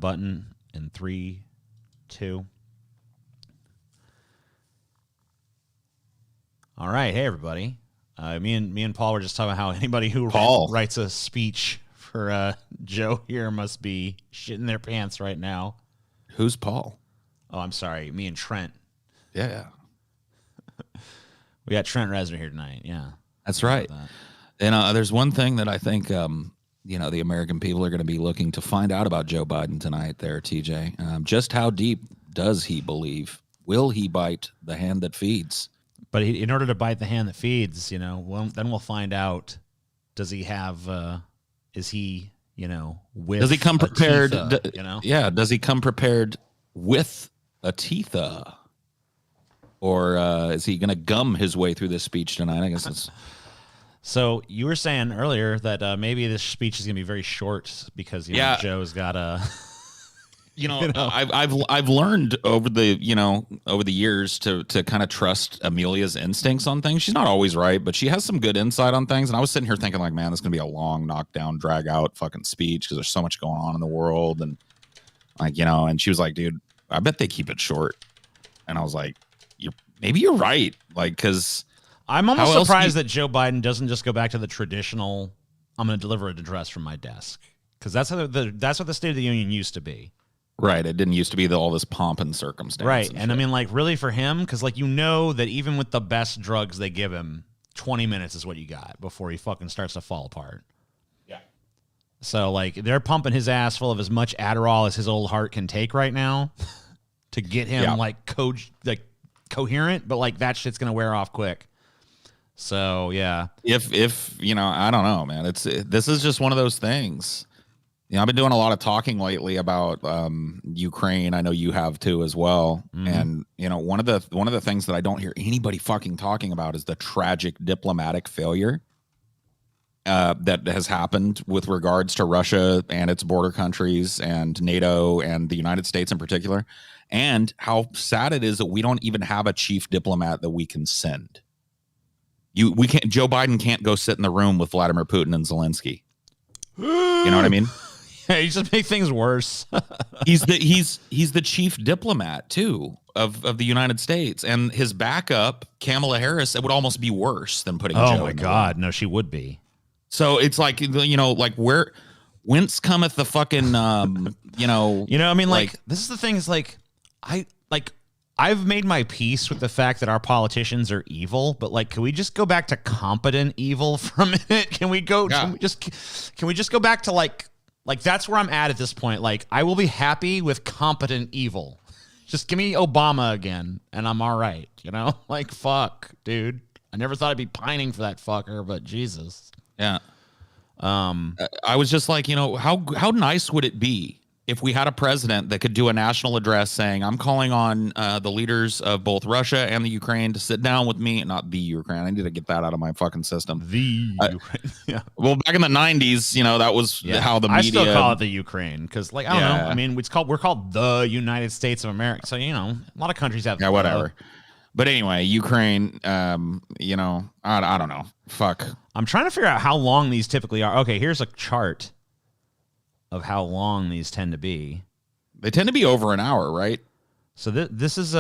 button in 3, 2. All right, hey everybody. Me and Paul were just talking about how anybody who writes a speech for Joe here must be shitting their pants right now. Who's Paul? Oh, I'm sorry. Me and Trent. Yeah. We got Trent Reznor here tonight. Yeah. That's right. And there's one thing that I think, the American people are going to be looking to find out about Joe Biden tonight there, TJ. Just how deep does he believe? Will he bite the hand that feeds? But in order to bite the hand that feeds, then we'll find out, does he have, is he, with does he come prepared? Teetha, does he come prepared with a Teetha? Or is he going to gum his way through this speech tonight? I guess it's... So you were saying earlier that maybe this speech is going to be very short because Joe's got a. I've learned over the years to kind of trust Amelia's instincts on things. She's not always right, but she has some good insight on things. And I was sitting here thinking, like, man, this is going to be a long, knockdown, drag out fucking speech because there's so much going on in the world, and and she was like, dude, I bet they keep it short. And I was like, maybe you're right, like, because. I'm almost surprised that Joe Biden doesn't just go back to the traditional, I'm going to deliver an address from my desk. Because that's what the State of the Union used to be. Right. It didn't used to be all this pomp and circumstance. Right. And I mean, like, really for him, because, like, that even with the best drugs they give him, 20 minutes is what you got before he fucking starts to fall apart. Yeah. So, like, they're pumping his ass full of as much Adderall as his old heart can take right now to get him, coherent. But, like, that shit's going to wear off quick. So yeah, if I don't know, man. This is just one of those things. I've been doing a lot of talking lately about Ukraine. I know you have too as well. Mm-hmm. And one of the things that I don't hear anybody fucking talking about is the tragic diplomatic failure that has happened with regards to Russia and its border countries and NATO and the United States in particular, and how sad it is that we don't even have a chief diplomat that we can send. We can't. Joe Biden can't go sit in the room with Vladimir Putin and Zelensky. You know what I mean? Yeah, you just make things worse. he's the chief diplomat too of the United States, and his backup, Kamala Harris, it would almost be worse than putting. Oh Joe my in the God, room. No, she would be. So it's like whence cometh the fucking I mean, like this is the thing. Is like I've made my peace with the fact that our politicians are evil, but, like, can we just go back to competent evil for a minute? Can we go? Yeah. Can we just go back to like that's where I'm at this point? Like, I will be happy with competent evil. Just give me Obama again, and I'm all right. Like, fuck, dude. I never thought I'd be pining for that fucker, but Jesus. Yeah. I was just like, how nice would it be if we had a president that could do a national address saying, I'm calling on the leaders of both Russia and the Ukraine to sit down with me. Not the Ukraine. I need to get that out of my fucking system. The Ukraine. Yeah. Well, back in the 90s, that was how the media. I still call it the Ukraine because, like, I don't know. I mean, we're called the United States of America. So, a lot of countries have. Yeah, whatever. But anyway, Ukraine, I don't know. Fuck. I'm trying to figure out how long these typically are. Okay, here's a chart of how long these tend to be. They tend to be over an hour, right? So this is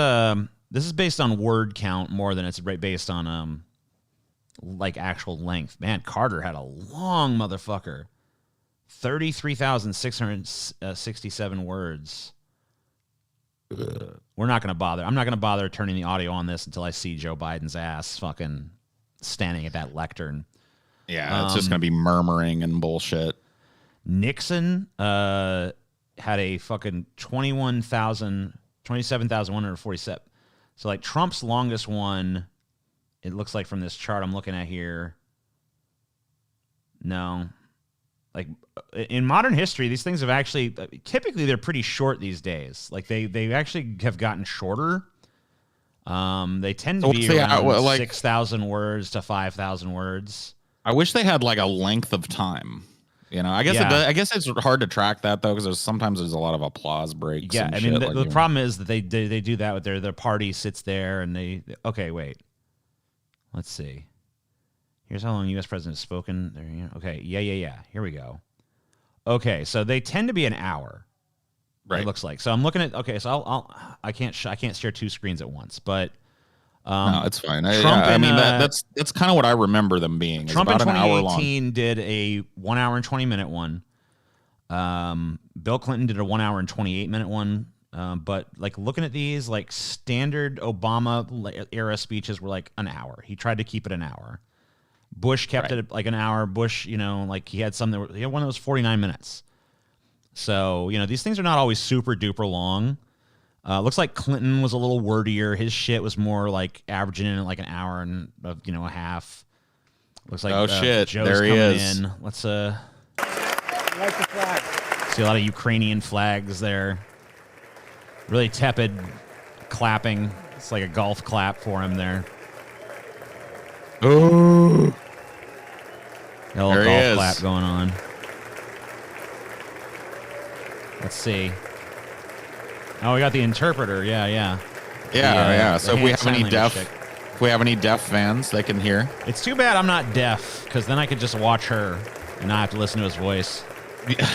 based on word count more than it's based on like actual length. Man, Carter had a long motherfucker. 33,667 words. We're not going to bother. I'm not going to bother turning the audio on this until I see Joe Biden's ass fucking standing at that lectern. Yeah, it's just going to be murmuring and bullshit. Nixon had a fucking 27,147. So, like, Trump's longest one, it looks like from this chart I'm looking at here. No. Like, in modern history, these things have actually, typically they're pretty short these days. Like, they actually have gotten shorter. They tend to be around 6,000 words to 5,000 words. I wish they had, like, a length of time. I guess it's hard to track that though, because sometimes there's a lot of applause breaks. Yeah, I mean the problem is that they do that with their party sits there and they. Okay, wait. Let's see. Here's how long U.S. president has spoken. Okay, yeah. Here we go. Okay, so they tend to be an hour. It looks like. So I'm looking at. Okay, so I can't share two screens at once, but. No, it's fine. I mean, that's kind of what I remember them being. It's Trump about in an hour 2018 long. did a 1 hour and 20-minute one. Bill Clinton did a 1 hour and 28-minute one. But like looking at these, like standard Obama era speeches were like an hour. He tried to keep it an hour. Bush kept it like an hour. Bush, like he had some he had one that was 49 minutes. So, these things are not always super duper long. Looks like Clinton was a little wordier. His shit was more like averaging in at like an hour and a half. Looks like shit, Joe's there he coming is. in. Let's like the flag. see a lot of Ukrainian flags there. Really tepid clapping. It's like a golf clap for him there. Oh, A little there he golf is. clap going on. Let's see. Oh, we got the interpreter. Yeah. So if we have any deaf, fans, they can hear. It's too bad I'm not deaf, because then I could just watch her and not have to listen to his voice.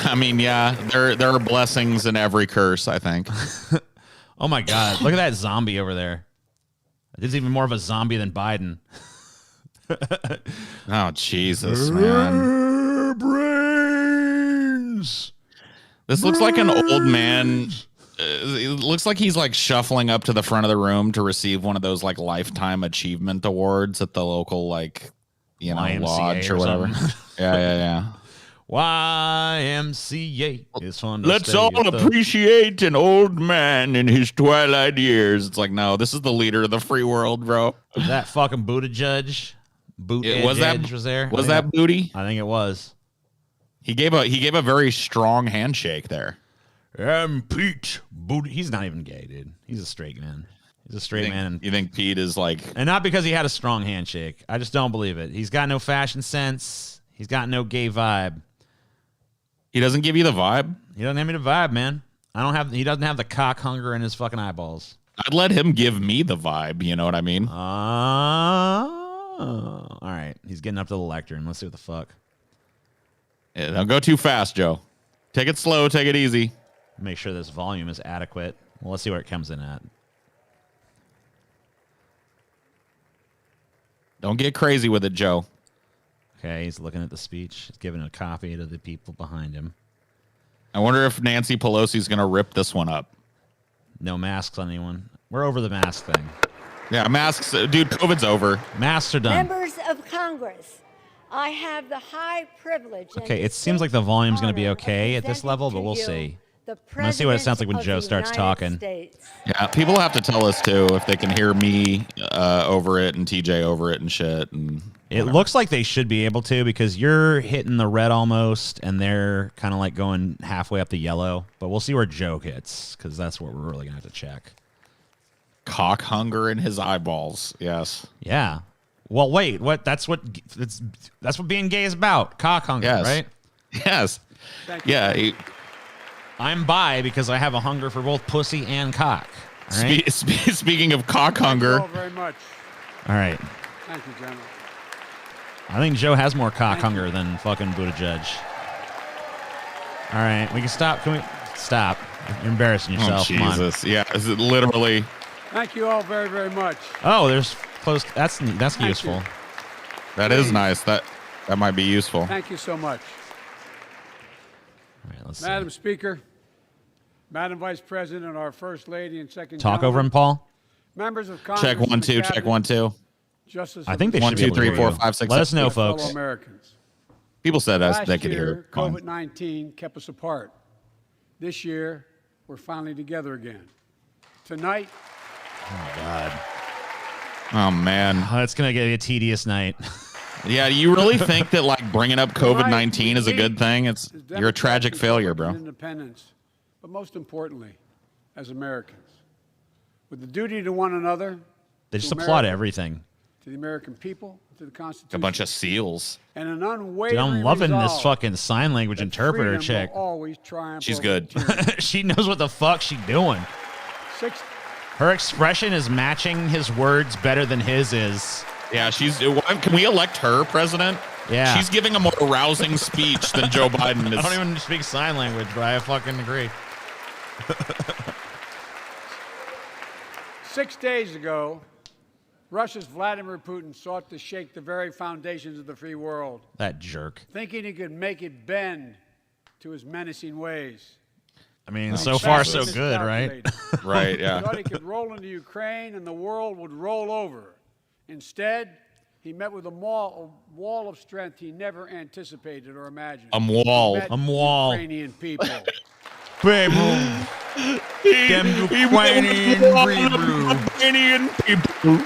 I mean, yeah, there are blessings in every curse, I think. Oh my God! Look at that zombie over there. This is even more of a zombie than Biden. Oh Jesus, man! Brains. This looks like an old man. It looks like he's like shuffling up to the front of the room to receive one of those like lifetime achievement awards at the local YMCA lodge or or whatever. Yeah. YMCA is fun. Let's all appreciate an old man in his twilight years. It's like, no, this is the leader of the free world, bro. That fucking Buddha judge. Was there? Was that Booty? I think it was. He gave a very strong handshake there. I'm Pete. Buddha. He's not even gay, dude. He's a straight man. He's a straight man. You think Pete is like... And not because he had a strong handshake. I just don't believe it. He's got no fashion sense. He's got no gay vibe. He doesn't give you the vibe? He doesn't have me the vibe, man. He doesn't have the cock hunger in his fucking eyeballs. I'd let him give me the vibe, you know what I mean? All right. He's getting up to the lectern. Let's see what the fuck. Yeah, don't go too fast, Joe. Take it slow. Take it easy. Make sure this volume is adequate. Well, let's see where it comes in at. Don't get crazy with it, Joe. Okay, he's looking at the speech. He's giving a copy to the people behind him. I wonder if Nancy Pelosi's going to rip this one up. No masks on anyone. We're over the mask thing. Yeah, masks. Dude, COVID's over. Masks are done. Members of Congress, I have the high privilege. Okay, it seems like the volume's going to be okay at this level, but we'll see. I'm going to see what it sounds like when Joe starts talking. Yeah, people have to tell us, too, if they can hear me over it and TJ over it and shit. And it looks like they should be able to, because you're hitting the red almost, and they're kind of like going halfway up the yellow. But we'll see where Joe hits, because that's what we're really going to have to check. Cock hunger in his eyeballs. Yes. Yeah. Well, wait. What? That's what being gay is about. Cock hunger, right? Yes. Yeah. I'm bi because I have a hunger for both pussy and cock. All right? Speaking of cock hunger. Thank you all very much. All right. Thank you, General. I think Joe has more cock hunger than fucking Buddha Judge. All right. We can stop. Can we stop? You're embarrassing yourself. Oh, Jesus. Yeah. Is it literally? Thank you all very, very much. Oh, there's close. That's useful. That is nice. That might be useful. Thank you so much. All right, let's Madam see. Speaker, Madam Vice President, and our First Lady and Second Talk over Gentleman, him, Paul. members of Congress, Check 1 and the 2. Check Cabinet, 1 2. Justice I think they of should the be 1 2 able to 3 hear 4 you. 5 6. Let us know, fellow folks. Americans. People said Last they could hear. year, Come on. COVID-19 kept us apart. This year, we're finally together again. Tonight, Oh God. Oh man. Oh, it's gonna get a tedious night. Yeah, you really think that like bringing up COVID-19 is a good thing? You're a tragic failure, bro. Independence, but most importantly, as Americans, with the duty to one another, They just to applaud America, everything. to the American people, to the Constitution, A bunch of seals. and an Dude, unwavering I'm loving this resolve fucking sign language that interpreter freedom chick. will always triumph She's over good. tyranny. She knows what the fuck she's doing. Six, Her expression is matching his words better than his is. Yeah, can we elect her president? Yeah. She's giving a more rousing speech than Joe Biden I is. don't even speak sign language, but I fucking agree. 6 days ago, Russia's Vladimir Putin sought to shake the very foundations of the free world, That jerk. thinking he could make it bend to his menacing ways. I mean, so far so Vastly good, right? miscalculated. Right, He yeah. thought he could roll into Ukraine and the world would roll over. Instead, he met with a wall of strength he never anticipated or imagined. A wall. He met A wall. Ukrainian people. Baby. Them Ukrainian Ukrainian people.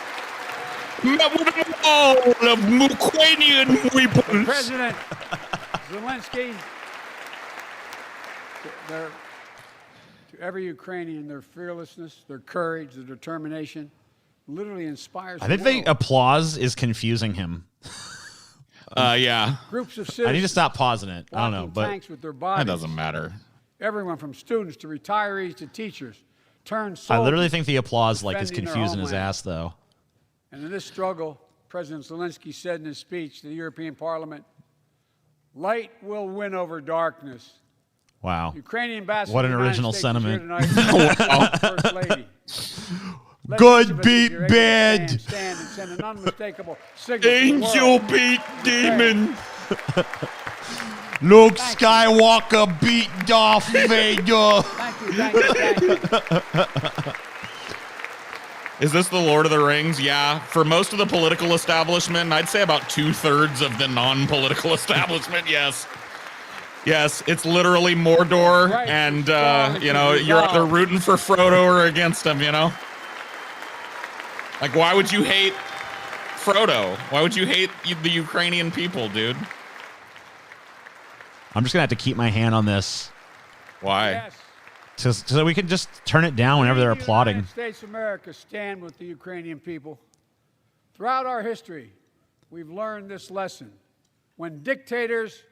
Met with a wall of Ukrainian people. President Zelensky, to every Ukrainian, their fearlessness, their courage, their determination literally inspires I think the the world. applause is confusing him. Yeah. Groups of I citizens need to stop pausing it. I don't know, walking but tanks with their That bodies. doesn't matter. Everyone from students to retirees to teachers turned I soldiers. literally think the applause like is defending their confusing his homeland. ass though. And in this struggle, President Zelensky said in his speech to the European Parliament, "Light will win over darkness." Wow. Ukrainian ambassador What an to the United original States is here sentiment. tonight. First Lady. Let Good each of us, beat if you're able to bad. stand and send an unmistakable signal to the Angel world. beat demon. Luke Skywalker beat Darth Vader. Thank you, thank you. Is this the Lord of the Rings? Yeah. For most of the political establishment, I'd say about 2/3 of the non-political establishment, yes. Yes, it's literally Mordor, Right, and, strong you know, to you're either resolve. rooting for Frodo or against him, you know? Like, why would you hate Frodo? Why would you hate the Ukrainian people, dude? I'm just gonna have to keep my hand on this Why? Yes. so we can just turn it down whenever they're We, the applauding. United States of America stand with the Ukrainian people. Throughout our history, we've learned this lesson. When dictators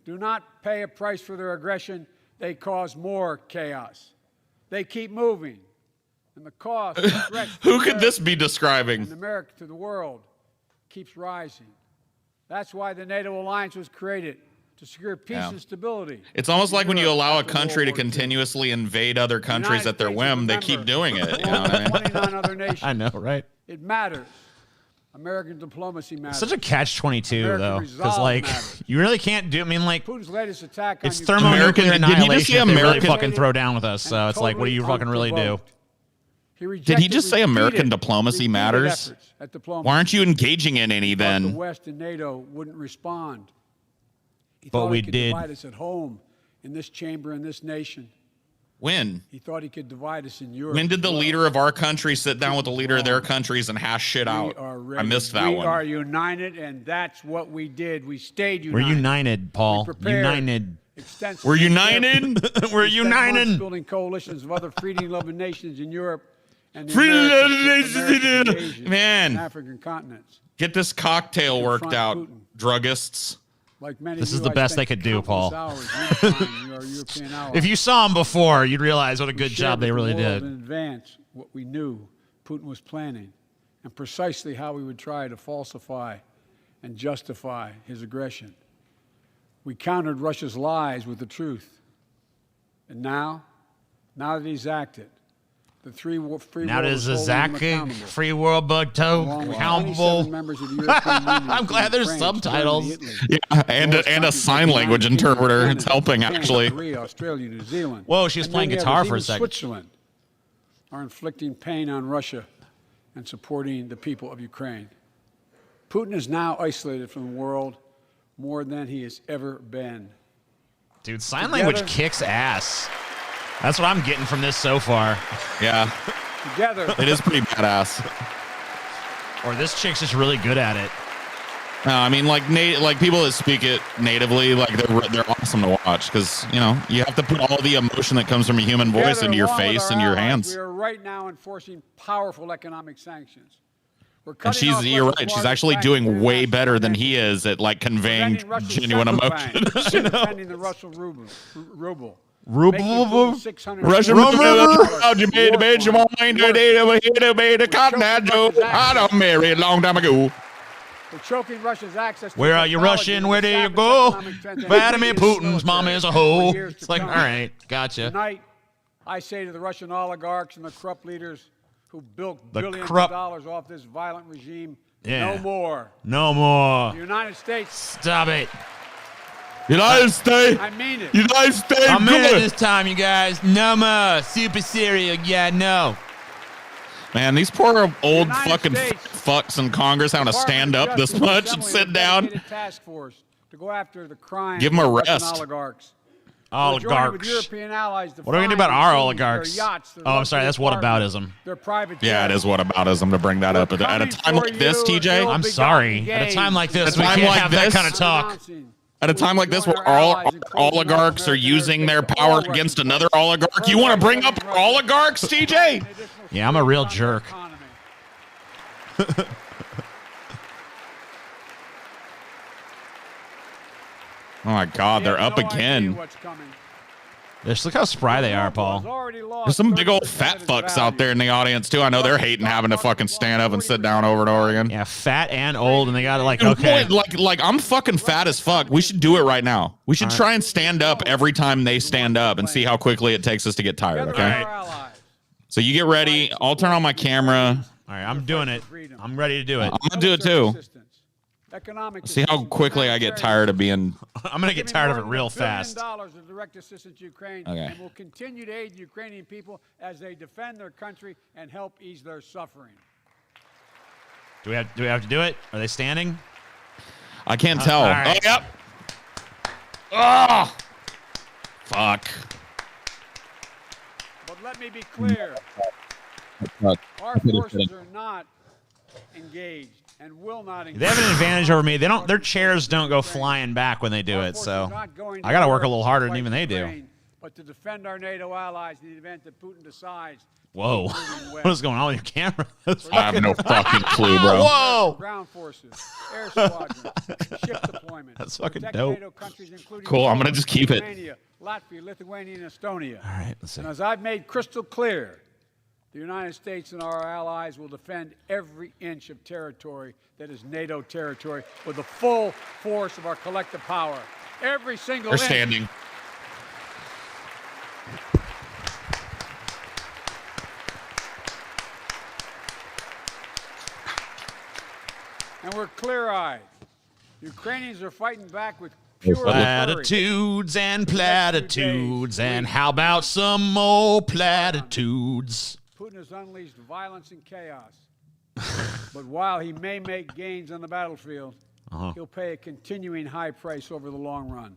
do not pay a price for their aggression, they cause more chaos. They keep moving, and the cost of threats to Who could this America be describing? and America to the world keeps rising. That's why the NATO alliance was created, to secure peace Yeah. and stability. It's almost in like when you Europe allow a after country to World War II. continuously invade other countries United at their States is whim, a they member keep doing it. You know along what I with mean? 29 other nations. I know, right? It matters. American diplomacy matters. Such a catch-22 American though, because resolve like matters. you really can't do. I mean, like Putin's latest attack on it's Ukraine thermonuclear American- did he just annihilation say if they really American- fucking throw down with us. So and it's like, what do you totally fucking really do? unprovoked. He Did he rejected just say American repeated diplomacy matters? efforts at diplomacy. Why aren't you engaging in any Thought the then? West and NATO wouldn't respond. He But thought we he could did. divide us at home, in this chamber, in this nation. When? He thought he could divide us in Europe. When did the as well. leader of our country sit down with the leader of their countries and hash shit We out? are I ready. missed that we one. are united, and that's what we did. We stayed We're united. united, Paul. prepared United. Extensive We're military- united. We're We spent months united. building coalitions of other freedom-loving nations in Europe and the Freedom-loving Americas, nations in Americas, Europe. Asian, Man. and African continents. Get this cocktail worked Confront out, Putin. druggists. Like many This of is you, the I best they spent could do, countless Paul. hours unifying your European allies. If you saw them before, you'd realize what a We good shared job with they the really world did. in advance what we knew Putin was planning and precisely how he would try to falsify and justify his aggression. We countered Russia's lies with the truth. And now that he's acted, the free world Now is does holding him Zach accountable. Free World Bug Toe Along with 27 accountable? members of the European Union, I'm glad there's including France, subtitles. Germany, Italy, Yeah, and Most a countries sign like the language United Kingdom, interpreter. Canada, It's helping, Japan, actually. Korea, Australia, New Zealand. Whoa, she was and playing many guitar others, for a even second. Switzerland are inflicting pain on Russia and supporting the people of Ukraine. Putin is now isolated from the world more than he has ever been. Dude, sign language kicks ass. That's what I'm getting from this so far. Yeah, Together, it is pretty badass. Or this chick's just really good at it. No, I mean, like people that speak it natively, like they're awesome to watch because you know you have to put all the emotion that comes from a human voice together, into your along with face our and your allies, hands. We are right now enforcing powerful economic sanctions. We're And cutting off you're Russia's right. She's largest actually bank to doing way international better than financial he is at like conveying preventing Russia's genuine central emotion. bank from defending the Russian ruble. Ruble. Making Putin $600 Russian billion how you made a war bitch, you fund. want to made a cotton eye Joe. I done married a long time ago. We're choking Russia's access to Where are you technology Russian? and Where do you established go? economic strength and Vladimir increased Putin's mama military is a for hoe. years to It's like, all come. right, gotcha. Tonight, I say to the Russian oligarchs and the corrupt leaders who built The billions corrupt- of dollars off this violent regime, Yeah. no more. No more. The United States, Stop it. United States. I mean it. United States. I'm in good. it this time, you guys. No more. Super cereal. Yeah, no. Man, these poor old United fucking States fucks in Congress having to stand up this much and sit down. Task force to go after the crime. Give 'em a of Russian rest. Oligarchs. Oligarchs. European allies to What are we going to do about find our and seize oligarchs? their yachts, their Oh, I'm sorry. That's luxury apartments, whataboutism. Their private Yeah, it jets. is whataboutism to bring that up at a Coming time for like this, you, TJ. Bill. I'm Big sorry. Gotti At a time like this, At a we time can't like have that this- kind of talk. Announcing At a time like this where our all allies, our including oligarchs are North using their America, power all against Russian another players. oligarch, you want to bring up our oligarchs, TJ? Yeah, I'm a real jerk. Oh my God, they're up again. Just look how spry they are, Paul. There's some big old fat fucks out there in the audience too. I know they're hating having to fucking stand up and sit down over and over again. Yeah, fat and old, and they got to like, Dude, okay. like I'm fucking fat as fuck. We should do it right now. We should try and stand up every time they stand up and see how quickly it takes us to get tired. Okay. So you get ready. I'll turn on my camera. All right, I'm doing it. I'm ready to do it. I'm gonna do it too. See how quickly I get tired of being. I'm going to get tired of it real fast. $1 billion of direct assistance to Ukraine, Okay. and will continue to aid the Ukrainian people as they defend their country and help ease their suffering. Do we have to do it? Are they standing? I can't tell. all right. Oh, yep. Oh, fuck. But let me be clear. Our forces are not engaged and will not engage. They have an advantage over me. They don't. Their chairs don't go flying back when they do it. So I got to work a little harder than even they do. But to defend our NATO allies in the event that Putin decides. Whoa! What is going on with your camera? I have no fucking clue, bro. Whoa! Ground forces, air squadrons, ship deployment. That's fucking protect dope. NATO countries, including Cool, I'm gonna just keep it. Romania, Latvia, Lithuania, and Estonia. All right, let's see. And as I've made crystal clear, the United States and our allies will defend every inch of territory that is NATO territory with the full force of our collective power. Every single They're inch. standing. And we're clear-eyed. Ukrainians are fighting back with pure courage. Platitudes and platitudes, and how about some more platitudes? Putin has unleashed violence and chaos. But while he may make gains on the battlefield, he'll pay a continuing high price over the long run.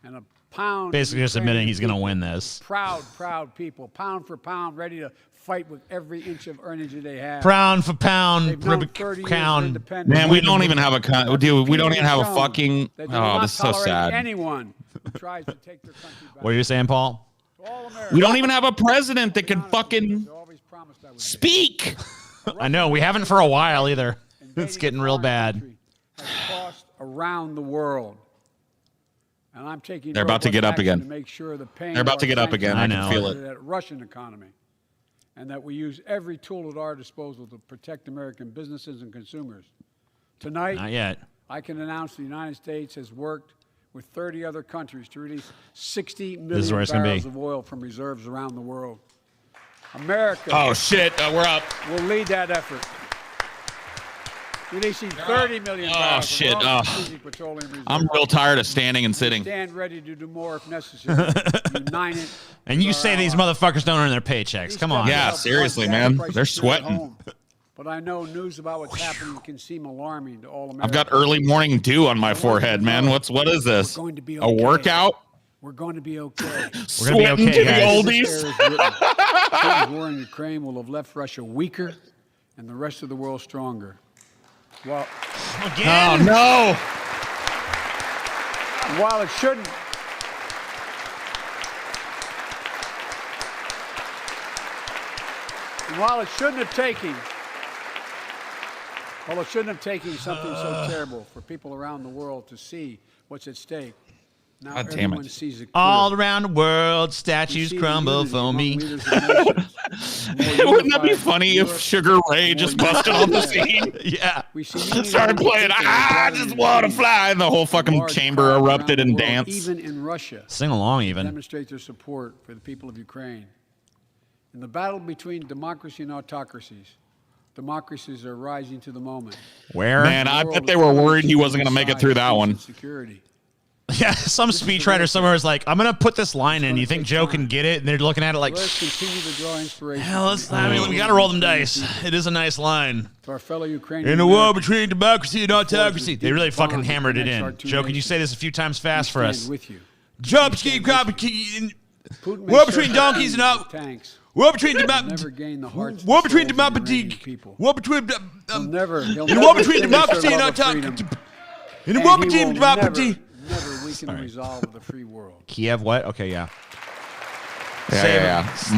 And a pound. Basically, just admitting he's going to win this. Proud, proud people, pound for pound, ready to fight with every inch of energy they have. Pound for pound, They've known 30 years of count. independence. Man, we don't even have a dude. We don't even have a Shown fucking. that they will Oh, not this is so tolerate sad. Anyone who tries to take their country back. What are you saying, Paul? To all Americans, We don't even have a president that can fucking they always promised I would speak. I know we haven't for a while either. invading It's getting a real foreign bad. country has cost around the world. And I'm taking They're about to get up action again. To make sure the pain They're about to get up again. I I know. can feel it. That Russian economy, and that we use every tool at our disposal to protect American businesses and consumers. Tonight, Not yet. I can announce the United States has worked with 30 other countries to release 60 is million where it's gonna barrels be. of oil from reserves around the world. America Oh shit, we're up. will lead that effort, releasing 30 million Oh, barrels shit. of raw Oh. strategic petroleum reserves. I'm real tired of standing and sitting. Stand ready to do more if necessary. United. And you with say our these allies. motherfuckers don't earn their paychecks. These Come on. steps Yeah, help seriously, gas man. prices They're here at sweating. home. But I know news about what's happening can seem alarming to all Americans. I've got early morning dew on my forehead, man. What is this? We're going to be A okay. workout? We're going to be okay. We're gonna be Sweating okay, to the guys. oldies. Putin's war in Ukraine will have left Russia weaker and the rest of the world stronger. Well, Oh Again? no! while it shouldn't. While it shouldn't have taken something so terrible for people around the world to see what's at stake, Now God damn it. everyone sees it All clearly. around the world, We statues see the crumble unity for among me. leaders of nations. The more Wouldn't that be unified funny Europe, if Sugar Ray the just more busted on the unified scene? Yeah. We see unity Started among playing, people I rather just than want to cities. fly. And the whole fucking Large chamber crowds around erupted the and world, danced. Even in Russia, Sing along even. demonstrate their support for the people of Ukraine. In the battle between democracy and autocracies, democracies are rising to the moment. Where? Man, The I world bet is they were turning worried he to wasn't going to make it through decide that peace one. and security. Yeah, some This is the speechwriter real somewhere was like, I'm going to put this line in. gonna You think take Joe time. can get it? And they're looking at it like, Let us continue to draw inspiration. hell, from let's, the I mean, we unity got to roll of them Ukrainian dice. people. It is a nice line. To our fellow Ukrainian In the war Americans, between democracy and forge this autocracy. They deep really fucking bond that hammered it connects our in. two Joe, can you nations. say this a few times fast for we us? stand with you. Jump, We ski, stand with Putin may war serve between the donkeys and armies out. and tanks. War between He'll democracy. never gain the hearts War and between souls of the democracy. Iranian people. War between. He'll never In the war never between diminish democracy their and love of autocracy. freedom, In the and war he between will democracy. never weaken the resolve of the free world. Kiev, what? Okay, yeah. Yeah. God save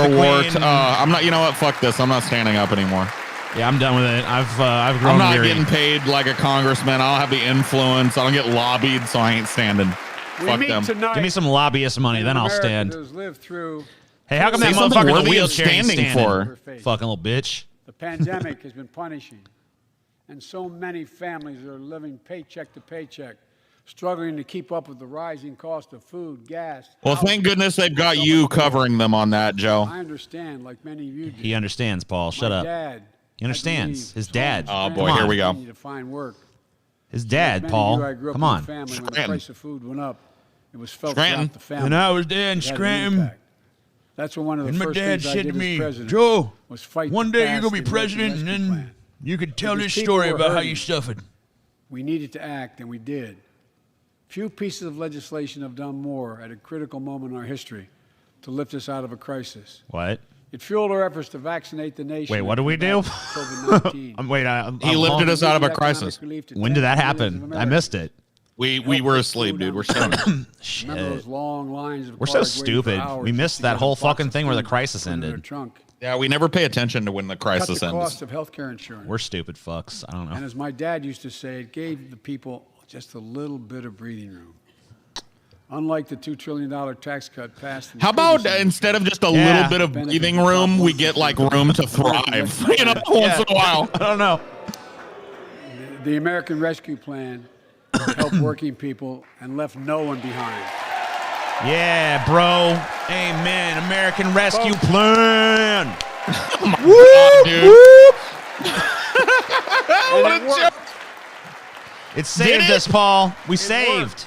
the More war. Queen. I'm not, you know what? Fuck this. I'm not standing up anymore. Yeah, I'm done with it. I've grown I'm not weary. getting paid like a congressman. I don't have the influence. I don't get lobbied, so I ain't standing. We Fuck meet them. tonight Give me some lobbyist money, in then I'll America stand. that has lived through Hey, how come Say that something motherfucker in the worthy of wheelchair ain't standing standing? for. Fucking little bitch. The pandemic has been punishing, and so many families are living paycheck to paycheck, struggling to keep up with the rising cost of food, gas. Well, housing, thank goodness they've got so you much more. covering them on that, Joe. I understand, like many of you do. He understands, Paul. Shut My up. dad He understands. had to leave His home dad. Oh, and boy, Come here on. we go. continue to find work. His Like dad, many Paul. of you, I grew up Come in a on. family when the Scranton. price of food went up. It was felt Scranton. throughout the family. And I was there in It had an Scranton. impact. That's what one of the And my first dad things I said did to as me, president Joe, was fight one to day you're pass going to be the American president and Rescue then Plan. you could tell Because this people story were about how hurting. you suffered. We needed to act, and we did. Few pieces of legislation have done more at a critical moment in our history to lift us out of a crisis. What? It fueled our efforts to vaccinate the nation. Wait, what do we do? COVID-19. Wait, He lifted us out of a crisis. When did that happen? I missed it. We were asleep, dude. We're stoned. Remember Shit. those long lines of We're so cars waiting for stupid. hours We just missed to that get a whole box fucking of thing where the food crisis put in their ended. trunk. Yeah, we never pay attention to when the Cut crisis the cost ends. of health care insurance. We're stupid fucks. I don't And know. as my dad used to say, it gave the people just a little bit of breathing room. Unlike the $2 trillion tax cut passed. in the How about previous instead of just a Yeah. little bit of breathing room, we get like room to thrive, you know, once in a while. I don't know. the American Rescue Plan helped working people and left no one behind. Yeah, bro. Amen. American Rescue Plan. God, dude. And it worked. It saved it? us, Paul. We worked. saved.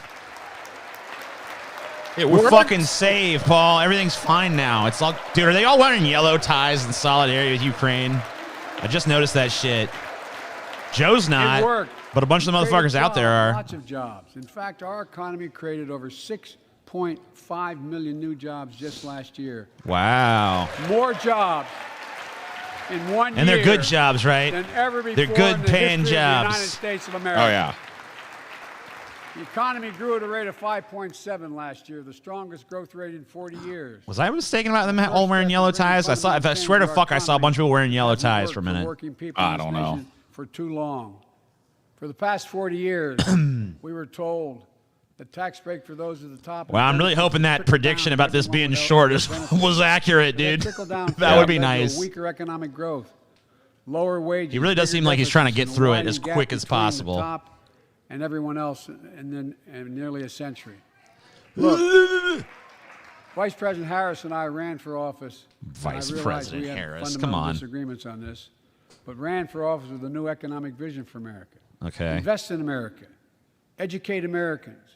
It We're worked. fucking saved, Paul. Everything's fine now. It's all, dude. Are they all wearing yellow ties in solidarity with Ukraine? I just noticed that shit. Joe's not, It worked. but a bunch of the Created motherfuckers out there jobs, are. Lots of jobs. In fact, our economy created over 6.5 million new jobs just last year. Wow. More jobs in 1 year. And they're good jobs, right? Than ever before They're good in the paying history of the jobs. United States of America. Oh, yeah. The economy grew at a rate of 5.7 last year, the strongest growth rate in 40 years. Was I mistaken about them all wearing yellow ties? I saw. I swear to fuck, I saw a bunch of people wearing yellow ties for a minute. Working people I in this don't know. nation for too long. For the past 40 years, we were told the tax break for those at the top. Well, I'm really hoping that prediction about this being short was accurate, dude. That would be nice. Weaker economic growth, lower wages. He really does bigger seem like he's trying to deficits, get through and a it as widening quick gap as between the possible. top and everyone else in nearly a century. Look, Vice President Harris and I ran for office. Vice and I realize President we have Harris, come fundamental on. disagreements on this, but ran for office with a new economic vision for America. Okay. Invest in America, educate Americans,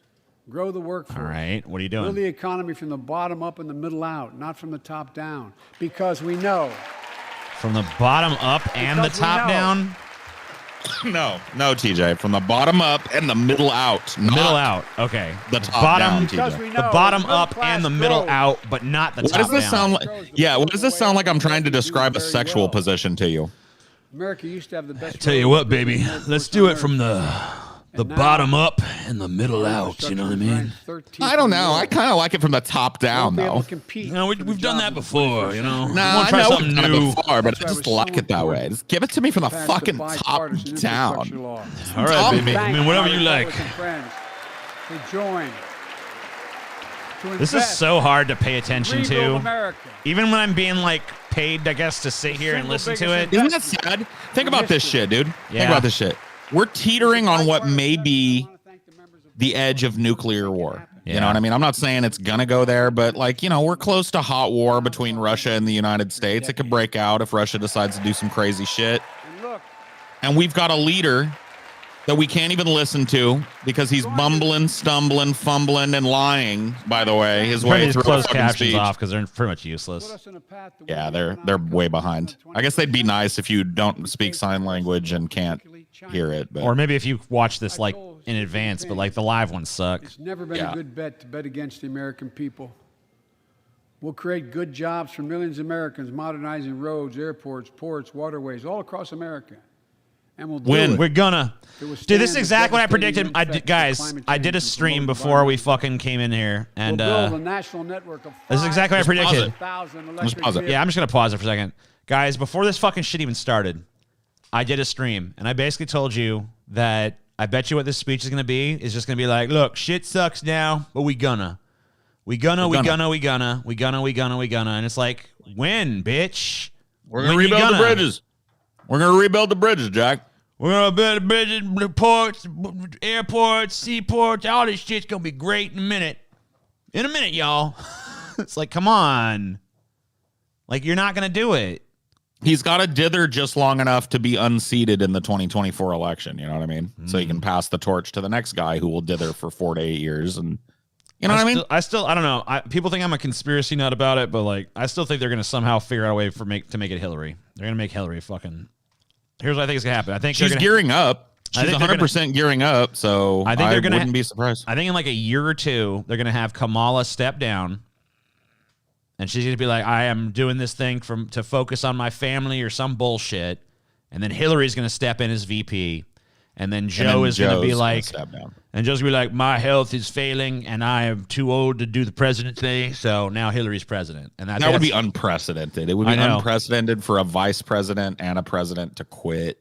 grow the workforce. All right. What are you Build the doing? economy from the bottom up and the middle out, not from the top down, because we know. From the bottom up and the Because we top know. down? No, TJ. From the bottom up and the middle out. Not Middle out. Okay. The top bottom, down, Because TJ. we the know bottom middle up class and the middle grows. out, but not the What top does this down. sound like? Yeah, what does this sound like I'm trying to describe a sexual position to you? America used to have the best. Tell you what, baby. Let's do it from the And now- bottom up and the middle out. You know what I mean? I don't know. I kind of like it from the top down, though. You know, we've done that before. You know, Nah, want I to try know something we've done new. it before, but I That's why just it was like so it that way. important Just give it to me from the Passed the fucking top bipartisan down. infrastructure law. All right, baby. I Thank mean, whatever my you like. Republican friends who joined to This is invest so hard to pay attention rebuild to. America. Even when I'm being like paid, I guess, to sit here and Single listen to biggest it. Isn't that sad? Think about this shit, dude. Yeah. Think about this shit. We're teetering on what may be the edge of nuclear war. You Yeah. know what I mean? I'm not saying it's gonna go there, but like, you know, we're close to hot war between Russia and the United States. It could break out if Russia decides to do some crazy shit. And look, And we've got a leader that we can't even listen to because he's bumbling, stumbling, fumbling, and lying, by the way, his Turn way these through a closed fucking captions speech. off because they're pretty much put useless. us in a path to Yeah, where we they're can way outcome behind. the I guess they'd be 21st nice if you don't speak sign language and can't hear it. But Or maybe if you watch this like in advance, but like the live ones suck. It's never been Yeah. a good bet to bet against the American people. We'll create good jobs for millions of Americans, modernizing roads, airports, ports, waterways, all across America. And we'll do it. We're gonna. to Dude, withstand this is the exactly what I devastating predicted. effects of Guys, climate I did a change and stream promote before we environmental fucking came in here, and We'll build a national network of this is exactly what I Just pause predicted. it. 5,000 Just electric pause it. vehicles. Yeah, I'm just gonna pause it for a second, guys. Before this fucking shit even started, I did a stream, and I basically told you that I bet you what this speech is gonna be is just gonna be like, look, shit sucks now, but we gonna, and it's like, when, bitch? we're gonna When you rebuild the gonna? bridges. We're gonna rebuild the bridges, Jack. We're gonna build the bridges, the ports, airports, seaports. All this shit's gonna be great in a minute. In a minute, y'all. It's like, come on. Like, you're not gonna do it. He's got to dither just long enough to be unseated in the 2024 election. You know what I mean? So he can pass the torch to the next guy who will dither for 4 to 8 years. And you know what I mean? I don't know. People think I'm a conspiracy nut about it, but like, I still think they're gonna somehow figure out a way to make it Hillary. They're gonna make Hillary fucking. Here's what I think is gonna happen. I think She's gearing up. I She's think they're 100% gearing up. So I think they're gonna wouldn't be surprised. I think in like a year or two, they're gonna have Kamala step down, and she's gonna be like, "I am doing this thing to focus on my family or some bullshit," and then Hillary's gonna step in as VP, and then Joe is gonna be Joe's like, step down. and Joe's gonna be like, "My health is failing, and I am too old to do the presidency, so now Hillary's president," and That would be unprecedented. It would be I know. unprecedented for a vice president and a president to quit.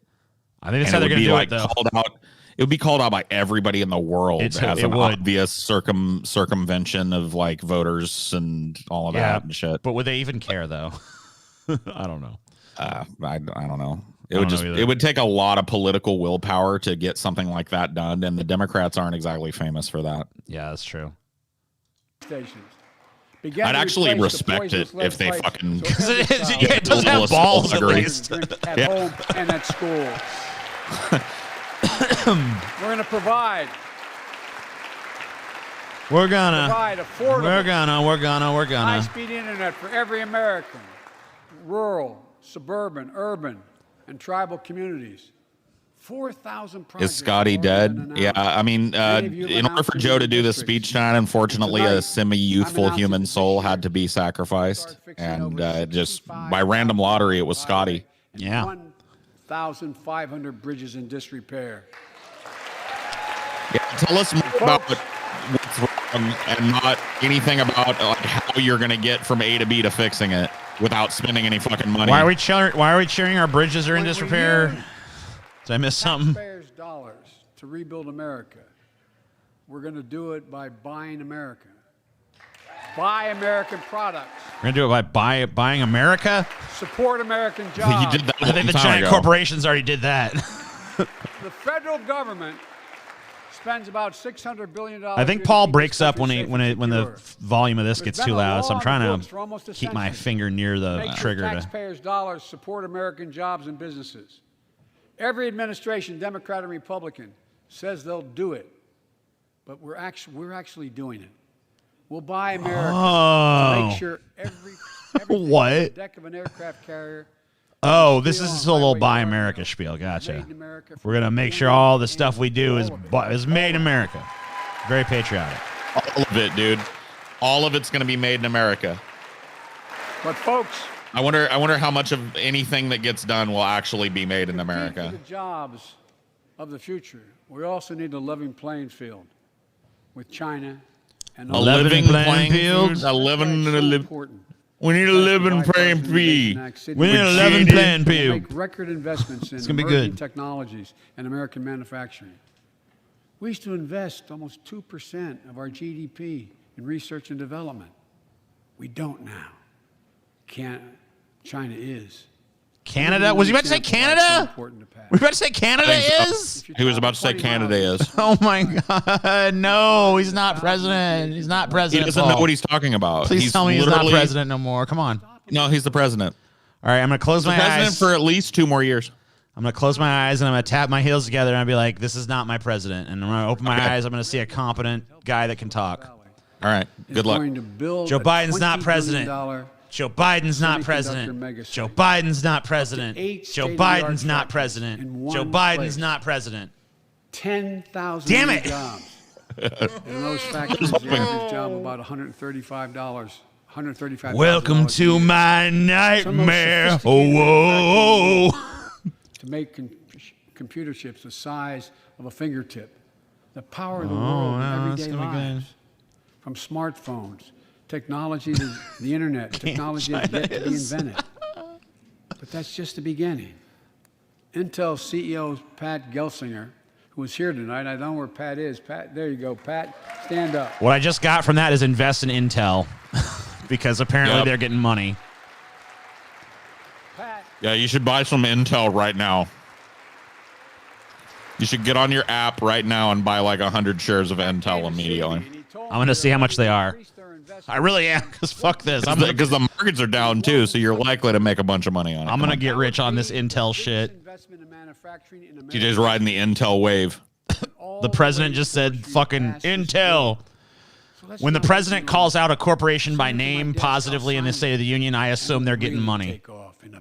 I think that's And how it they're would gonna be do like it, though. called out. It would be called out by everybody in the world as It an would. obvious circumvention of like voters and all of Yeah, that and shit. but would they even care though? I don't know. I don't know. I don't know either. It would take a lot of political willpower to get something like that done, and the Democrats aren't exactly famous for that. Yeah, that's true. Stations. I'd actually respect it if they fucking. It doesn't have balls at least. At home and at school. We're going to provide We're gonna affordable, we're gonna. high-speed internet for every American, rural, suburban, urban, and tribal communities. 4,000 projects. Is Scotty have already been dead? Yeah, announced. I mean, Many of you in order announced for in Joe your to do the districts. speech tonight, unfortunately, Tonight, a semi-youthful I'm human announcing soul this year, had to be sacrificed, start fixing and over just 65 by random lottery, it was highway Scotty. and Yeah. 1,500 bridges in disrepair. Yeah, tell us more about what's wrong and not anything about like how you're gonna get from A to B to fixing it without spending any fucking money. Why are we cheering our bridges are in When we disrepair? use Did I miss something? Taxpayers' dollars to rebuild America. We're going to do it by buying America. Buy American products. We're gonna do it by buying America. Support American You jobs. did that. I think the giant corporations already did that. The federal government spends about $600 billion. I think Paul breaks up when the volume of this gets too loud, so I'm trying to keep my finger near the trigger. Taxpayers' dollars support American jobs and businesses. Every administration, Democrat and Republican, says they'll do it, but we're actually doing it. We'll buy America. Oh. Make sure everything What? on the deck of an aircraft carrier. Oh, this is a little Buy America spiel. Gotcha. We're gonna make sure all the stuff we do is made in America. Very patriotic. All of it, dude. All of it's gonna be made in America. But folks, I wonder how much of anything that gets done will actually be made in for America. the jobs of the future, we also need a level playing field with China and A others. living playing field. That's so important. We need a living playing field. We need a level playing We'll field. make record investments in gonna be emerging good. technologies and American manufacturing. We used to invest almost 2% of our GDP in research and development. We don't now. China is. Canada? Was you about to say Canada? Were you about to say Canada is? He was about to say Canada is. Oh my God. No, he's not president. He's not president. He doesn't know what he's talking about. Please tell me he's not president no more. Come on. No, he's the president. All right, I'm going to close my eyes. President for at least 2 more years. I'm going to close my eyes and I'm going to tap my heels together and I'll be like, this is not my president. And I'm going to open my eyes. I'm going to see a competent guy that can talk. All right. Good luck. Joe Biden's not president. Joe Biden's not president. Joe Biden's not president. Joe Biden's not president. Joe Biden's not president. 10,000 Damn it. jobs. And those factories, the average job about $135. Welcome to my nightmare. Oh, whoa. To make computer chips the size of a fingertip. The power of the world in everyday lives. From smartphones, technology to the internet, technology that's yet to be invented. But that's just the beginning. Intel CEO Pat Gelsinger, who is here tonight, I don't know where Pat is. Pat, there you go, Pat, stand up. What I just got from that is invest in Intel because apparently they're getting money. Pat. Yeah, you should buy some Intel right now. You should get on your app right now and buy like 100 shares of Intel immediately. I'm going to see how much they are. I really am, because fuck this. Because the markets are down too, so you're likely to make a bunch of money on it. I'm going to get rich on this Intel shit. TJ's riding the Intel wave. The president just said fucking Intel. When the president calls out a corporation by name positively in the State of the Union, I assume they're getting money.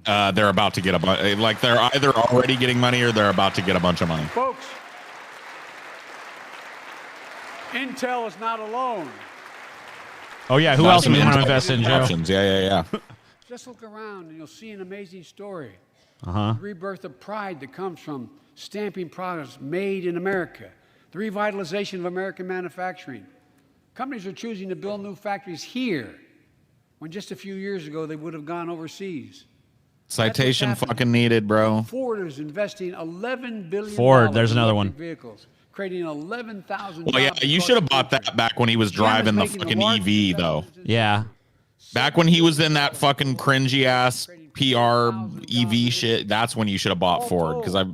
They're about to get a bunch. Like they're either already getting money or they're about to get a bunch of money. Folks, Intel is not alone. Oh yeah, who else do we want to invest in, Joe? Options. Yeah. Just look around and you'll see an amazing story. The rebirth of pride that comes from stamping products made in America. The revitalization of American manufacturing. Companies are choosing to build new factories here when just a few years ago they would have gone overseas. Citation fucking needed, bro. Ford is investing $11 billion. Ford, there's another one. Vehicles, creating 11,000 Well, yeah, you should have bought that back when he was driving the fucking EV, though. Yeah. Back when he was in that fucking cringy ass PR EV shit, that's when you should have bought Ford. But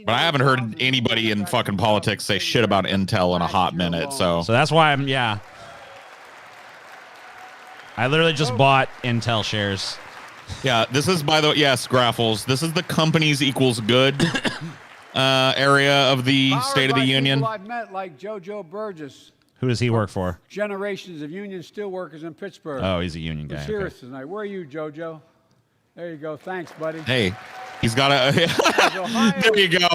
I haven't heard anybody in fucking politics say shit about Intel in a hot minute. So that's why I literally just bought Intel shares. Yeah, this is, by the way, yes, Graffles. This is the companies equals good area of the State of the Union. I've met like JoJo Burgess. Who does he work for? Generations of union steelworkers in Pittsburgh. Oh, he's a union guy. He's here tonight. Where are you, JoJo? There you go. Thanks, buddy. Hey, he's got a... There you go.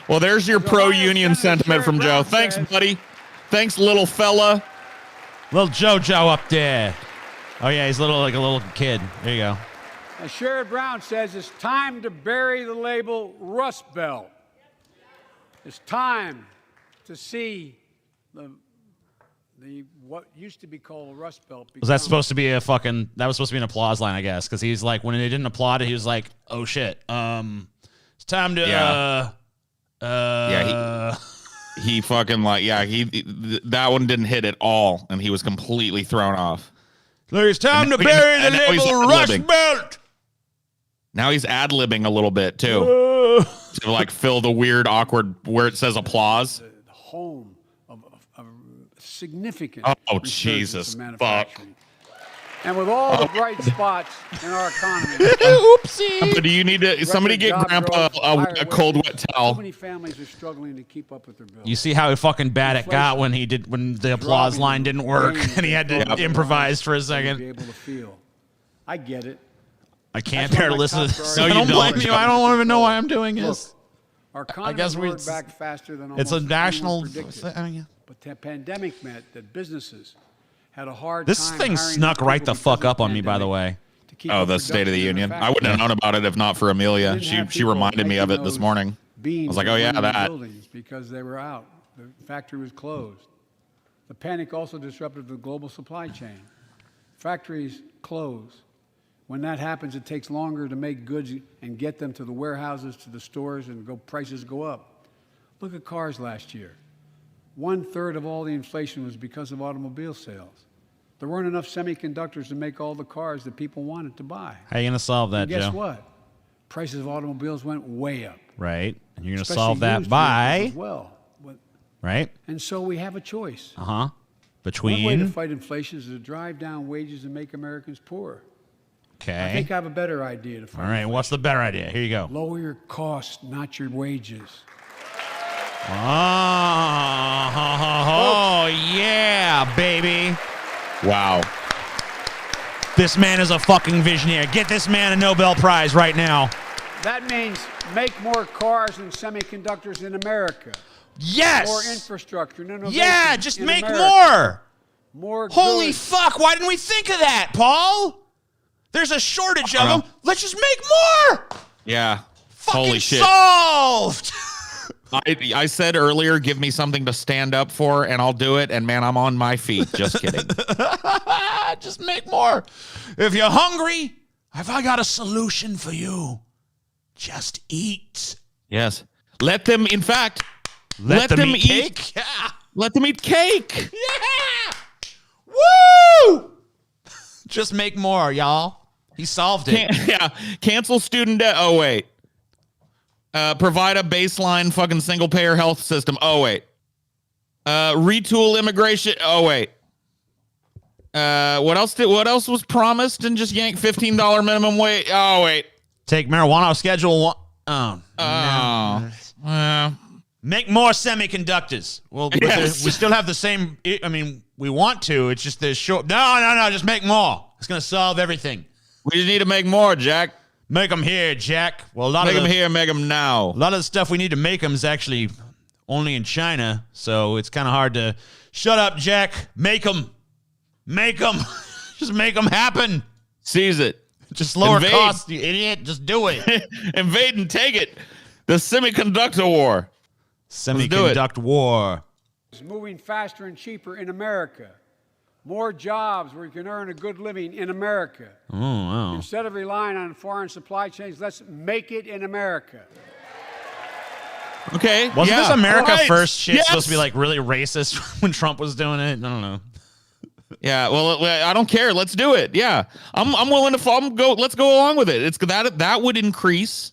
Well, there's your pro-union sentiment from Joe. Thanks, buddy. Thanks, little fella. Little JoJo up there. Oh, yeah, he's like a little kid. There you go. As Sherrod Brown says, it's time to bury the label Rust Belt. It's time to see the what used to be called a Rust Belt. Was that supposed to be that was supposed to be an applause line, I guess, because he's like, when they didn't applaud it, he was like, oh shit, it's time to he fucking that one didn't hit at all, and he was completely thrown off. Look, it's time to bury the label Rust Belt. Now he's ad-libbing a little bit too to like fill the weird, awkward where it says applause. The home of significant. Oh Jesus! Fuck. And with all the bright spots in our economy. Oopsie. Do you need to? Somebody get Grandpa a cold wet towel. So many families are struggling to keep up with their bills. You see how fucking bad it got when the applause line didn't work and he had to improvise for a second. Be able to feel. I get it. I can't bear to listen to this. No, I don't blame you. I don't even know why I'm doing this. Our economy roared back faster than almost it's a national thing. But the pandemic meant that businesses had a hard this time. This thing snuck right the fuck up on me, by the way. Oh, the State of the Union. I wouldn't have known about it if not for Amelia. She reminded me of it this morning. I was like, oh yeah, that. Because they were out. The factory was closed. The panic also disrupted the global supply chain. Factories close. When that happens, it takes longer to make goods and get them to the warehouses, to the stores, and prices go up. Look at cars last year. 1/3 of all the inflation was because of automobile sales. There weren't enough semiconductors to make all the cars that people wanted to buy. How are you going to solve that, And guess Joe? what? Prices of automobiles went way up. Right. And you're going to Especially solve that used by, vehicles as well. right? And so we have a choice. Uh-huh. One way to Between, fight inflation is to drive down wages and make Americans poorer. I okay. think I have a better idea to fight. All right. What's the better idea? Here you go. Lower your costs, not your wages. Oh, yeah, baby. Wow. This man is a fucking visionary. Get this man a Nobel Prize right now. That means make more cars and semiconductors in America. Yes. More infrastructure and innovation. Yeah, just in make America. more. More Holy goods. fuck, why didn't we think of that, Paul? There's a shortage of them. Let's just make more. Yeah. Fucking Holy shit. solved. I said earlier, give me something to stand up for, and I'll do it. And man, I'm on my feet. Just kidding. Just make more. If you're hungry, have I got a solution for you? Just eat. Yes. Let them, in fact, Let them eat cake? Yeah. Let them eat cake. Yeah. Woo! Just make more, y'all. He solved it. Yeah. Cancel student debt. Oh, wait. Provide a baseline fucking single payer health system. Oh, wait. Retool immigration. Oh, wait. What else was promised and just yank $15 minimum wage? Oh, wait. Take marijuana off schedule one. Oh. Oh. Make more semiconductors. Well, but Yes. we still have the same. I mean, we want to. It's just there's short. No. Just make more. It's gonna solve everything. We just need to make more, Jack. Make them here, Jack. Well, a lot Make of them the, here, make them now. a lot of the stuff we need to make them is actually only in China, so it's kind of hard to. Shut up, Jack. Make them. Make them. Just make them happen. Seize it. Just lower Invade. costs, you idiot. Just do it. Invade and take it. The semiconductor war. Semiconductor war. It's moving faster and cheaper in America. More jobs where you can earn a good living in America. Oh, wow. Instead of relying on foreign supply chains, let's make it in America. Okay. Wasn't this America Right. First shit Yes. supposed to be like really racist when Trump was doing it? I don't know. Yeah. Well, I don't care. Let's do it. Yeah. I'm willing to go. Let's go along with it. It's that would increase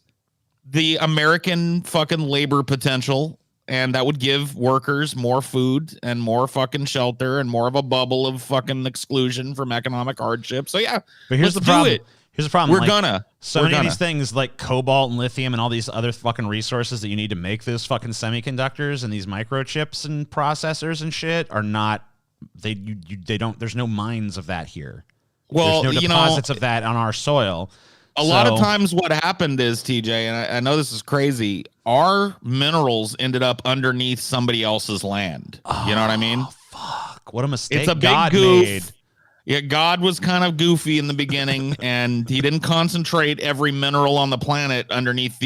the American fucking labor potential, and that would give workers more food and more fucking shelter and more of a bubble of fucking exclusion from economic hardship. So yeah. But here's let's the problem. Do it. Here's the problem. We're gonna. So We're many of gonna. these things like cobalt and lithium and all these other fucking resources that you need to make those fucking semiconductors and these microchips and processors and shit are not. They don't. There's no mines of that here. Well, there's no deposits of that on our soil. A lot of times what happened is, TJ, and I know this is crazy, our minerals ended up underneath somebody else's land. You know what I mean? Fuck, what a mistake It's a big God goof. made. Yeah, God was kind of goofy in the beginning, and he didn't concentrate every mineral on the planet underneath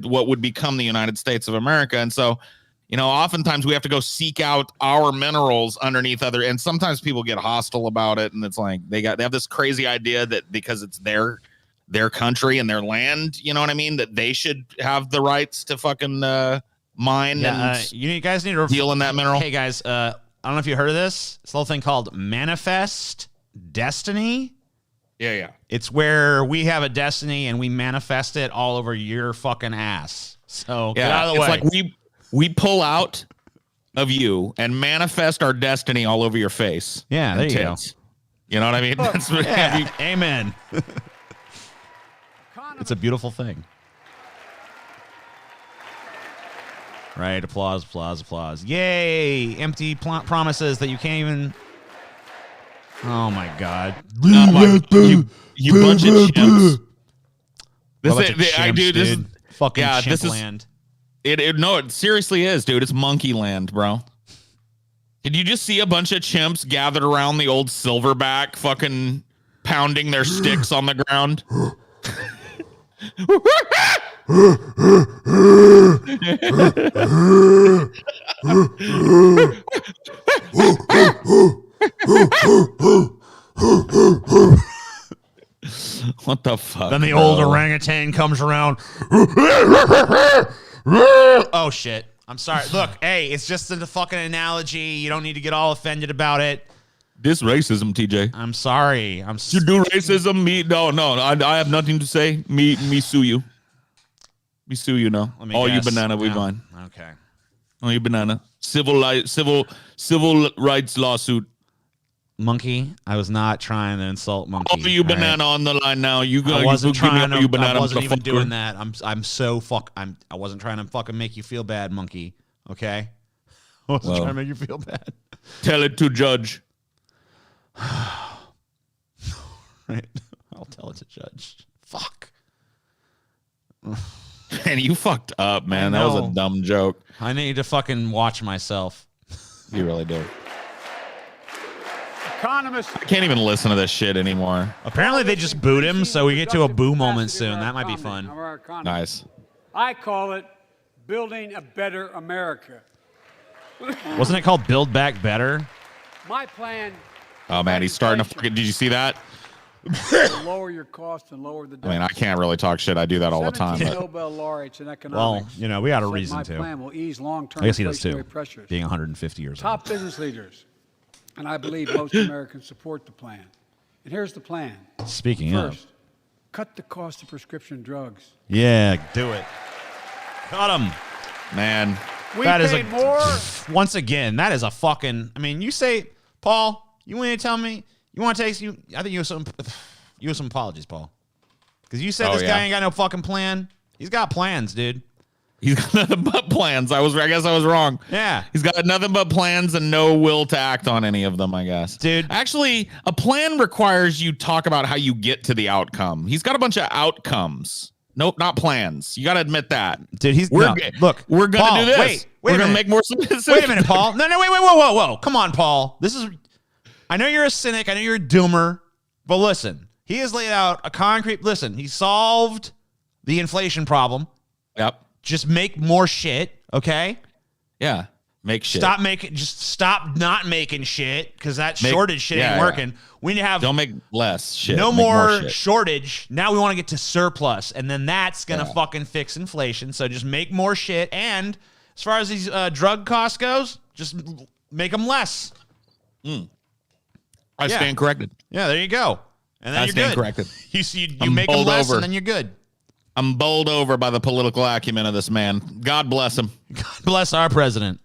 what would become the United States of America. And so, oftentimes we have to go seek out our minerals underneath and sometimes people get hostile about it. And it's like, they have this crazy idea that because it's their country and their land, you know what I mean? That they should have the rights to fucking mine and you guys need to deal in that mineral. Hey guys, I don't know if you heard of this. It's a little thing called Manifest Destiny. Yeah. It's where we have a destiny and we manifest it all over your fucking ass. So get out of the way. It's like we pull out of you and manifest our destiny all over your face. Yeah, there you go. You know what I mean? That's what Yeah, amen. It's a beautiful thing. Right, applause. Yay! Empty promises that you can't even... Oh my God. You bunch of chimps. Fucking yeah, chimp land. It seriously is, dude. It's monkey land, bro. Did you just see a bunch of chimps gathered around the old silverback fucking pounding their sticks on the ground? What the fuck? Then the old orangutan comes around. Oh shit. I'm sorry. Look, hey, it's just a fucking analogy. You don't need to get all offended about it. This racism, TJ. I'm sorry. You do racism? Me? No. I have nothing to say. Me sue you. Me sue you now. All you banana, we won. Okay. All you banana. Civil rights lawsuit. Monkey, I was not trying to insult Monkey. All you banana on the line now. I wasn't trying to. You banana, I wasn't even doing that. I wasn't trying to fucking make you feel bad, Monkey. Okay. I wasn't trying to make you feel bad. Tell it to judge. Right. I'll tell it to judge. Fuck. Man, you fucked up, man. That was a dumb joke. I need to fucking watch myself. You really do. Economists. I can't even listen to this shit anymore. Apparently they just boot him, so we get to a boo moment soon. That might be fun. Nice. I call it building a better America. Wasn't it called Build Back Better? My plan. Oh man, he's starting to fucking. Did you see that? Lower your cost and lower the debt. I mean, I can't really talk shit. I do that all the time. 17 But Nobel laureates in economics. Well, we got a said reason my to. plan will ease long-term I guess he does too. inflationary pressures. Being 150 years old. Top business leaders, and I believe most Americans support the plan. And here's the plan. Speaking First, cut the cost of prescription drugs. Yeah, do it. Got him. man, We That is pay more. Once again, that is a fucking. I mean, you say, Paul, you want to tell me? You want to take you? I think you have some apologies, Paul, because you said this guy ain't got no fucking plan. He's got plans, dude. he's got nothing but plans. I guess I was wrong. Yeah. He's got nothing but plans and no will to act on any of them, I guess. Dude. Actually, a plan requires you talk about how you get to the outcome. He's got a bunch of outcomes. Nope, not plans. You got to admit that. Dude, look. We're going to do this. Wait we're a going to minute. make more specific. Wait a minute, Paul. No, wait, whoa. Come on, Paul. I know you're a cynic. I know you're a doomer. But listen, he has laid out a concrete. Listen, he solved the inflation problem. Yep. Just make more shit, okay? Yeah. Make shit. Stop not making shit, because that shortage shit ain't working. We need to have don't make less shit. no Make more shit. shortage. Now we want to get to surplus, and then that's gonna fucking fix inflation. So just make more shit. And as far as these drug costs goes, just make them less. I stand corrected. Yeah, there you go. And then I you're stand good. corrected. You make them less, and then you're good. I'm bowled over by the political acumen of this man. God bless him. God bless our president.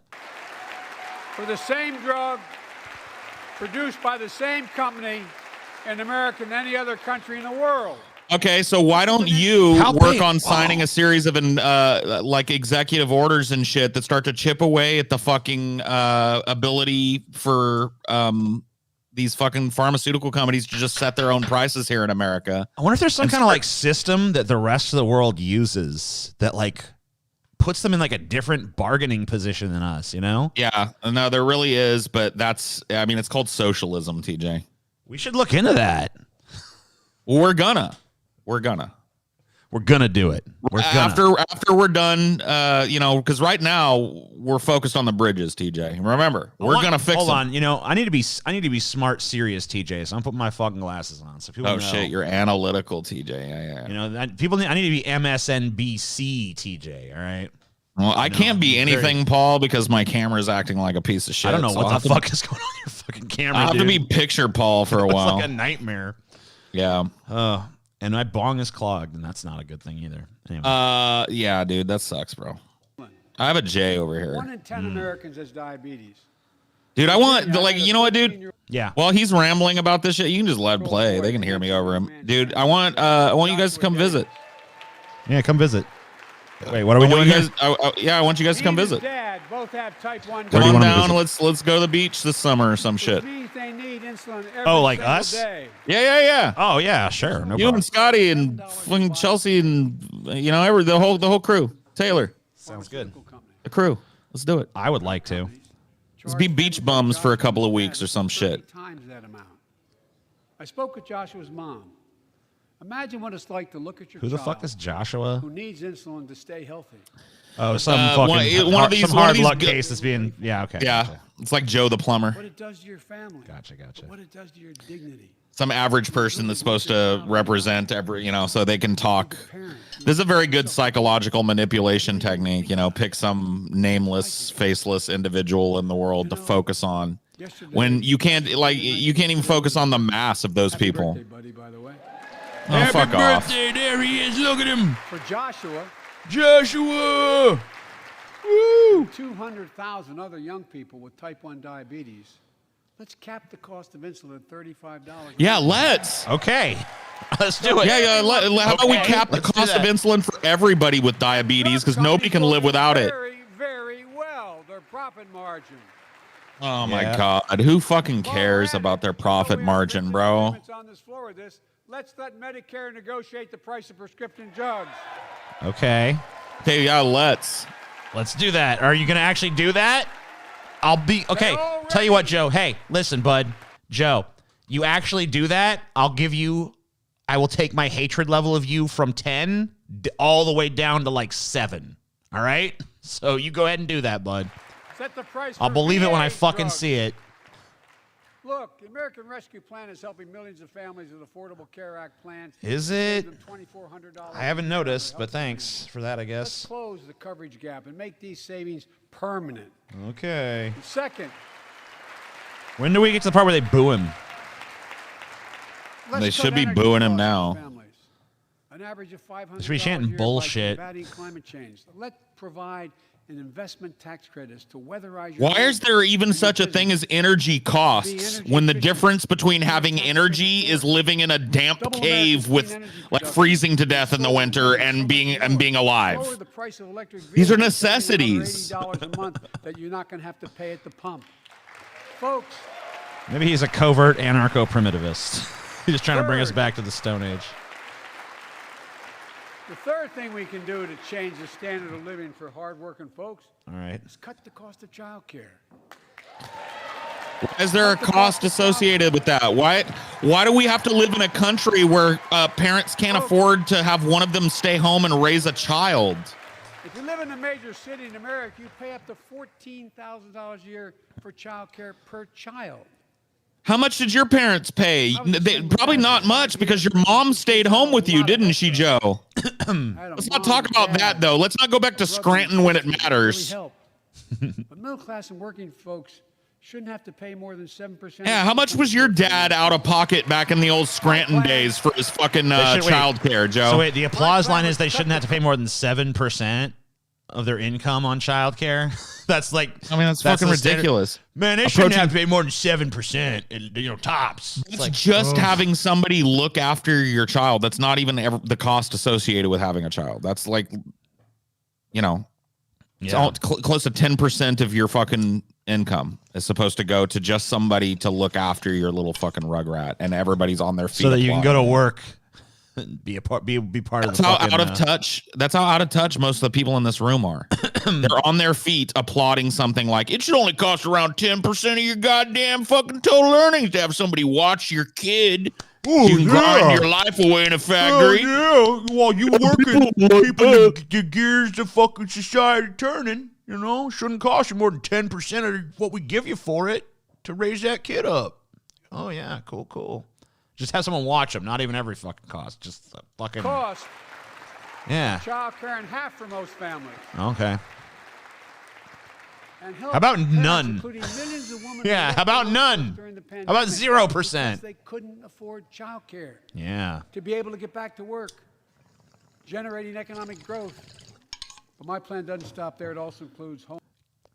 For the same drug produced by the same company in America than any other country in the world. Okay, so why don't you How work big? on signing a series of like executive orders and shit that start to chip away at the fucking ability for these fucking pharmaceutical companies to just set their own prices here in America? I wonder if there's some kind of like system that the rest of the world uses that like puts them in like a different bargaining position than us, you know? Yeah, no, there really is, but it's called socialism, TJ. We should look into that. Well, we're gonna do it. after we're done, because right now we're focused on the bridges, TJ. Remember, we're gonna fix. Hold them. on, I need to be smart, serious, TJ. So I'm putting my fucking glasses on, so people know. Shit, you're analytical, TJ. Yeah. I need to be MSNBC, TJ. All right. Well, I can't be anything, Paul, because my camera's acting like a piece of shit. I don't know so what the fuck is going on with your fucking camera. I have to dude. be picture Paul for a It's while. like a nightmare. Yeah. And my bong is clogged, and that's not a good thing either. Anyway. Yeah, dude, that sucks, bro. I have a J over here. 1 in 10 Americans has diabetes. Dude, I want, you know what, dude? Yeah. While he's rambling about this shit, you can just let him play. They can hear me over him. Dude, I want you guys to come visit. Yeah, come visit. Wait, what are we doing you here? guys, I want you guys to come Me and visit. Dad both have type 1 Come do you on want 'em to down. visit? Let's go to the beach this summer or some shit. Which means they need insulin every Oh, like single us? day. Yeah. Oh yeah, sure. No You problem. and Scotty and fucking Chelsea and the whole crew. Taylor, Sounds good. the crew. Let's do it. I would like to. Let's be beach bums for a couple of weeks or some shit. 30 times that amount. I spoke with Joshua's mom. Imagine what it's like to look at your Who the child fuck is Joshua? who needs insulin to stay healthy. Oh, some one of these- some one of hard these luck go- case that's being. Yeah, okay. Yeah, Gotcha. it's like Joe the plumber. What it does to your family. Gotcha. What it does to your dignity. Some average person that's supposed to represent so they can talk This is a very good psychological manipulation technique. You know, pick some nameless, faceless individual in the world to focus on when you can't even focus on the mass of those people. Birthday, buddy, by the way. Oh, Happy fuck off. birthday, there he is. Look at him. For Joshua, Joshua. Woo. 200,000 other young people with type 1 diabetes, let's cap the cost of insulin at $35. Yeah, let's. Okay. Let's do it. Yeah. How about we Okay, cap the let's do cost of that. insulin for everybody with diabetes because nobody can live without it. Very, very well. Their profit margin. Oh my Yeah. God. Who fucking cares about their profit margin, bro? On this floor with this, let's let Medicare negotiate the price of prescription drugs. Okay. Okay, yeah, let's. Let's do that. Are you going to actually do that? I'll be okay. Tell you what, Joe. Hey, listen, bud. Joe, you actually do that, I will take my hatred level of you from 10 all the way down to like 7. All right? So you go ahead and do that, bud. Set the price I'll for believe it when I VA fucking drugs. see it. Look, the American Rescue Plan is helping millions of families with Affordable Care Act plans. Is it? Save them $2,400 I haven't a year on their noticed, health but thanks premiums. for that, I Let's guess. close the coverage gap and make these savings permanent. Okay. Second, When do we get to the part where they boo him? let's They cut should be energy booing him costs now. for families. An average of $500 They should be chanting a year by bullshit. combating climate change. Let's provide an investment tax credits to weatherize your Why is there even such a thing as energy costs when the difference between having energy is living in a damp cave with like freezing to death in the winter and being alive? Lower the price of electric These are vehicles, saving necessities. another $80 a month that you're not going to have to pay at the pump. Folks, Maybe he's a covert anarcho-primitivist. He's just trying to bring us back to the Stone Age. the third thing we can do to change the standard of living for hardworking folks All right. is cut the cost of child care. Is there a cost associated with that? Why do we have to live in a country where parents can't afford to have one of them stay home and raise a child? If you live in a major city in America, you pay up to $14,000 a year for child care per child. How much did your parents pay? Probably not much because your mom stade home with you, didn't she, Joe? Let's not talk about that, though. Let's not go back to Scranton when it matters. Really help. But middle class and working folks shouldn't have to pay more than 7%. Yeah, how much was your dad out of pocket back in the old Scranton days for his fucking child care, Joe? So wait, the applause line is they shouldn't have to pay more than 7% of their income on child care. That's like, I mean, that's fucking the standard- ridiculous. Man, they shouldn't have to pay more than 7%. Tops. It's It's like, just having somebody look after your child. That's not even the cost associated with having a child. That's like, it's all close to 10% of your fucking income is supposed to go to just somebody to look after your little fucking rugrat, and everybody's on their feet. so that you can go applauding. to work and be part of That's the how fucking, out of touch. That's how out of touch most of the people in this room are. They're on their feet applauding something like it should only cost around 10% of your goddamn fucking total earnings to have somebody watch your kid. Oh, you can grind your life away in a factory. Oh, yeah. While you working, keeping the gears of fucking society turning, shouldn't cost you more than 10% of what we give you for it to raise that kid up. Oh, yeah. Cool. Just have someone watch them. Not even every fucking cost. Just the fucking. Cost Yeah. child care in half for most families. Okay. And help How about parents, none? including millions of women Yeah, who how about lost none? during the How about pandemic 0%? because they couldn't afford child care Yeah. to be able to get back to work, generating economic growth. But my plan doesn't stop there. It also includes home.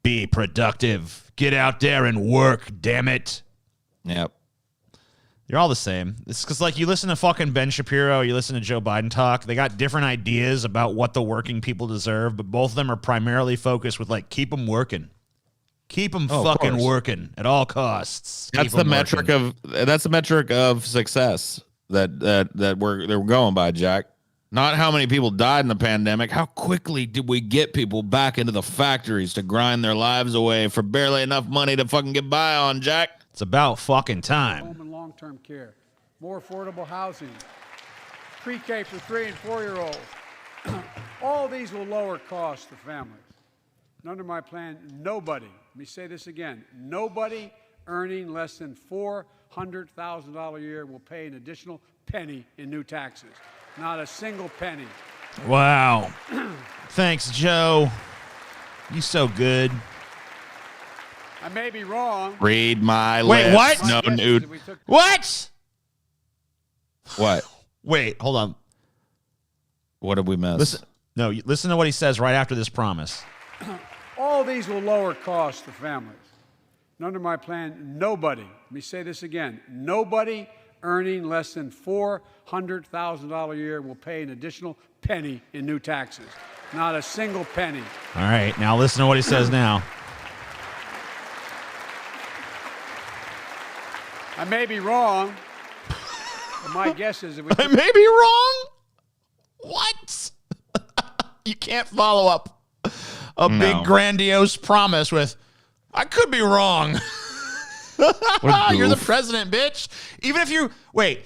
Be productive. Get out there and work, damn it. Yep. You're all the same. It's because, like, you listen to fucking Ben Shapiro, you listen to Joe Biden talk, they got different ideas about what the working people deserve, but both of them are primarily focused with, like, keep them working. Keep them fucking working at all costs. That's the metric of success that we're going by, Jack. Not how many people died in the pandemic. How quickly did we get people back into the factories to grind their lives away for barely enough money to fucking get by on, Jack? It's about fucking time. Home and long-term care, more affordable housing, pre-K for 3 and 4-year-olds. All these will lower costs to families. And under my plan, nobody, let me say this again, nobody earning less than $400,000 a year will pay an additional penny in new taxes. Not a single penny. Wow. Thanks, Joe. You so good. I may be wrong. Read my Wait, lips. what? No My guess is nude. that we took- What? What? Wait, hold on. What did we miss? Listen to what he says right after this promise. All these will lower costs to families. And under my plan, nobody, let me say this again, nobody earning less than $400,000 a year will pay an additional penny in new taxes. Not a single penny. All right, now listen to what he says now. I may be wrong, but my guess is if we I may be wrong. What? You can't follow up a big grandiose promise with, I could be wrong. You're the president, bitch. Even if you wait.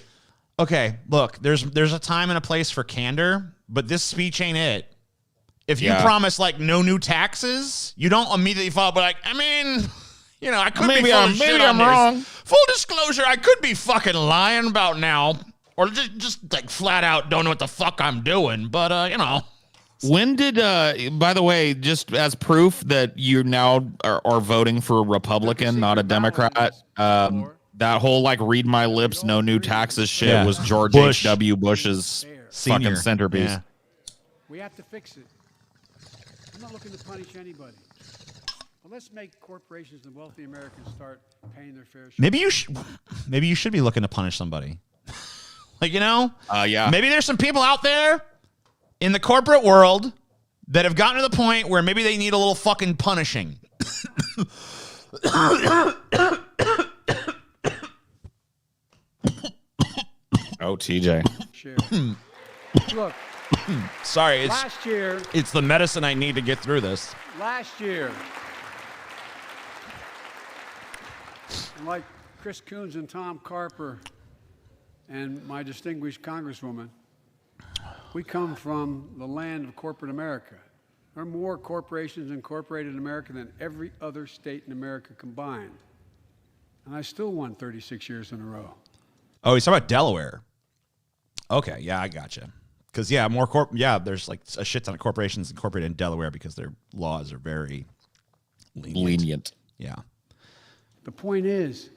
Okay, look, there's a time and a place for candor, but this speech ain't it. If you promise like no new taxes, you don't immediately follow up like, I mean, you know, I could be full of shit on this. wrong. Full disclosure, I could be fucking lying about now, or just like flat out don't know what the fuck I'm doing. But you know. When did, by the way, just as proof that you now are voting for a Republican, not a Democrat, that whole like read my lips, no new taxes shit was George H.W. Bush's Senior. fucking centerpiece. Yeah. We have to fix it. I'm not looking to punish anybody. But let's make corporations and wealthy Americans start paying their fair share. Maybe you should be looking to punish somebody. Like, you know? Yeah. Maybe there's some people out there in the corporate world that have gotten to the point where maybe they need a little fucking punishing. Oh, TJ. Share. Look, Sorry, last year, it's the medicine I need to get through this. and like Chris Coons and Tom Carper and my distinguished Congresswoman, we come from the land of corporate America. There are more corporations incorporated in America than every other state in America combined. And I still won 36 years in a row. Oh, he's talking about Delaware. Okay, yeah, I gotcha. Because there's like a shit ton of corporations incorporated in Delaware because their laws are very lenient. Yeah. The point is,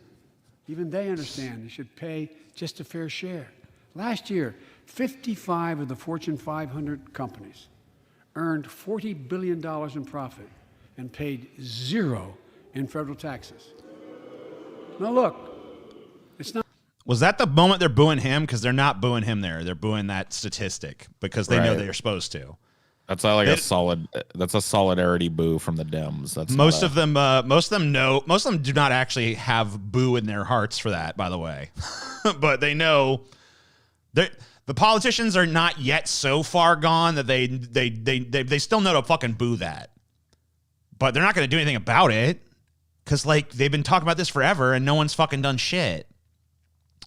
even they understand they should pay just a fair share. Last year, 55 of the Fortune 500 companies earned $40 billion in profit and paid zero in federal taxes. Now look, it's not. Was that the moment they're booing him? Because they're not booing him there. They're booing that statistic because they know they're supposed to. That's like that's a solidarity boo from the Dems. That's most of them know. Most of them do not actually have boo in their hearts for that, by the way. But they know the politicians are not yet so far gone that they still know to fucking boo that. But they're not going to do anything about it because like they've been talking about this forever and no one's fucking done shit.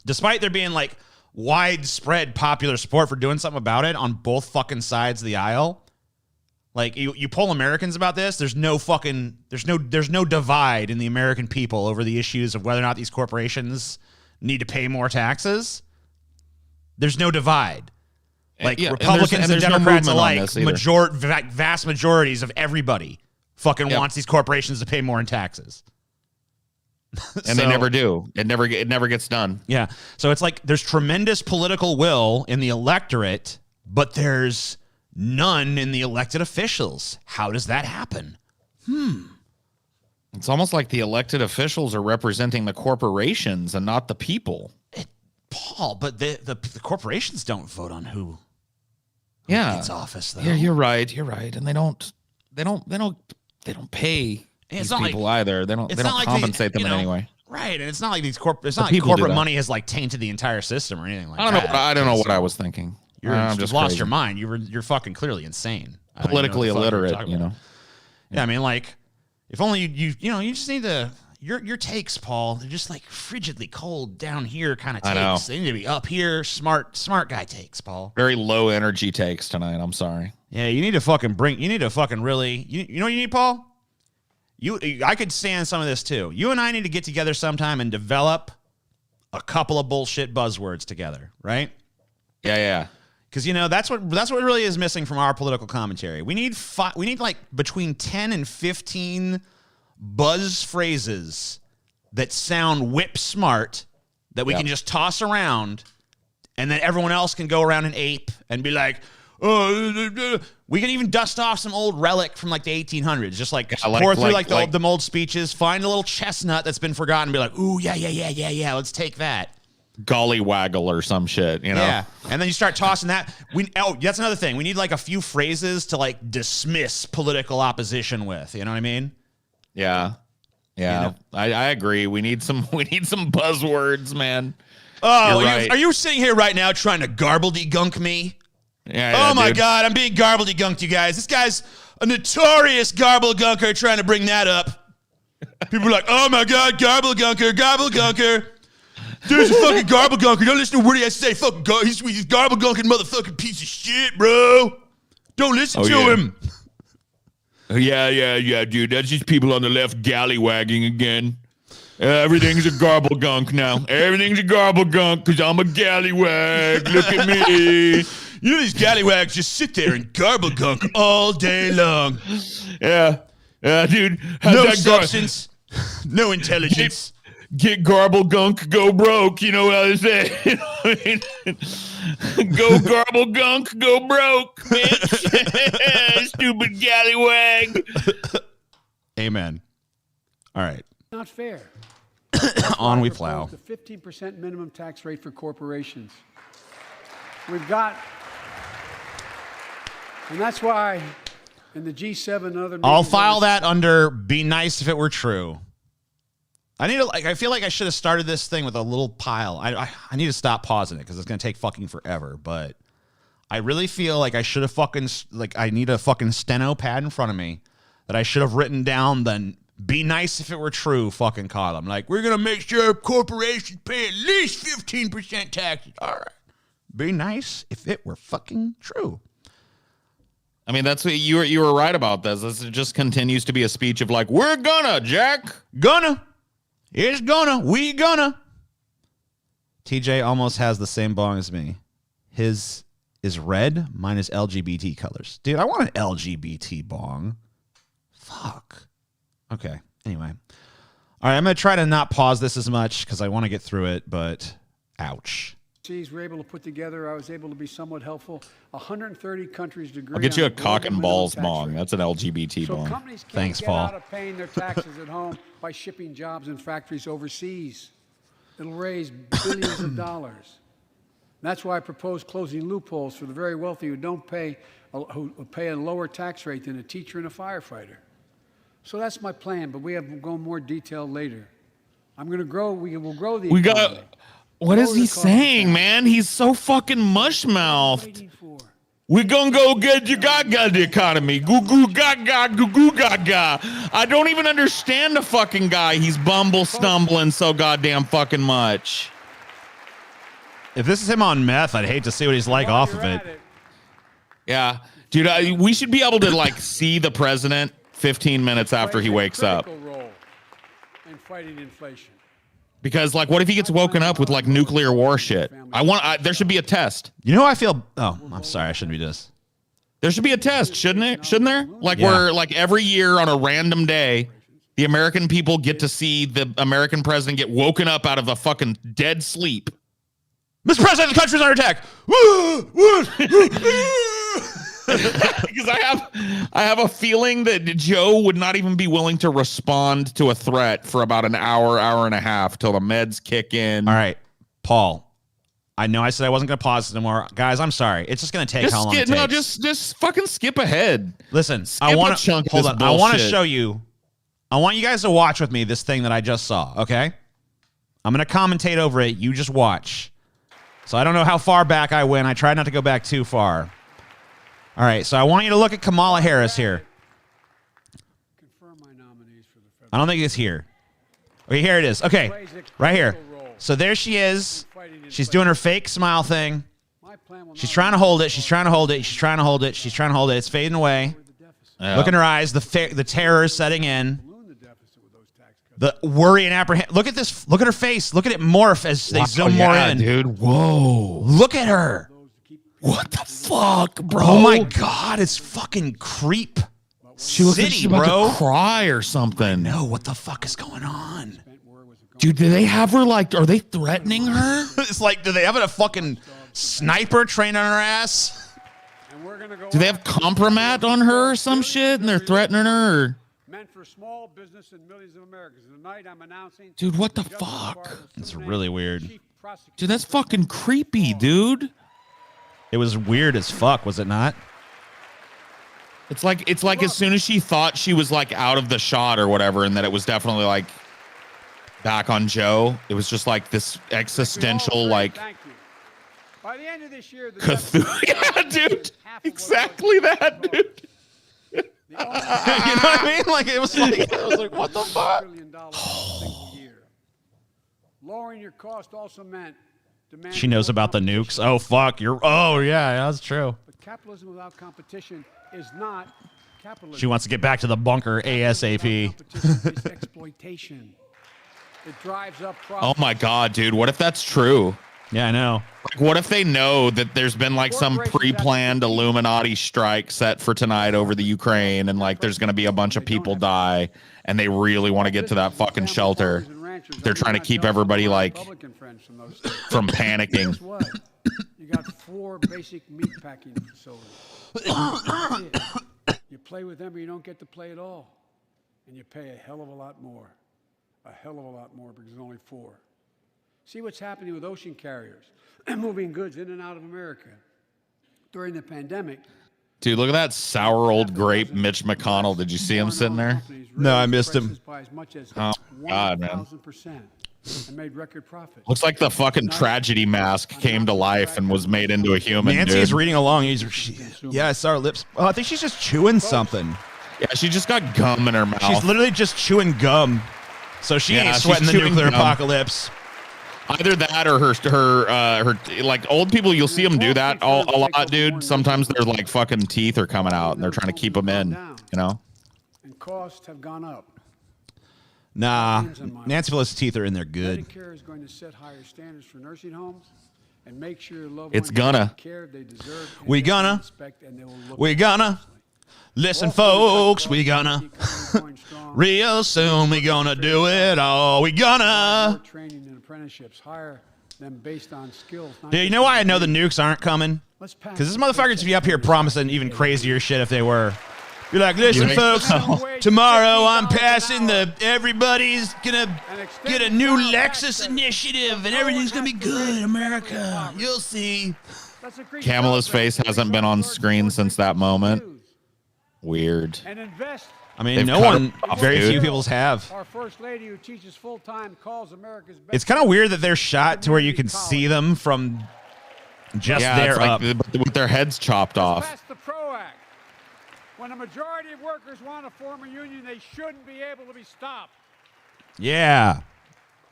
Despite there being like widespread popular support for doing something about it on both fucking sides of the aisle. Like you poll Americans about this, there's no divide in the American people over the issues of whether or not these corporations need to pay more taxes. There's no divide. Like Republicans and Democrats alike, vast majorities of everybody fucking wants these corporations to pay more in taxes. And they never do. It never gets done. Yeah. So it's like there's tremendous political will in the electorate, but there's none in the elected officials. How does that happen? It's almost like the elected officials are representing the corporations and not the people. Paul, but the corporations don't vote on who gets office, though. Yeah, you're right. And they don't pay these people either. They don't compensate them in any way. Right, and it's not like corporate money has like tainted the entire system or anything like that. I don't know what I was thinking. You've just lost your mind. You're fucking clearly insane. Politically illiterate, you know. Yeah, I mean, like, if only you just need to. Your takes, Paul, they're just like frigidly cold down here kind of takes. I know. They need to be up here, smart guy takes, Paul. Very low energy takes tonight. I'm sorry. Yeah, you need to fucking really. You know what you need, Paul? I could stand some of this too. You and I need to get together sometime and develop a couple of bullshit buzzwords together, right? Yeah. Because, you know, that's what really is missing from our political commentary. We need like between 10 and 15 buzz phrases that sound whip smart that we can just toss around, and then everyone else can go around and ape and be like, oh, we can even dust off some old relic from like the 1800s. Just like pour through like the old speeches, find a little chestnut that's been forgotten, and be like, ooh, yeah, let's take that. Gollywaggle or some shit, you know? Yeah, and then you start tossing that. That's another thing. We need like a few phrases to like dismiss political opposition with. You know what I mean? Yeah. Yeah, you know? I agree. We need some buzzwords, man. Oh, are you sitting here right now trying to garbledygunk me? Yeah, oh my God, I'm being garbledygunked, you guys. This guy's a notorious garblegunker trying to bring that up. People are like, oh my God, garblegunker. There's a fucking garblegunker. Don't listen to what he has to say. Fucking he's garblegunking motherfucking piece of shit, bro. Don't listen to him. Yeah, dude. That's just people on the left gallywagging again. Everything's a garblegunk now. Everything's a garblegunk because I'm a gallywag. Look at me. You know these gallywags just sit there and garblegunk all day long. Yeah, dude. No substance, no intelligence. Get garblegunk, go broke. You know what I say? Go garblegunk, go broke, bitch. Stupid gallywag. Amen. All right. Not fair. On we plow. The 15% minimum tax rate for corporations. We've got, and that's why in the G7 and other. I'll file that under "be nice if it were true." I feel like I should have started this thing with a little pile. I need to stop pausing it because it's going to take fucking forever. But I really feel like I should have I need a fucking steno pad in front of me that I should have written down the "be nice if it were true" fucking column. Like, we're going to make sure corporations pay at least 15% taxes. All right. Be nice if it were fucking true. I mean, that's what you were right about this. This just continues to be a speech of like, we're gonna, Jack. Gonna. It's gonna. We gonna. TJ almost has the same bong as me. His is red. Mine is LGBT colors. Dude, I want an LGBT bong. Fuck. Okay. Anyway. All right, I'm going to try to not pause this as much because I want to get through it, but ouch. We're able to put together, I was able to be somewhat helpful. 130 countries agree. I'll get you a cock and balls bong. That's an LGBT bong. Companies can't Thanks, get Paul. out of paying their taxes at home by shipping jobs and factories overseas. It'll raise billions of dollars. That's why I propose closing loopholes for the very wealthy who pay a lower tax rate than a teacher and a firefighter. So that's my plan, but we have to go in more detail later. I'm going to grow. We will grow the economy. What is he saying, man? He's so fucking mush-mouthed. We're gonna go get you gaga the economy. Goo goo gaga, goo goo gaga. I don't even understand the fucking guy. He's stumbling so goddamn fucking much. If this is him on meth, I'd hate to see what he's like off of it. Yeah. Dude, we should be able to like see the president 15 minutes after he wakes up. Role in fighting inflation. Because, like, what if he gets woken up with, like, nuclear war shit? There should be a test. You know how I feel? Oh, I'm sorry. I shouldn't be this. There should be a test, shouldn't there? Like, where, like, every year on a random day, the American people get to see the American president get woken up out of a fucking dead sleep. Mr. President, the country's under attack. Because I have a feeling that Joe would not even be willing to respond to a threat for about an hour and a half till the meds kick in. All right, Paul. I know I said I wasn't going to pause it anymore. Guys, I'm sorry. It's just going to take how long it takes. No, just fucking skip ahead. Listen, I want to hold on. I want to show you. I want you guys to watch with me this thing that I just saw, okay? I'm going to commentate over it. You just watch. So I don't know how far back I went. I tried not to go back too far. All right, so I want you to look at Kamala Harris here. Confirm my nominees for the federal. I don't think it's here. Okay, here it is. Okay, right here. So there she is. She's doing her fake smile thing. She's trying to hold it. She's trying to hold it. She's trying to hold it. She's trying to hold it. It's fading away. Yeah. Look in her eyes. The terror is setting in. The worry and apprehension. Look at this. Look at her face. Look at it morph as they zoom more in. Dude. Whoa. Look at her. What the fuck, bro? Oh my God, it's fucking creep. She looks like City, she's about bro. to cry or something. No, what the fuck is going on? Dude, do they have her like? Are they threatening her? It's like, do they have a fucking sniper trained on her ass? Do they have compromat on her or some shit, and they're threatening her? Or... Meant for small business and millions of Americans. Tonight, I'm announcing. Dude, what the fuck? It's really weird. Dude, that's fucking creepy, dude. It was weird as fuck, was it not? It's like as soon as she thought she was like out of the shot or whatever, and that it was definitely like back on Joe. It was just like this existential like. Thank you. By the end of this year, Cthulhu. Yeah, dude. Exactly that, dude. You know what I mean? Like I was like, what the fuck? Lowering your cost also meant She knows about the nukes. Oh fuck, oh yeah, that's true. But capitalism without competition is not capitalism. She wants to get back to the bunker ASAP. It's exploitation. It drives up Oh my god, dude. What if that's true? Yeah, I know. Like, what if they know that there's been like some pre-planned Illuminati strike set for tonight over the Ukraine, and like there's gonna be a bunch of people die, and they really want to get to that fucking shelter. They're trying to keep everybody like from panicking. Guess what? You got 4 basic meat packing facilities. You play with them or you don't get to play at all. And you pay a hell of a lot more. A hell of a lot more because there's only 4. See what's happening with ocean carriers and moving goods in and out of America. During the pandemic, Dude, look at that sour old grape Mitch McConnell. Did you see him sitting there? No, I missed him. Oh, God, man. And made record profits. Looks like the fucking tragedy mask came to life and was made into a human. Nancy's dude. reading along. Yeah, I saw her lips. Oh, I think she's just chewing something. Yeah, she just got gum in her mouth. She's literally just chewing gum. So she ain't sweating the nuclear apocalypse. Either that or her like old people, you'll see them do that a lot, dude. Sometimes their like fucking teeth are coming out and they're trying to keep them in, you know? And costs have gone up. Nah, Nancy Pelosi's teeth are in there good. Medicare is going to set higher standards for nursing homes and make sure your loved It's ones gonna. get the care they deserve. We gonna. We gonna. Listen, folks, we gonna. Real soon, we gonna do it all. We gonna. Training and apprenticeships, hire them based on skills. Yeah, you know why I know the nukes aren't coming? Because this motherfuckers be up here promising even crazier shit if they were. Be like, listen, folks, tomorrow I'm passing everybody's gonna get a new Lexus initiative and everything's gonna be good, America. You'll see. Kamala's face hasn't been on screen since that moment. Weird. And invest. I mean, They've no cut one, her off, very dude. few people's have. Our first lady who teaches full time calls America's best. It's kind of weird that they're shot to where you can see them from just there it's like up. with their heads chopped off. Pass the PRO Act. When a majority of workers want to form a union, they shouldn't be able to be stopped. Yeah,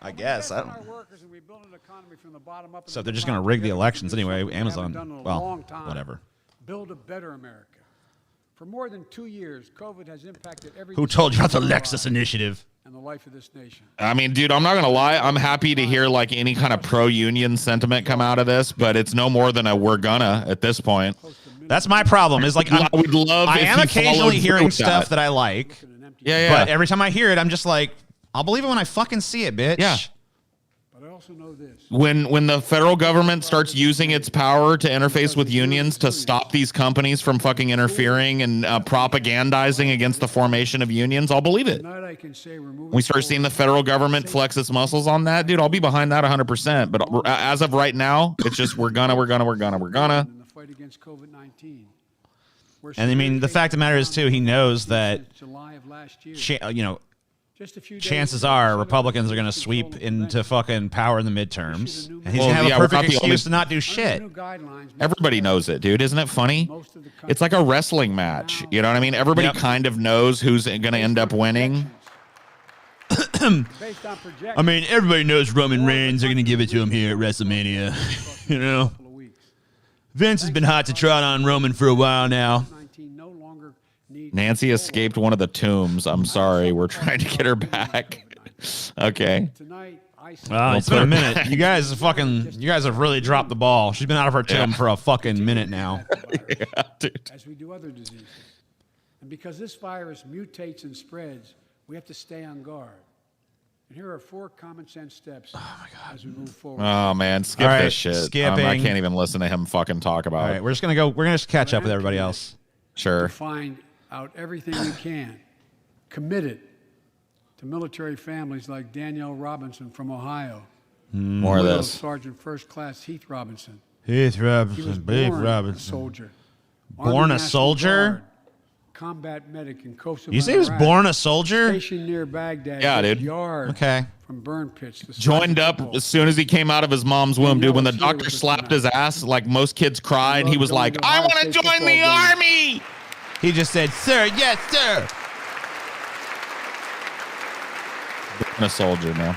I guess. I Our don't. workers and we build an economy from the bottom up. So they're just going to rig the elections anyway. Amazon, well, whatever. Build a better America. For more than 2 years, COVID has impacted every. Who told you about the Lexus initiative? And the life of this nation. I mean, dude, I'm not gonna lie. I'm happy to hear like any kind of pro-union sentiment come out of this, but it's no more than a "we're gonna" at this point. That's my problem. Is like I would love. I if am he occasionally followed hearing through with stuff that I like, Yeah, but every time I hear it, I'm just like, I'll believe it when I fucking see it, bitch. Yeah. But I also know this. When the federal government starts using its power to interface with unions to stop these companies from fucking interfering and propagandizing against the formation of unions, I'll believe it. Tonight I can say we're moving When we start seeing the federal government flex its muscles on that, dude, I'll be behind that 100%. But as of right now, it's just we're gonna. in the fight against COVID-19. And I mean, the fact of the matter is too, he knows that, Since July of last year. Just a few days chances ago, are Senate Republicans are going to control sweep of into the fucking power in the midterms. And he's Well, going to have yeah, a we're perfect not the excuse only- to not do Under shit. new guidelines, Everybody knows it, dude. Isn't it funny? most of the It's like a wrestling match. You know what I mean? Everybody Yep. kind of knows who's going to end up winning. Based on projections. I mean, everybody knows Roman Reigns are going to give it to him here at WrestleMania. You know, couple of weeks. Vince has been hot to trot on Roman for a while now. 19 no longer need Nancy escaped one of the tombs. I'm sorry. We're trying to get her back. Okay. Tonight, Well, it's been a minute. You guys have really dropped the ball. She's been out of her tomb for a fucking minute now. Yeah, dude. As we do other diseases. And because this virus mutates and spreads, we have to stay on guard. And here are 4 common sense steps as we move forward. Oh man, skip All right, this shit. skipping. I can't even listen to him fucking talk about All it. right, we're gonna just catch up with everybody else. Sure. To find out everything we can. Committed to military families like Danielle Robinson from Ohio. More of Widow this. Sergeant First Class Heath Robinson. Heath He was Robinson, Big born a Robinson. soldier. Born Army a National soldier? Guard, combat medic in Kosovo. You say he was Iraq, born a soldier? Stationed near Baghdad. Yeah, just dude. Yard Okay. from burn pits. The Joined up as soon as he came out of his mom's womb, dude. When the Danielle was doctor here with us slapped tonight. his ass, like most kids cry, and he was like, "I want to join the army." He just said, "Sir, yes, sir." Being a soldier, man.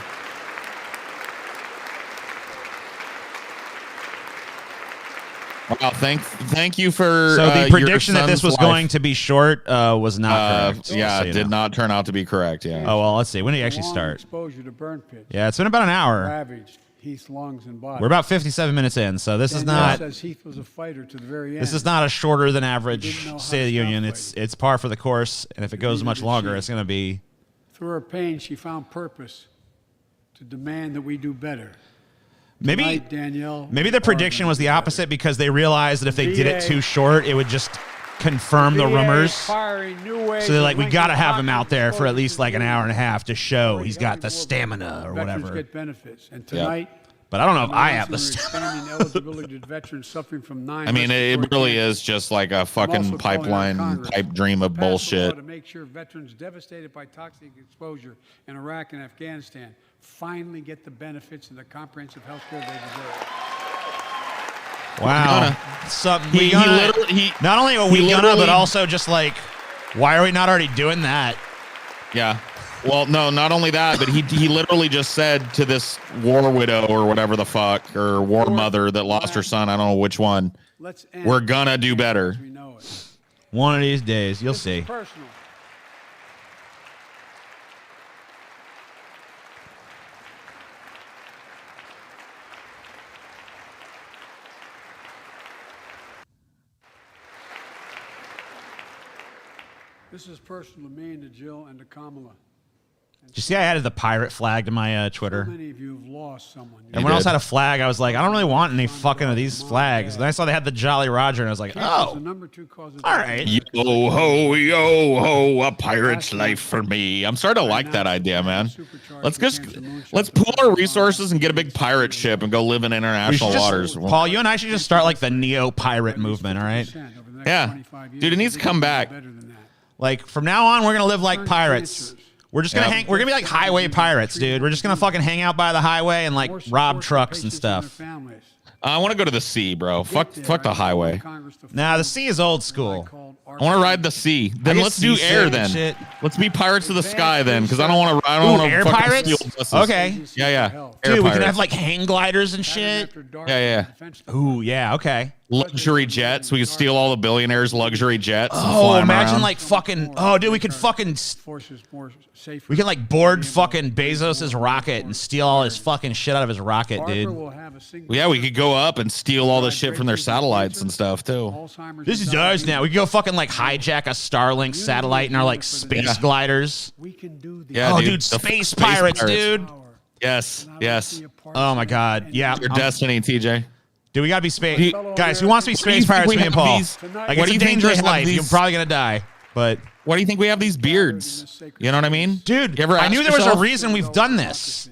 Wow, thank you for. So the your prediction that this son's was life. going to be short was not correct. Yeah, so it you did know. not turn out to be correct. Yeah. Oh well, let's see. When did he actually Long start? Exposure to burn pits. Yeah, it's been about an hour. Ravaged Heath's lungs and body. We're about 57 minutes in, so this is Danielle not says Heath was a fighter to the very end. this is not a shorter than He average didn't know how State to of the Union. stop It's par for the course, and if it goes needed much to longer, cheat. it's going to be. Through her pain, she found purpose to demand that we do better. Maybe Tonight, Danielle, maybe the prediction was the opposite because they realized that if they did it too short, it would just confirm the rumors. So they're like, we got to have him out there for at least like an hour and a half to show he's got the stamina or Veterans whatever. get benefits. And tonight, But I don't know if I announcing have the we're stamina. expanding eligibility to veterans suffering from 9 I mean, it respiratory really cancers. is just like a I'm fucking also calling on pipeline, Congress pipe dream of to pass a law bullshit. To make sure veterans devastated by toxic exposure in Iraq and Afghanistan finally get the benefits of the comprehensive health care they deserve. Wow. Gonna. Something He- we he gonna, literally- he- not only are he we gonna, but literally- also just like, why are we not already doing that? Yeah. Well, no, not only that, but he literally just said to this war widow or whatever the fuck, or war mother that lost her son, I don't know which one, Let's end we're gonna do as better. we know it. One of these days, you'll This is see. personal. This is personal to me and to Jill and to Kamala. Did you see I added the pirate flag to my So Twitter? many of you have lost someone. Everyone else did. had a flag. I was like, I don't really want any fucking of these flags. Then I saw they had the Jolly Roger, and I was like, Cancer is the oh, number 2 cause of all death. right. Yo ho, a pirate's life for me. I'm starting to like that idea, man. Let's pool our resources and get a big pirate ship and go live in We international should waters. just, Paul, you and I should just start like the neo-pirate movement, all right? Yeah. Dude, it needs to come back. Like from now on, we're gonna live like pirates. We're just gonna hang. We're gonna be like highway pirates, dude. We're just gonna fucking hang out by the highway and like rob trucks and stuff. I want to go to the sea, bro. Fuck the highway. Nah, the sea is old school. I want to ride the sea. Then get let's do seasick air and then. shit. Let's be pirates of the sky then, because I don't want to. I don't Ooh, want to air fucking pirates? steal buses. Okay. Yeah. Dude, Air we can pirates. have like hang gliders and shit. Yeah. Ooh, yeah, okay. Luxury jets. We could steal all the billionaires' luxury jets. And Oh, fly 'em imagine around. like fucking. Oh, dude, we could fucking. Forces more safer. We could like board fucking Bezos's rocket and steal all his fucking shit out of his rocket, Barbara dude. will have a single Yeah, we could go up and steal all the shit from their satellites and stuff too. Alzheimer's This is and ours diabetes. now. We could go fucking like hijack a Starlink satellite in our like space Yeah. gliders. We can do the Yeah, Oh, dude. dude, The space pirates, dude. power. Yes, And I yes. will be a part Oh of my it. God. And Yeah. Your destiny, TJ. Dude, we gotta be space He- guys. Who wants to be What do you space think pirates? we Me and have Paul. these- Like what it's do a you think they dangerous have life. these- You're probably gonna die. But Why do you think we have these beards? You know what I mean? dude, You ever I knew ask there was a yourself- reason we've done this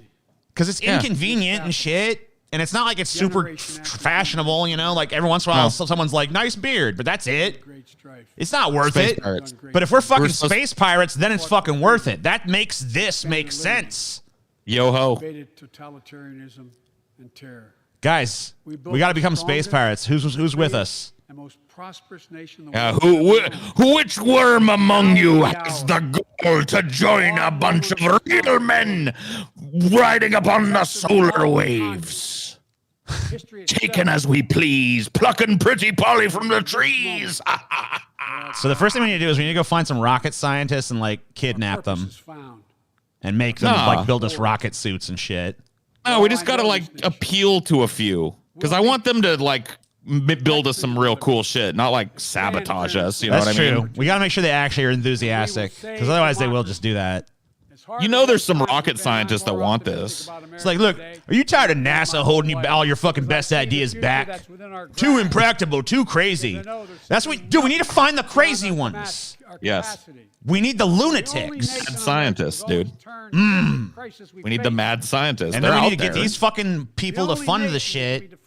because it's Yeah. inconvenient and shit. And it's not like it's super fashionable, you know. Like every once in a while, No. someone's like, "Nice beard," but that's it. Great strife. It's not worth Space it. pirates. But if we're fucking We're supposed- space pirates, then it's fucking worth it. That makes this make sense, Yo ho. Debated totalitarianism and terror. guys. We got to become space pirates. Who's with us? The most prosperous nation in the Yeah, world. which worm among you has the goal to join a bunch of real men riding upon the solar waves? History Taken itself as we please, plucking pretty Polly from the trees. So the first thing we need to do is we need to go find some rocket scientists and like kidnap purpose them is found. and make them Nah. like build us rocket suits and shit. No, we just got to like appeal to a few because I want them to like build us some real cool shit, not like sabotage us. You know what I mean? That's true. We got to make sure they actually are enthusiastic because otherwise they will just do that. You know, there's some rocket scientists that want this. It's like, look, are you tired of NASA holding all your fucking best ideas back? Too impractical, too crazy. That's what, dude, we need to find the crazy ones. Yes. We need the lunatics. Mad scientists, dude. We need the mad scientists. And They're then we out need to get there. these fucking people to fund the shit.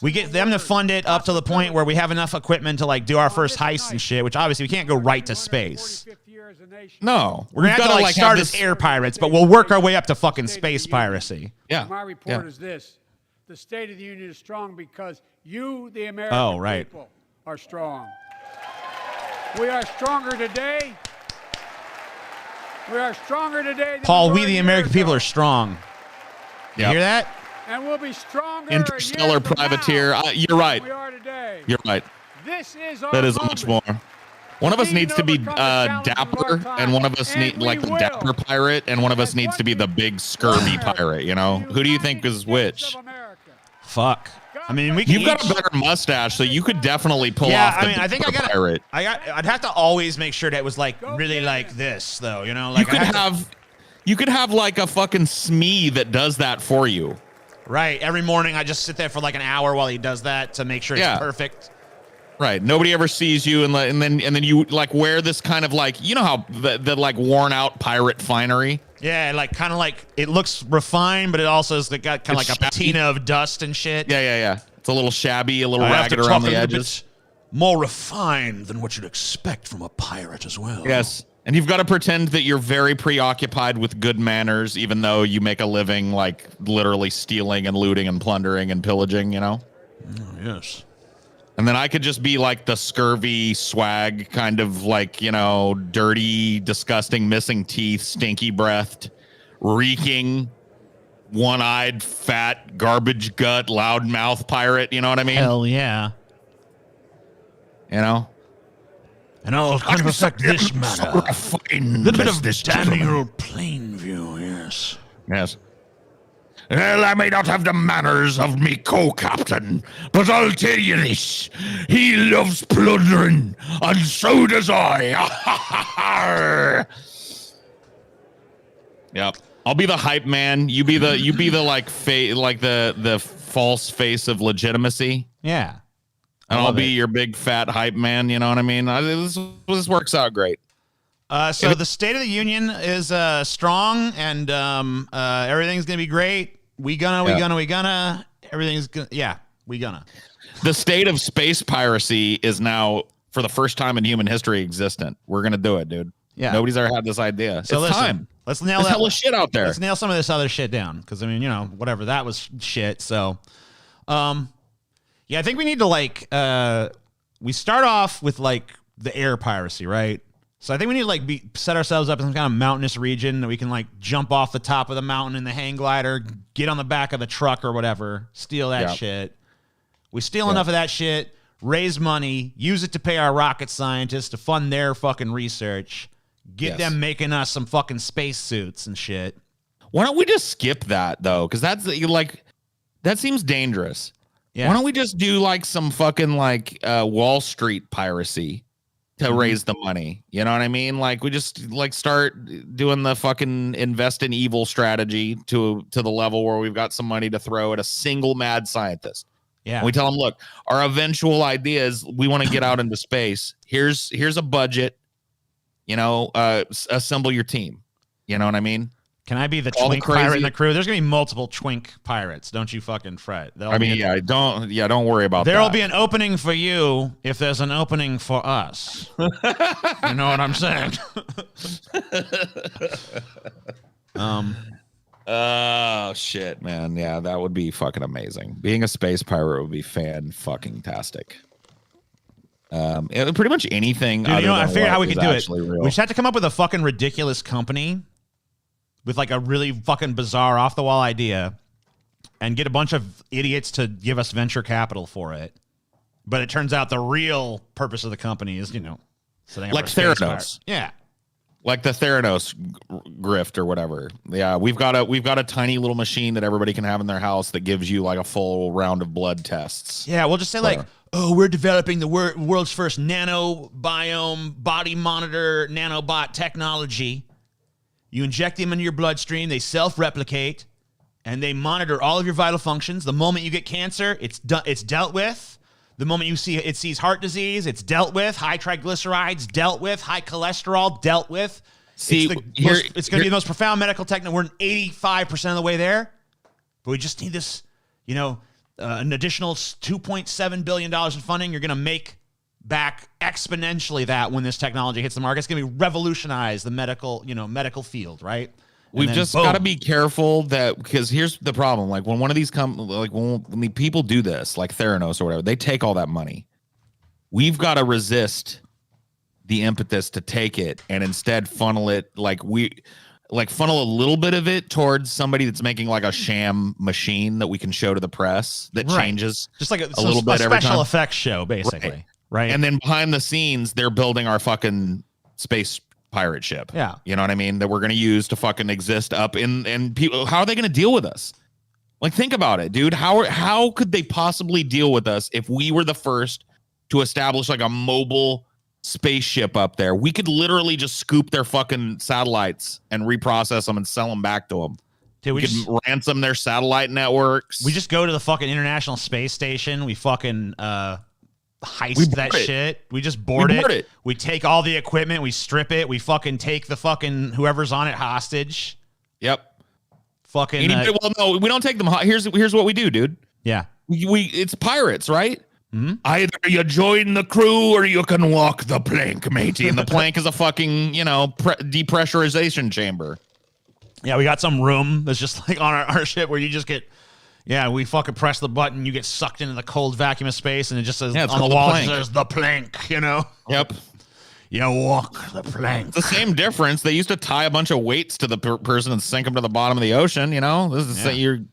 We get them to fund it up to the point where we have enough equipment to like do our first heist and shit, which obviously we can't go right to space. No. We're going to have to like start as air pirates, but we'll work our way up to fucking space piracy. Yeah. My report is this. The State of the Union is strong because you, the American people, are strong. We are stronger today. We are stronger today than Paul, we the American people are strong. You Yep. hear that? And we'll be stronger. Interstellar privateer. You're right. We are today. You're right. This is our That is moment. much more. One of us needs to be dapper, and one of us need like the dapper pirate, and one of us needs to be the big scurvy pirate. You know, who do you think is which? Fuck. I mean, we can. You've got a better mustache, so you could definitely pull yeah, off. I The mean, I think dapper pirate. I'd have to always make sure that it was like really like this, though. You know, like You could have like a fucking Smee that does that for you. Right. Every morning, I just sit there for like an hour while he does that to make sure it's perfect. Right. Nobody ever sees you, and then you like wear this kind of like, you know how the like worn out pirate finery. Yeah, like kind of like it looks refined, but it also has got kind of like a patina of dust and shit. Yeah. It's a little shabby, a little ragged around the edges. More refined than what you'd expect from a pirate as well. Yes. And you've got to pretend that you're very preoccupied with good manners, even though you make a living like literally stealing and looting and plundering and pillaging, you know? Oh, yes. And then I could just be like the scurvy swag, kind of like, you know, dirty, disgusting, missing teeth, stinky breathed, reeking, one-eyed, fat, garbage gut, loudmouth pirate. You know what I mean? Hell yeah. You know? And I'll kind of affect this matter. A little bit of Daniel Plainview, yes. Yes. Well, I may not have the manners of me co-captain, but I'll tell you this. He loves plundering, and so does I. Yep. I'll be the hype man. You be the like the false face of legitimacy. Yeah. And I'll be your big fat hype man, you know what I mean? This works out great. So the State of the Union is strong, and everything's gonna be great. We gonna. Everything's gonna. We gonna. The state of space piracy is now, for the first time in human history, existent. We're gonna do it, dude. Yeah. Nobody's ever had this idea. So it's listen, time. Let's nail There's that. hella shit out there. Let's nail some of this other shit down, because I mean, you know, whatever, that was shit. So, yeah, I think we need to like we start off with like the air piracy, right? So I think we need to like set ourselves up in some kind of mountainous region that we can like jump off the top of the mountain in the hang glider, get on the back of the truck or whatever, steal that shit. We steal enough of that shit, raise money, use it to pay our rocket scientists to fund their fucking research, get them making us some fucking space suits and shit. Why don't we just skip that though? Because that's like that seems dangerous. Yeah. Why don't we just do like some fucking like Wall Street piracy to raise the money? You know what I mean? Like we just like start doing the fucking invest in evil strategy to the level where we've got some money to throw at a single mad scientist. Yeah. And we tell them, look, our eventual idea is we want to get out into space. Here's a budget. You know, assemble your team. You know what I mean? Can I be the twink pirate in the crew? There's gonna be multiple twink pirates. Don't you fucking fret. Don't worry about that. There'll be an opening for you if there's an opening for us. You know what I'm saying? Oh shit, man. Yeah, that would be fucking amazing. Being a space pirate would be fan-fucking-tastic. Pretty much anything. Dude, you know, I figured how we could do it. Real. We just have to come up with a fucking ridiculous company with like a really fucking bizarre off the wall idea and get a bunch of idiots to give us venture capital for it. But it turns out the real purpose of the company is, you know, like Theranos. Yeah. Like the Theranos grift or whatever. Yeah, we've got a tiny little machine that everybody can have in their house that gives you like a full round of blood tests. Yeah, we'll just say like, oh, we're developing the world's first nanobiome body monitor nanobot technology. You inject them into your bloodstream, they self-replicate, and they monitor all of your vital functions. The moment you get cancer, it's dealt with. The moment it sees heart disease, it's dealt with. High triglycerides, dealt with. High cholesterol, dealt with. See, it's going to be the most profound medical technology. We're 85% of the way there, but we just need this, an additional $2.7 billion in funding. You're going to make back exponentially that when this technology hits the market. It's going to revolutionize the medical field, right? We've just got to be careful because here's the problem. Like when one of these when the people do this, like Theranos or whatever, they take all that money. We've got to resist the impetus to take it and instead funnel it funnel a little bit of it towards somebody that's making like a sham machine that we can show to the press that changes just like a little bit every time. Special effects show, basically. Right. And then behind the scenes, they're building our fucking space pirate ship. Yeah. You know what I mean? That we're going to use to fucking exist up in people. How are they going to deal with us? Like, think about it, dude. How could they possibly deal with us if we were the first to establish like a mobile spaceship up there? We could literally just scoop their fucking satellites and reprocess them and sell them back to them. Dude, we could ransom their satellite networks. We just go to the fucking International Space Station. We fucking heist that shit. We just board it. We take all the equipment. We strip it. We fucking take the fucking whoever's on it hostage. Yep. Fucking. Well, no, we don't take them. Here's what we do, dude. Yeah. It's pirates, right? Mm-hmm. Either you join the crew or you can walk the plank, matey. And the plank is a fucking depressurization chamber. Yeah, we got some room that's just like on our ship where you just get. Yeah, we fucking press the button, you get sucked into the cold vacuum of space, and it just says on the wall, it says the plank, Yep. You walk the plank. It's the same difference. They used to tie a bunch of weights to the person and sink them to the bottom of the ocean, This is the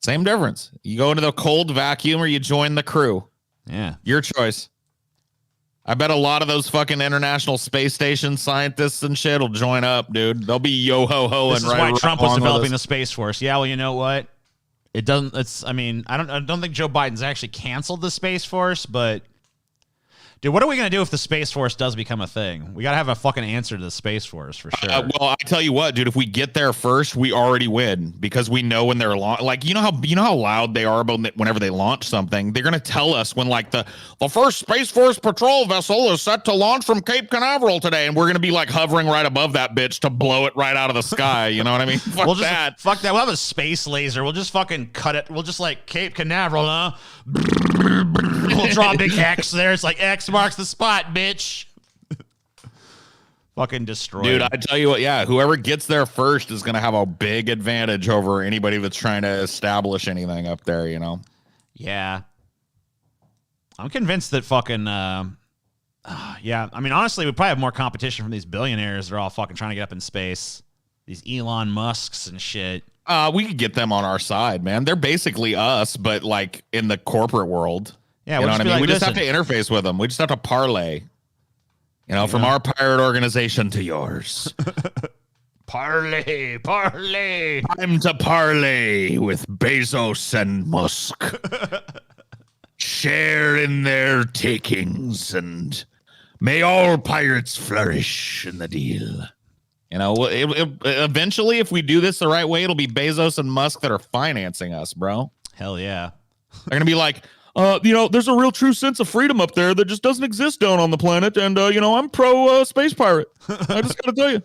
same difference. You go into the cold vacuum or you join the crew. Yeah. Your choice. I bet a lot of those fucking International Space Station scientists and shit will join up, dude. They'll be yo-ho-ho. This is why Trump was developing the Space Force. Yeah, well, you know what? It doesn't. I don't think Joe Biden's actually canceled the Space Force, but dude, what are we gonna do if the Space Force does become a thing? We gotta have a fucking answer to the Space Force for sure. Well, I tell you what, dude, if we get there first, we already win because we know when they're you know how loud they are about whenever they launch something. They're gonna tell us when like the first Space Force patrol vessel is set to launch from Cape Canaveral today, and we're gonna be like hovering right above that bitch to blow it right out of the sky. You know what I mean? Fuck that. Fuck that. We'll have a space laser. We'll just fucking cut it. We'll just like Cape Canaveral, huh? We'll draw a big X there. It's like X marks the spot, bitch. Fucking destroy. Dude, I tell you what, whoever gets there first is going to have a big advantage over anybody that's trying to establish anything up there, Yeah. I'm convinced that fucking, honestly, we probably have more competition from these billionaires. They're all fucking trying to get up in space. These Elon Musks and shit. We could get them on our side, man. They're basically us, but like in the corporate world. Yeah, you know what I mean? Like, we just have to interface with them. We just have to parlay. From our pirate organization to yours. Parlay. Time to parlay with Bezos and Musk. Share in their takings, and may all pirates flourish in the deal. Eventually, if we do this the right way, it'll be Bezos and Musk that are financing us, bro. Hell yeah. They're going to be like, there's a real true sense of freedom up there that just doesn't exist down on the planet. And, I'm pro space pirate. I just got to tell you,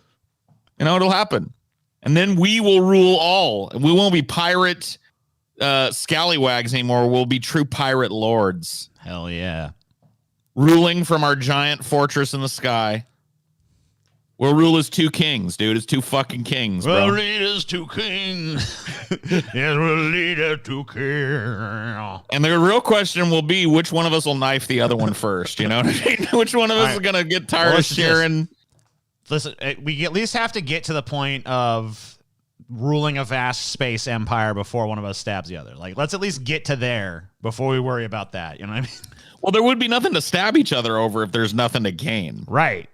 it'll happen. And then we will rule all. And we won't be pirate scallywags anymore. We'll be true pirate lords. Hell yeah. Ruling from our giant fortress in the sky. We'll rule as two kings, dude. As two fucking kings, bro. We'll lead as two kings. Yes, we'll lead as two kings. And the real question will be, which one of us will knife the other one first? You know what I mean? Which one of us is going to get tired of sharing? Listen, we at least have to get to the point of ruling a vast space empire before one of us stabs the other. Like, let's at least get to there before we worry about that. You know what I mean? Well, there would be nothing to stab each other over if there's nothing to gain. Right.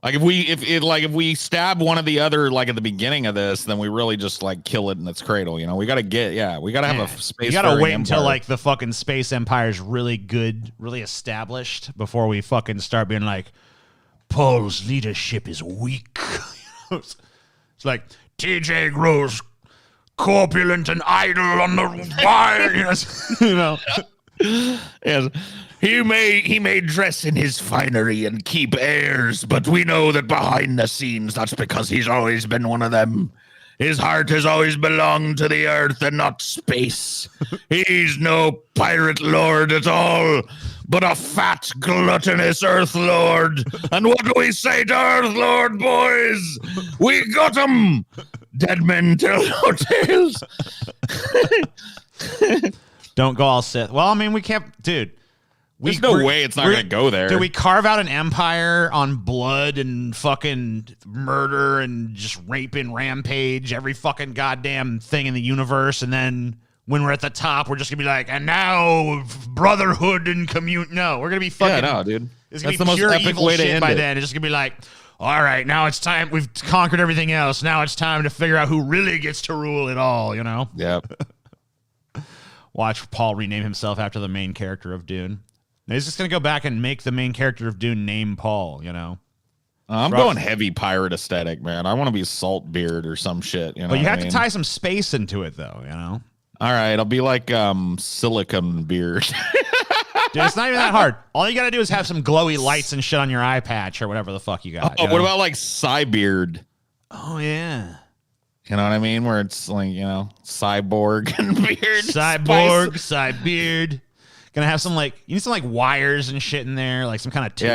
Like if we stab one of the other like at the beginning of this, then we really just like kill it in its cradle. You know, we got to have a space. You got to wait until like the fucking space empire's really good, really established before we fucking start being like, Paul's leadership is weak. It's like TJ grows corpulent and idle on the wire. You know. Yes. He may dress in his finery and keep heirs, but we know that behind the scenes, that's because he's always been one of them. His heart has always belonged to the earth and not space. He's no pirate lord at all, but a fat, gluttonous earth lord. And what do we say to earth lord, boys? We got him! Dead men tell no tales. Don't go all Sith. Well, I mean, we kept, dude. There's no way it's not going to go there. Do we carve out an empire on blood and fucking murder and just rape and rampage every fucking goddamn thing in the universe? And then when we're at the top, we're just going to be like, and now brotherhood and commune. No, we're going to be fucking. Yeah, no, dude. It's going to be pure evil shit by then. It's just going to be like, all right, now it's time. We've conquered everything else. Now it's time to figure out who really gets to rule it all, you know? Yep. Watch Paul rename himself after the main character of Dune. He's just going to go back and make the main character of Dune name Paul, you know? I'm going heavy pirate aesthetic, man. I want to be Saltbeard or some shit. You know, but you have to tie some space into it, though, you know? All right, I'll be like Silicon Beard. Dude, it's not even that hard. All you got to do is have some glowy lights and shit on your eye patch or whatever the fuck you got. Oh, what about like Cybeard? Oh, yeah. You know what I mean? Where it's like, you know, cyborg and beard. Cyborg, Cybeard. Gonna have some like, you need some like wires and shit in there, like some kind of tube.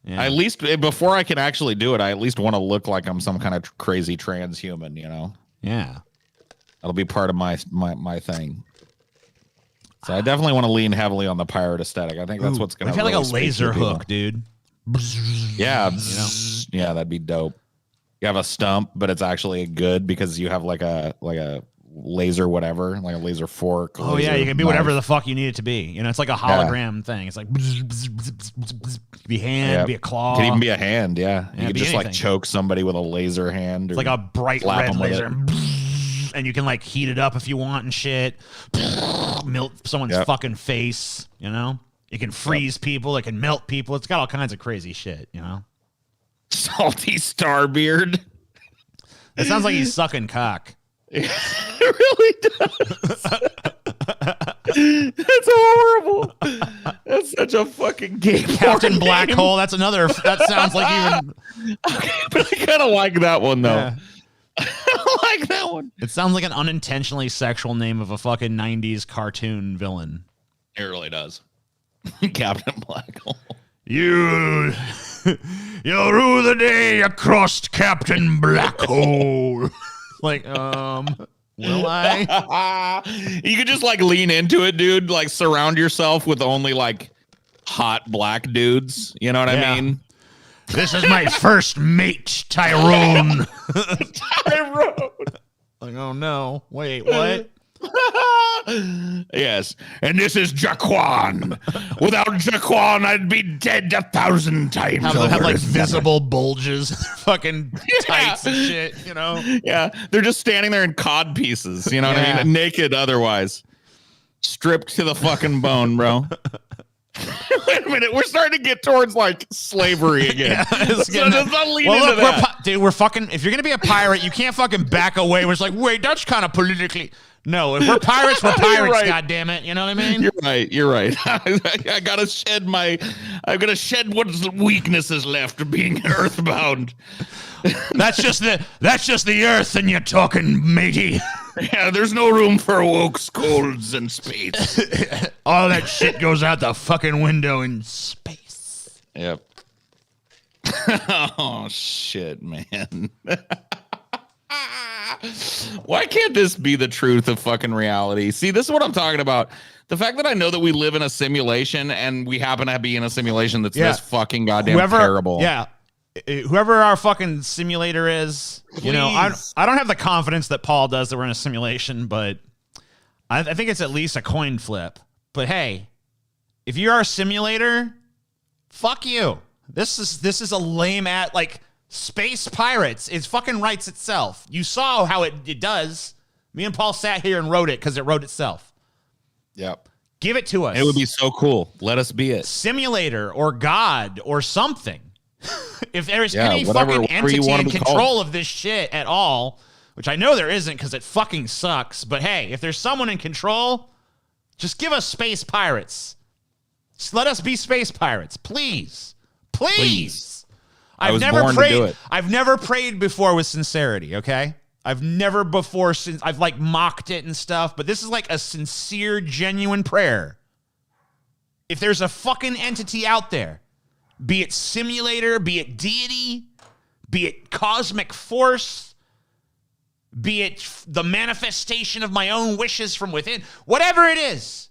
Yeah. At least before I can actually do it, I at least want to look like I'm some kind of crazy transhuman, you know? Yeah. That'll be part of my thing. So I definitely want to lean heavily on the pirate aesthetic. I think that's what's going to have like a laser hook, dude. Yeah. You know? Yeah, that'd be dope. You have a stump, but it's actually good because you have like a laser whatever, like a laser fork. Oh, yeah, you can be whatever the fuck you need it to be. You know, it's like a hologram thing. It's like, be a hand, be a claw. It could even be a hand, yeah. You could just anything. like choke somebody with a laser hand. It's like a bright red laser. And you can like heat it up if you want and shit. Melt someone's fucking face, you know? It can freeze people. It can melt people. It's got all kinds of crazy shit, you know? Salty Starbeard. It sounds like he's sucking cock. It really does. That's horrible. That's such a fucking game. Captain Black Hole. That's another. That sounds like even. Okay, but I kind of like that one though. Yeah. I like that one. It sounds like an unintentionally sexual name of a fucking 90s cartoon villain. It really does. Captain Black Hole. You rue the day you crossed Captain Black Hole. Like, will I? You could just like lean into it, dude. Like surround yourself with only like hot black dudes. You know what I mean? This is my first mate, Tyrone. Tyrone. Like, oh no. Wait, what? Yes. And this is Jaquan. Without Jaquan, I'd be dead 1,000 times. Have like visible bulges, fucking tights and shit, you know? Yeah. They're just standing there in cod pieces, you know what I mean? Naked otherwise. Stripped to the fucking bone, bro. Wait a minute, we're starting to get towards like slavery again. We're fucking. If you're gonna be a pirate, you can't fucking back away. We're just like, wait, that's kind of politically. No, if we're pirates, we're pirates. Right. God damn it, you know what I mean? You're right. I gotta shed I'm gonna shed what weakness is left of being earthbound. That's just the earth, and you're talking, matey. Yeah, there's no room for woke scolds in space. All that shit goes out the fucking window in space. Yep. Oh shit, man. Why can't this be the truth of fucking reality? See, this is what I'm talking about. The fact that I know that we live in a simulation and we happen to be in a simulation that's this fucking goddamn terrible. Yeah. Whoever our fucking simulator is, you know, I don't have the confidence that Paul does that we're in a simulation, but I think it's at least a coin flip. But hey, if you're our simulator, fuck you. This is a lame like space pirates. It fucking writes itself. You saw how it does. Me and Paul sat here and wrote it because it wrote itself. Yep. Give it to us. It would be so cool. Let us be it. Simulator or God or something. If there is any whatever fucking entity in control called. of this shit at all, which I know there isn't because it fucking sucks, but hey, if there's someone in control, just give us space pirates. Just let us be space pirates, please. Please. I've never prayed before with sincerity, okay? I've never before since I've like mocked it and stuff, but this is like a sincere, genuine prayer. If there's a fucking entity out there, be it simulator, be it deity, be it cosmic force, be it the manifestation of my own wishes from within, whatever it is,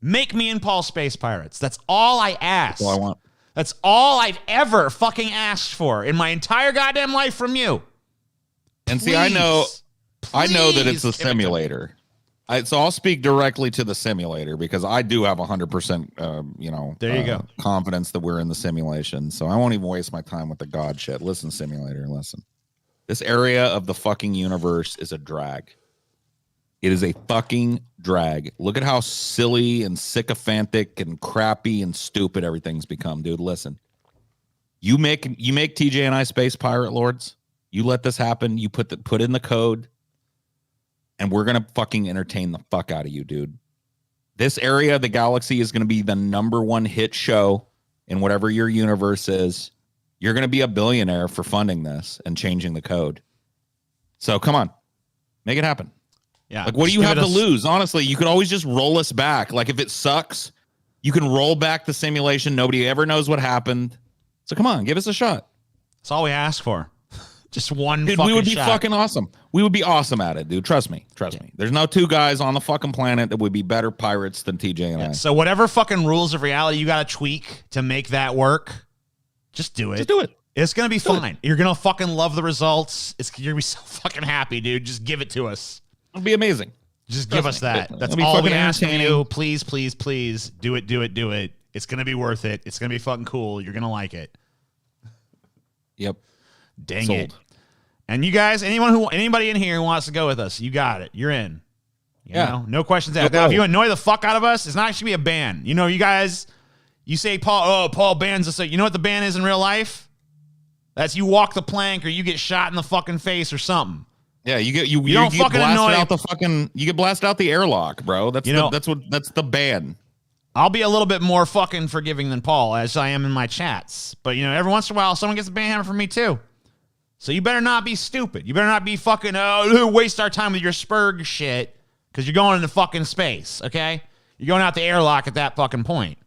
make me and Paul space pirates. That's all I ask. That's all I want. That's all I've ever fucking asked for in my entire goddamn life from you. And see, I know that it's a simulator. So I'll speak directly to the simulator because I do have 100%, there you go, confidence that we're in the simulation. So I won't even waste my time with the God shit. Listen, simulator, listen. This area of the fucking universe is a drag. It is a fucking drag. Look at how silly and sycophantic and crappy and stupid everything's become, dude. Listen, you make TJ and I space pirate lords. You let this happen. You put in the code, and we're gonna fucking entertain the fuck out of you, dude. This area of the galaxy is gonna be the #1 hit show in whatever your universe is. You're gonna be a billionaire for funding this and changing the code. So come on, make it happen. Yeah. Like, what do you have to lose? Honestly, you can always just roll us back. Like, if it sucks, you can roll back the simulation. Nobody ever knows what happened. So come on, give us a shot. That's all we ask for. Just one dude, fucking we would be shot. fucking awesome. We would be awesome at it, dude. Trust me. There's no two guys on the fucking planet that would be better pirates than TJ and I. So whatever fucking rules of reality you got to tweak to make that work, just do it. Just do it. It's going to be fine. You're going to fucking love the results. You're going to be so fucking happy, dude. Just give it to us. It'll be amazing. Just give us that. That's all we ask from you. Please, please, please do it, do it, do it. It's going to be worth it. It's going to be fucking cool. You're going to like it. Yep. Dang it. And you guys, anybody in here who wants to go with us, you got it. You're in. You know? No questions asked. Now, if you annoy the fuck out of us, it's not actually a ban. You know, you guys, you say Paul bans us. You know what the ban is in real life? That's you walk the plank or you get shot in the fucking face or something. Yeah, you get blasted out the airlock, bro. That's the ban. I'll be a little bit more fucking forgiving than Paul as I am in my chats. But every once in a while someone gets a ban hammer from me too. So you better not be stupid. You better not be fucking waste our time with your Spurg shit because you're going into fucking space, okay? You're going out the airlock at that fucking point.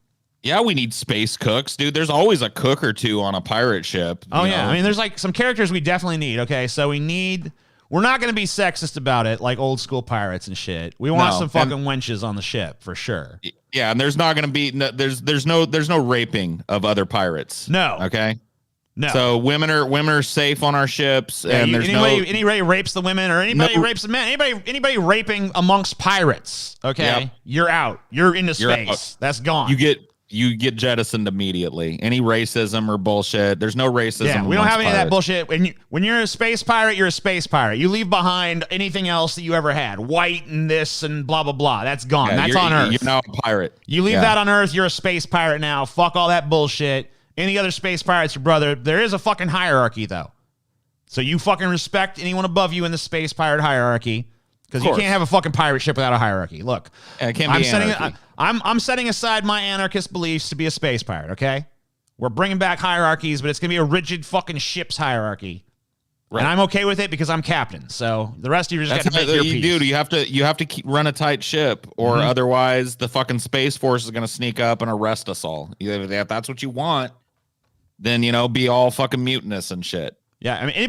Yeah, we need space cooks, dude. There's always a cook or two on a pirate ship. Oh, yeah. I mean, there's like some characters we definitely need, okay? So we're not going to be sexist about it like old school pirates and shit. We want some fucking wenches on the ship for sure. Yeah, and there's not going to be there's no raping of other pirates. No. Okay? No. So women are safe on our ships, and there's anybody rapes the women or anybody rapes the men. Anybody raping amongst pirates, okay? You're out. You're into space. That's gone. You get jettisoned immediately. Any racism or bullshit. There's no racism. Yeah, we don't have any pirates. of that bullshit. When you're a space pirate, you're a space pirate. You leave behind anything else that you ever had. White and this and blah, blah, blah. That's gone. That's on Earth. You're now a pirate. You leave that on Earth, you're a space pirate now. Fuck all that bullshit. Any other space pirate's your brother. There is a fucking hierarchy, though. So you fucking respect anyone above you in the space pirate hierarchy. Because you can't have a fucking pirate ship without a hierarchy. Look, it can't be anarchy. I'm setting aside my anarchist beliefs to be a space pirate, okay? We're bringing back hierarchies, but it's going to be a rigid fucking ship's hierarchy. Right. And I'm okay with it because I'm captain. So the rest of you just got to make your peace. Dude, you have to run a tight ship, or otherwise the fucking Space Force is going to sneak up and arrest us all. If that's what you want, then, be all fucking mutinous and shit. Yeah, I mean,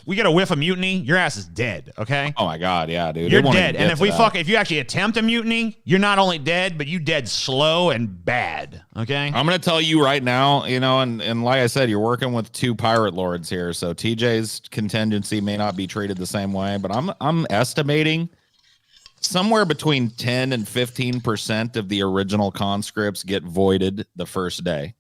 we get a whiff of mutiny, your ass is dead, okay? Oh my God, yeah, dude. You're dead. And if you actually attempt a mutiny, you're not only dead, but you dead slow and bad, okay? I'm going to tell you right now, and like I said, you're working with two pirate lords here, so TJ's contingency may not be treated the same way, but I'm estimating somewhere between 10 and 15% of the original conscripts get voided the first day.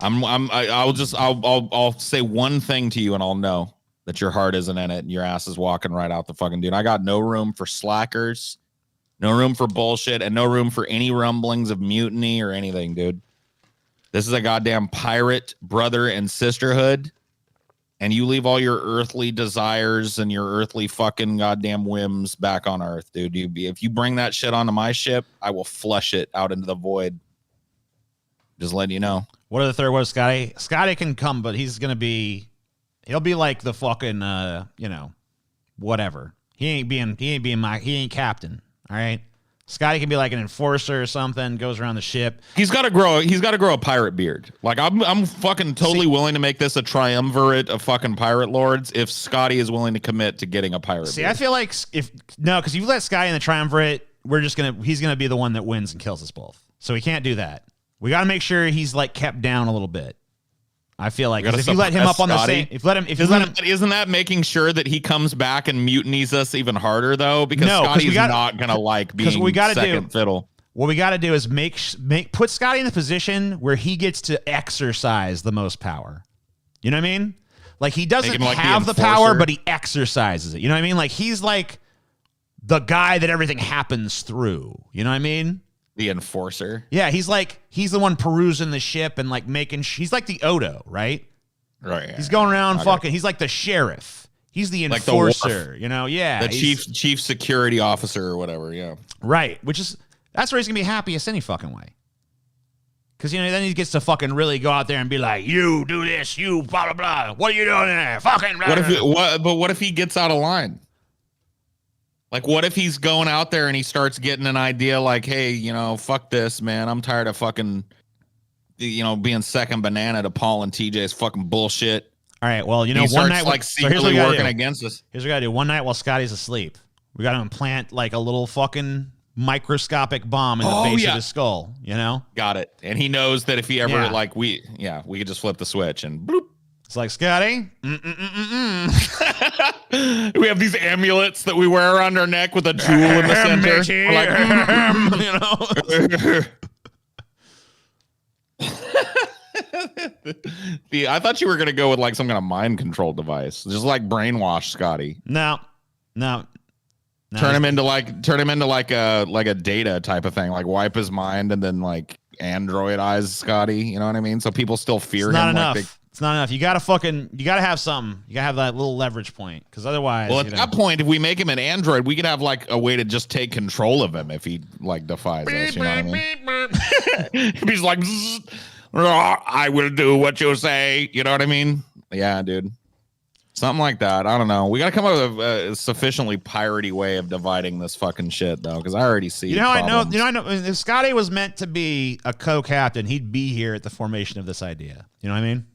I'll say one thing to you and I'll know that your heart isn't in it and your ass is walking right out the fucking dude. I got no room for slackers, no room for bullshit, and no room for any rumblings of mutiny or anything, dude. This is a goddamn pirate brother and sisterhood, and you leave all your earthly desires and your earthly fucking goddamn whims back on Earth, dude. If you bring that shit onto my ship, I will flush it out into the void. Just letting you know. What are the third words, Scotty? Scotty can come, but he'll be like the fucking, whatever. He ain't captain. All right. Scotty can be like an enforcer or something, goes around the ship. He's got to grow a pirate beard. Like I'm fucking totally willing to make this a triumvirate of fucking pirate lords if Scotty is willing to commit to getting a pirate beard. I feel like because you let Scotty in the triumvirate, he's gonna be the one that wins and kills us both. So we can't do that. We got to make sure he's like kept down a little bit. I feel like if you let him up on the same, isn't that making sure that he comes back and mutinies us even harder though? Because Scotty's not gonna like being second fiddle. What we got to do is put Scotty in the position where he gets to exercise the most power. You know what I mean? Like he doesn't have the power, but he exercises it. You know what I mean? Like he's like the guy that everything happens through. You know what I mean? The enforcer. Yeah, he's the one perusing the ship and like he's like the Odo, right? Right. Yeah. He's going around fucking. He's like the sheriff. He's the enforcer. The chief security officer or whatever. Yeah. Right. That's where he's gonna be happiest any fucking way. Because then he gets to fucking really go out there and be like, you do this, you blah blah blah. What are you doing there? Fucking. Blah, but what if he gets out of line? Like, what if he's going out there and he starts getting an idea like, hey, fuck this, man. I'm tired of fucking, being second banana to Paul and TJ's fucking bullshit. All right, well, one night, secretly working against us. Here's what we gotta do. One night while Scotty's asleep, we gotta implant like a little fucking microscopic bomb in the base of his skull, Got it. And he knows that if he ever, we could just flip the switch and bloop. It's like, Scotty, we have these amulets that we wear around our neck with a jewel in the center. I thought you were gonna go with like some kind of mind control device, just like brainwash Scotty. No. Turn him into like a data type of thing, like wipe his mind and then like androidize Scotty. You know what I mean? So people still fear him. Not enough. It's not enough. You gotta have something. You gotta have that little leverage point, because otherwise. Well, at that point, if we make him an android, we could have like a way to just take control of him if he like defies us. You know what I mean? If he's like, I will do what you say. You know what I mean? Yeah, dude. Something like that. I don't know. We gotta come up with a sufficiently piratey way of dividing this fucking shit, though, because I already see. I know. If Scotty was meant to be a co-captain, he'd be here at the formation of this idea. You know what I mean?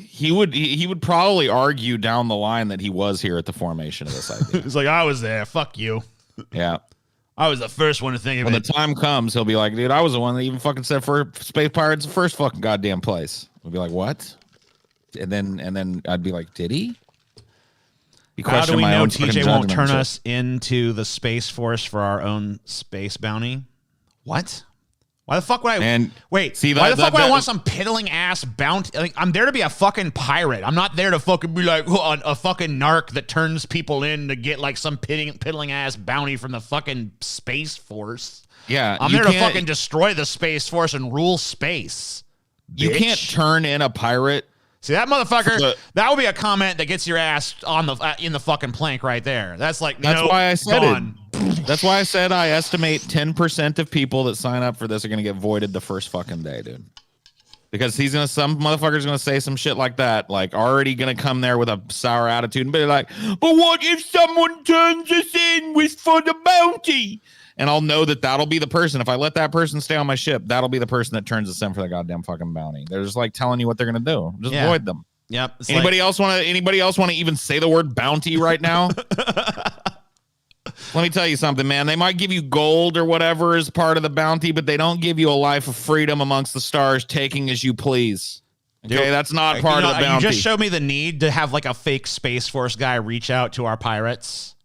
He would probably argue down the line that he was here at the formation of this idea. He's like, I was there. Fuck you. Yeah. I was the first one to think of it. When the time comes, he'll be like, dude, I was the one that even fucking said for Space Pirates the first fucking goddamn place. We'll be like, what? And then I'd be like, did he? How do we know TJ won't turn us into the Space Force for our own space bounty? What? Why the fuck would I why the fuck would I want some piddling ass bounty? Like, I'm there to be a fucking pirate. I'm not there to fucking be like a fucking narc that turns people in to get like some piddling ass bounty from the fucking Space Force. Yeah, I'm there to fucking destroy the Space Force and rule space. You can't turn in a pirate. See, that motherfucker, that would be a comment that gets your ass on in the fucking plank right there. That's like, why I said it. That's why I said I estimate 10% of people that sign up for this are going to get voided the first fucking day, dude. Because some motherfucker's going to say some shit like that, like already going to come there with a sour attitude and be like, but what if someone turns us in for the bounty? And I'll know that'll be the person. If I let that person stay on my ship, that'll be the person that turns us in for the goddamn fucking bounty. They're just like telling you what they're going to do. Just void them. Yep. Anybody else want to even say the word bounty right now? Let me tell you something, man. They might give you gold or whatever as part of the bounty, but they don't give you a life of freedom amongst the stars, taking as you please. Okay, that's not part of the bounty. You just showed me the need to have like a fake Space Force guy reach out to our pirates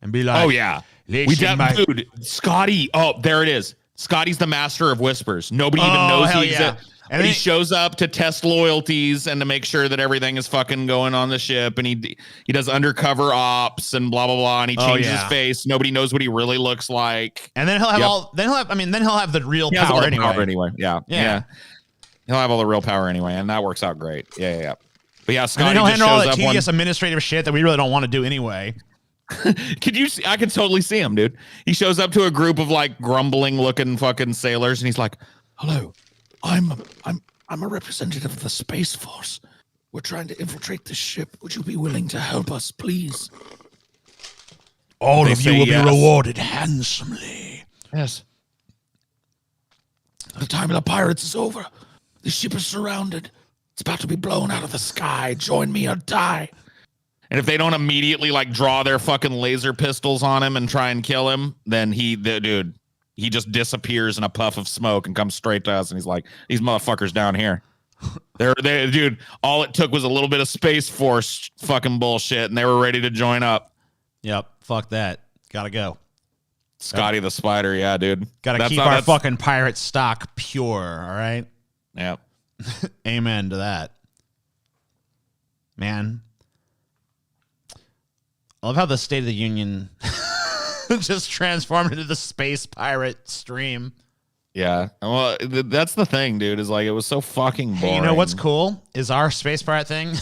and be like, oh, yeah. Dude, Scotty. Oh, there it is. Scotty's the master of whispers. Nobody even knows he exists. And he shows up to test loyalties and to make sure that everything is fucking going on the ship. And he does undercover ops and blah blah blah. And he changes his face. Nobody knows what he really looks like. And then he'll have then he'll have the real power anyway. Yeah. He'll have all the real power anyway, and that works out great. Yeah. But yeah, Scotty and then he'll just handle all shows that up tedious administrative shit that we really don't want to do anyway. Could you see? I could totally see him, dude. He shows up to a group of like grumbling looking fucking sailors, and he's like, "Hello, I'm a representative of the Space Force. We're trying to infiltrate this ship. Would you be willing to help us, please?" All of you will be rewarded handsomely. Yes. The time of the pirates is over. The ship is surrounded. It's about to be blown out of the sky. Join me or die. And if they don't immediately like draw their fucking laser pistols on him and try and kill him, then he just disappears in a puff of smoke and comes straight to us. And he's like, these motherfuckers down here. Dude, all it took was a little bit of Space Force fucking bullshit and they were ready to join up. Yep. Fuck that. Gotta go. Scotty the Spider. Yeah, dude. Gotta keep our fucking pirate stock pure. All right. Yep. Amen to that. Man. I love how the State of the Union just transformed into the space pirate stream. Yeah. Well, that's the thing, dude, is like it was so fucking boring. Hey, you know what's cool? Is our space pirate thing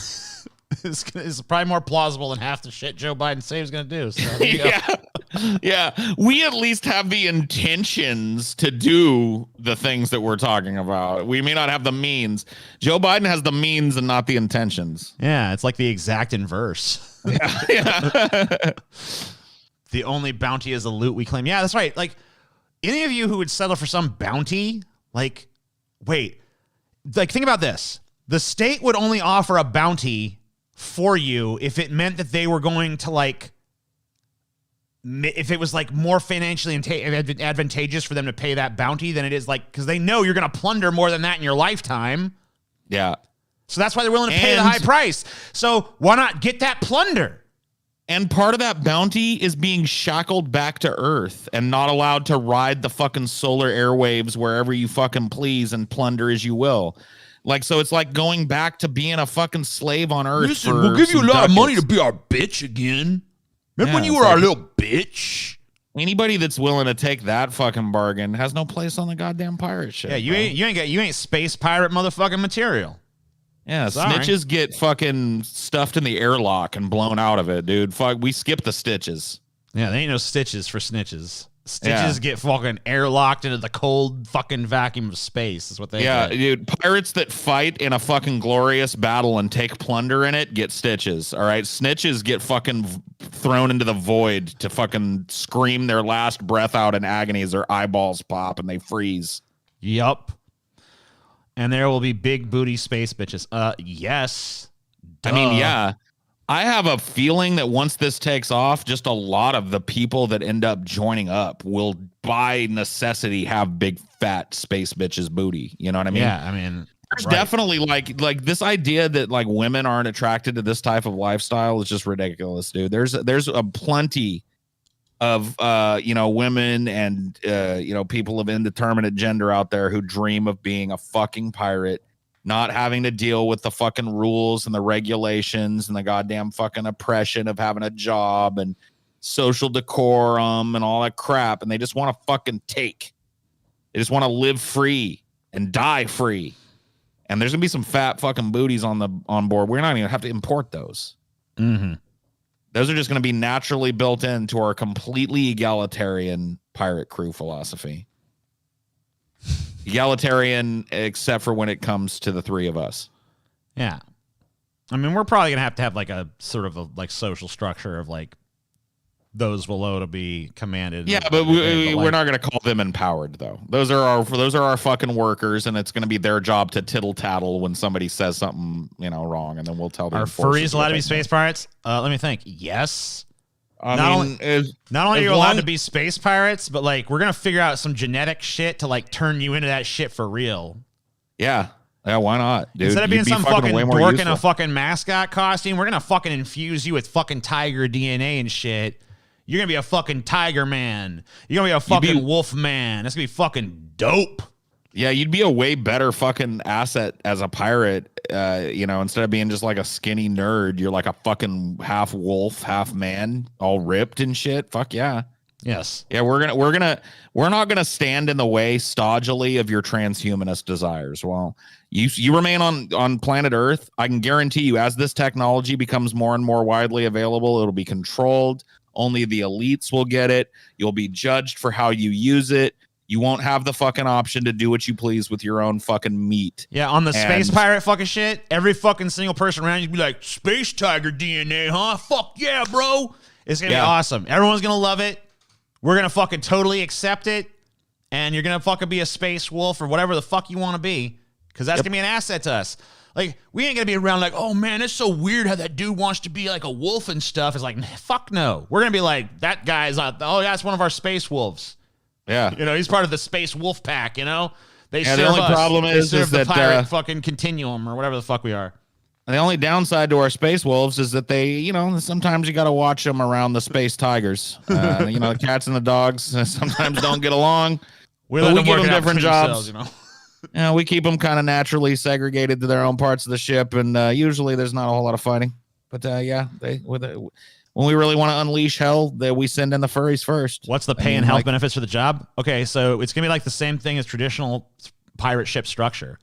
is probably more plausible than half the shit Joe Biden said he was going to do. So yeah. We at least have the intentions to do the things that we're talking about. We may not have the means. Joe Biden has the means and not the intentions. Yeah, it's like the exact inverse. Yeah. The only bounty is the loot we claim. Yeah, that's right. Like, any of you who would settle for some bounty, like, wait, like, think about this. The state would only offer a bounty for you if it meant that they were going to, like, if it was, like, more financially advantageous for them to pay that bounty than it is, like, because they know you're going to plunder more than that in your lifetime. Yeah. So that's why they're willing to pay the high price. So why not get that plunder? And part of that bounty is being shackled back to Earth and not allowed to ride the fucking solar airwaves wherever you fucking please and plunder as you will. Like, so it's like going back to being a fucking slave on Earth. Listen, we'll give you a lot of money to be our bitch again. Remember when you were our little bitch? Anybody that's willing to take that fucking bargain has no place on the goddamn pirate ship. Yeah, you ain't space pirate motherfucking material. Yeah, snitches get fucking stuffed in the airlock and blown out of it, dude. Fuck, we skip the stitches. Yeah, there ain't no stitches for snitches. Stitches get fucking airlocked into the cold fucking vacuum of space. Is what they get. Dude. Pirates that fight in a fucking glorious battle and take plunder in it get stitches. All right, snitches get fucking thrown into the void to fucking scream their last breath out in agony as their eyeballs pop and they freeze. Yup. And there will be big booty space bitches. Yes. Duh. I mean, yeah. I have a feeling that once this takes off, just a lot of the people that end up joining up will, by necessity, have big fat space bitches booty. You know what I mean? Yeah, I mean, there's definitely like this idea that like women aren't attracted to this type of lifestyle is just ridiculous, dude. There's a plenty of women and people of indeterminate gender out there who dream of being a fucking pirate, not having to deal with the fucking rules and the regulations and the goddamn fucking oppression of having a job and social decorum and all that crap. And they just want to fucking take. They just want to live free and die free. And there's gonna be some fat fucking booties on board. We're not even gonna have to import those. Mm-hmm. Those are just going to be naturally built into our completely egalitarian pirate crew philosophy. Egalitarian, except for when it comes to the three of us. Yeah. I mean, we're probably going to have like a sort of a like social structure of like those below to be commanded. Yeah, but we're not going to call them empowered, though. Those are our fucking workers, and it's going to be their job to tittle tattle when somebody says something wrong, and then we'll tell them. Are furries allowed to be space pirates? Let me think. Yes. Not only are you allowed to be space pirates, but like we're gonna figure out some genetic shit to like turn you into that shit for real. Yeah, why not, dude? Instead of being some fucking dork in a fucking mascot costume, we're gonna fucking infuse you with fucking tiger DNA and shit. You're going to be a fucking tiger man. You're going to be a fucking wolf man. That's going to be fucking dope. Yeah, you'd be a way better fucking asset as a pirate. Instead of being just like a skinny nerd, you're like a fucking half wolf, half man, all ripped and shit. Fuck yeah. Yes. Yeah, we're not gonna stand in the way stodgily of your transhumanist desires. Well, you remain on planet Earth. I can guarantee you, as this technology becomes more and more widely available, it'll be controlled. Only the elites will get it. You'll be judged for how you use it. You won't have the fucking option to do what you please with your own fucking meat. Yeah, on the space pirate fucking shit, every fucking single person around you be like, space tiger DNA, huh? Fuck yeah, bro. It's going to be awesome. Everyone's going to love it. We're going to fucking totally accept it. And you're going to fucking be a space wolf or whatever the fuck you want to be. Because that's going to be an asset to us. Like, we ain't going to be around like, oh, man, it's so weird how that dude wants to be like a wolf and stuff. It's like, fuck no. We're going to be like, that guy's, that's one of our space wolves. Yeah. He's part of the space wolf pack, They serve the only us. problem they is serve the that pirate fucking continuum or whatever the fuck we are. The only downside to our space wolves is that they, sometimes you got to watch them around the space tigers. The cats and the dogs sometimes don't get along. We give them different jobs. Themselves, we keep them kind of naturally segregated to their own parts of the ship, and usually there's not a whole lot of fighting. But when we really want to unleash hell, we send in the furries first. What's the pay and health benefits for the job? Okay, so it's gonna be like the same thing as traditional pirate ship structure.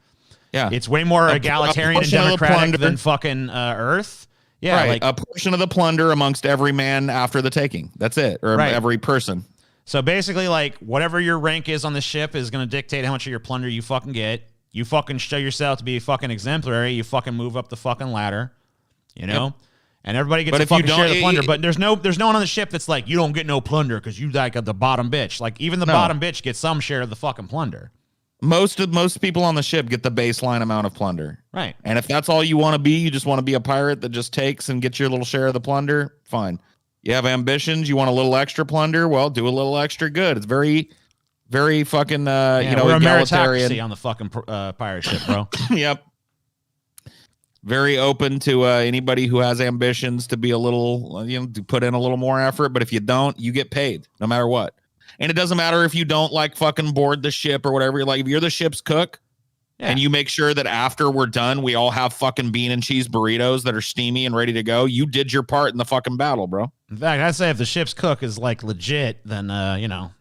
Yeah, it's way more egalitarian and democratic than fucking Earth. Yeah, right. like a portion of the plunder amongst every man after the taking. That's it, or every person. So basically, like, whatever your rank is on the ship is going to dictate how much of your plunder you fucking get. You fucking show yourself to be fucking exemplary. You fucking move up the fucking ladder, Yep. And everybody gets to fucking share the plunder. But there's no one on the ship that's like, you don't get no plunder because you like the bottom bitch. Like, even the bottom bitch gets some share of the fucking plunder. Most people on the ship get the baseline amount of plunder. Right. And if that's all you want to be, you just want to be a pirate that just takes and gets your little share of the plunder, fine. You have ambitions, you want a little extra plunder, well, do a little extra good. It's very, very fucking, we're egalitarian. A meritocracy on the fucking pirate ship, bro. Yep. Very open to anybody who has ambitions to be a little, to put in a little more effort. But if you don't, you get paid no matter what. And it doesn't matter if you don't like fucking board the ship or whatever. Like, if you're the ship's cook and you make sure that after we're done, we all have fucking bean and cheese burritos that are steamy and ready to go. You did your part in the fucking battle, bro. In fact, I'd say if the ship's cook is like legit, then,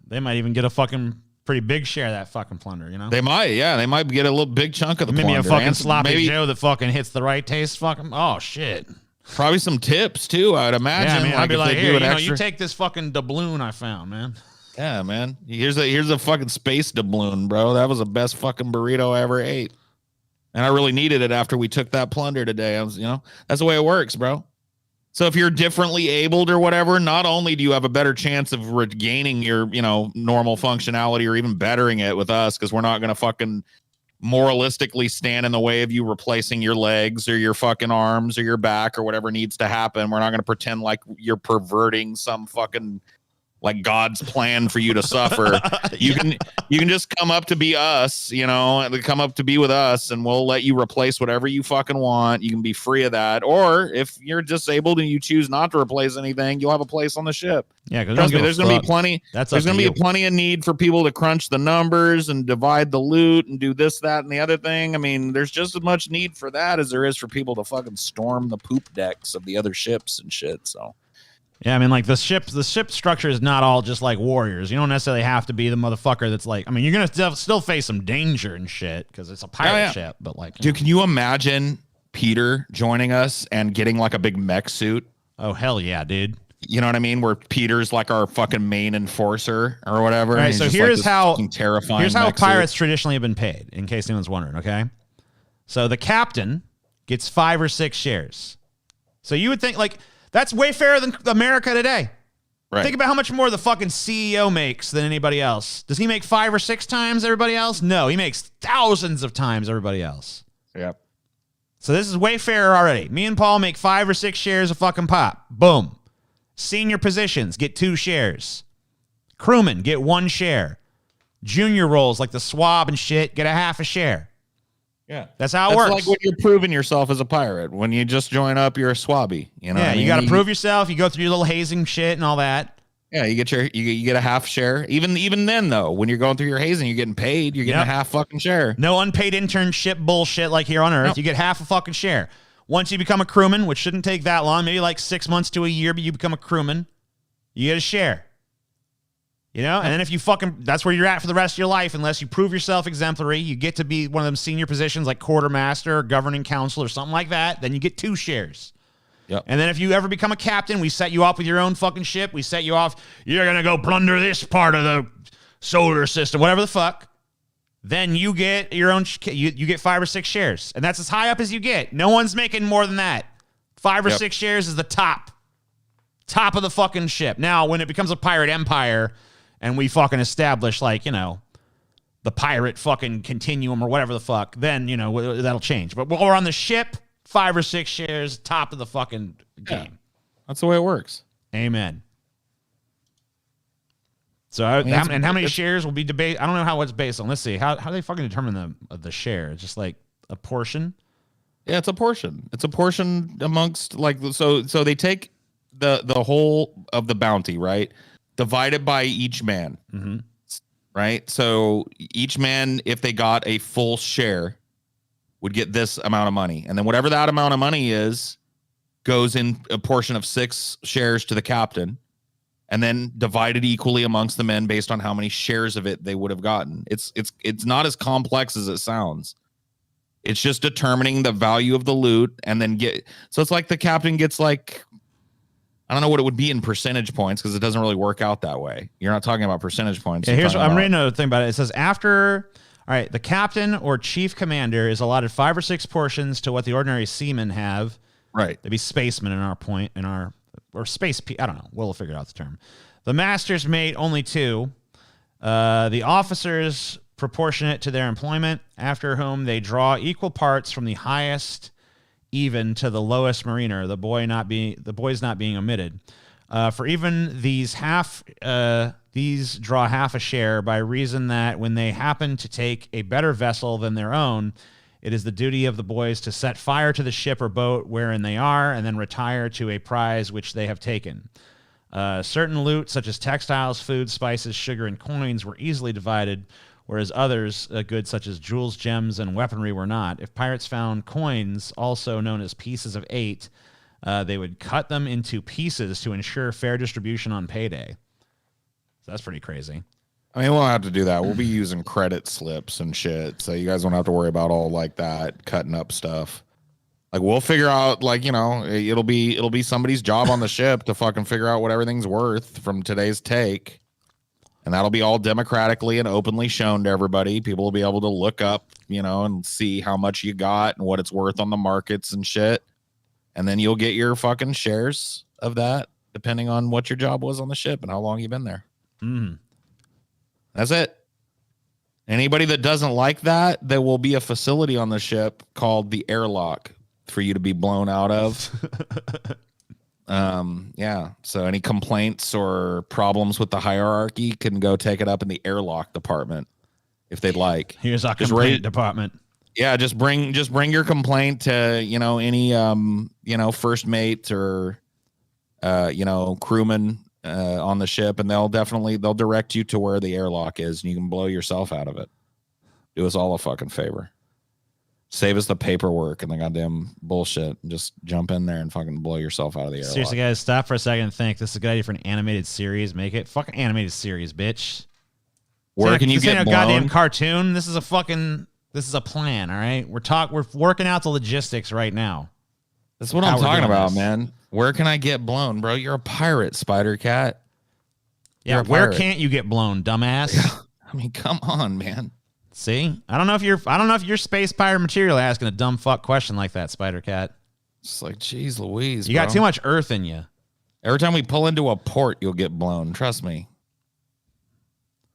they might even get a fucking pretty big share of that fucking plunder, They might, They might get a little big chunk of the plunder. Maybe a fucking sloppy Joe that fucking hits the right taste. Fucking, oh, shit. Probably some tips, too, I'd imagine. Yeah, man, I'd be like, here, you take this fucking doubloon I found, man. Yeah, man. Here's a fucking space doubloon, bro. That was the best fucking burrito I ever ate. And I really needed it after we took that plunder today. I was, that's the way it works, bro. So if you're differently abled or whatever, not only do you have a better chance of regaining your, normal functionality or even bettering it with us, because we're not going to fucking moralistically stand in the way of you replacing your legs or your fucking arms or your back or whatever needs to happen. We're not going to pretend like you're perverting some fucking like God's plan for you to suffer. You can just come up to be us, come up to be with us, and we'll let you replace whatever you fucking want. You can be free of that. Or if you're disabled and you choose not to replace anything, you'll have a place on the ship. Yeah, because there's going to be plenty. There's going to be plenty of need for people to crunch the numbers and divide the loot and do this, that, and the other thing. I mean, there's just as much need for that as there is for people to fucking storm the poop decks of the other ships and shit. So. Yeah, I mean, like the ship structure is not all just like warriors. You don't necessarily have to be the motherfucker that's like, I mean, you're going to still face some danger and shit because it's a pirate ship, but like. Dude, can you imagine Peter joining us and getting like a big mech suit? Oh, hell yeah, dude. You know what I mean? Where Peter's like our fucking main enforcer or whatever. All right, so here's how pirates suit. Traditionally have been paid, in case anyone's wondering, okay? So the captain gets 5 or 6 shares. So you would think like, that's way fairer than America today. Right. Think about how much more the fucking CEO makes than anybody else. Does he make 5 or 6 times everybody else? No, he makes thousands of times everybody else. Yep. So this is way fairer already. Me and Paul make 5 or 6 shares of fucking pop. Boom. Senior positions get 2 shares. Crewmen get 1 share. Junior roles like the swab and shit get a half a share. Yeah, that's how it works. Like when you're proving yourself as a pirate. When you just join up, you're a swabby. Yeah, you got to prove yourself. You go through your little hazing shit and all that. Yeah, you get a half share. Even then though, when you're going through your hazing, you're getting paid. You're getting a half fucking share. No unpaid internship bullshit like here on Earth. Nope. You get half a fucking share. Once you become a crewman, which shouldn't take that long, maybe like 6 months to a year, but you become a crewman, you get a share. You know, and then if you that's where you're at for the rest of your life, unless you prove yourself exemplary, you get to be one of them senior positions like quartermaster or governing council or something like that, then you get 2 shares. Yep. And then if you ever become a captain, we set you up with your own fucking ship. We set you off. You're going to go plunder this part of the solar system, whatever the fuck. Then you get your own, you get 5 or 6 shares. And that's as high up as you get. No one's making more than that. 5 or 6 shares is the top of the fucking ship. Now, when it becomes a pirate empire and we fucking establish, like, you know, the pirate fucking continuum or whatever the fuck, then, you know, that'll change. But we're on the ship, 5 or 6 shares, top of the fucking game. Yeah, that's the way it works. Amen. So, how many shares will be debated? I don't know how it's based on. Let's see. How do they fucking determine the share? Just like a portion? Yeah, it's a portion. It's a portion amongst, like, so they take the whole of the bounty, right? Divided by each man, right? So each man, if they got a full share, would get this amount of money. And then whatever that amount of money is, goes in a portion of 6 shares to the captain, and then divided equally amongst the men based on how many shares of it they would have gotten. It's not as complex as it sounds. It's just determining the value of the loot, and then so it's like the captain gets, like, I don't know what it would be in percentage points, because it doesn't really work out that way. You're not talking about percentage points. Yeah, I'm reading another thing about it. It says all right, the captain or chief commander is allotted 5 or 6 portions to what the ordinary seamen have. Right. They'd be spacemen or space. I don't know. We'll figure out the term. The master's mate, only 2. The officers proportionate to their employment, after whom they draw equal parts from the highest even to the lowest mariner, the boys not being omitted. For even these draw half a share, by reason that when they happen to take a better vessel than their own, it is the duty of the boys to set fire to the ship or boat wherein they are, and then retire to a prize which they have taken. Certain loot, such as textiles, food, spices, sugar, and coins, were easily divided, whereas others, goods such as jewels, gems, and weaponry, were not. If pirates found coins, also known as pieces of 8, they would cut them into pieces to ensure fair distribution on payday. So that's pretty crazy. I mean, we'll have to do that. We'll be using credit slips and shit, so you guys won't have to worry about all like that cutting up stuff. Like, we'll figure out, like, you know, it'll be somebody's job on the ship to fucking figure out what everything's worth from today's take. And that'll be all democratically and openly shown to everybody. People will be able to look up, you know, and see how much you got and what it's worth on the markets and shit. And then you'll get your fucking shares of that, depending on what your job was on the ship and how long you've been there. That's it. Anybody that doesn't like that, there will be a facility on the ship called the airlock for you to be blown out of. Yeah. So any complaints or problems with the hierarchy can go take it up in the airlock department if they'd like. Here's our complaint department. Yeah, just bring your complaint to, you know, any you know, first mate or you know, crewman on the ship, and they'll direct you to where the airlock is, and you can blow yourself out of it. Do us all a fucking favor. Save us the paperwork and the goddamn bullshit, and just jump in there and fucking blow yourself out of the airlock. Seriously, guys, stop for a second and think. This is a good idea for an animated series. Make it fucking animated series, bitch. Where can you get blown? This ain't a goddamn cartoon. This is a plan, all right? We're working out the logistics right now. That's what I'm talking about, man. Where can I get blown, bro? You're a pirate, Spider Cat. Yeah, where can't you get blown, dumbass? Yeah. I mean, come on, man. See? I don't know if you're space pirate material asking a dumb fuck question like that, Spider Cat. It's like, geez Louise, You got too much earth in you. Every time we pull into a port, you'll get blown. Trust me.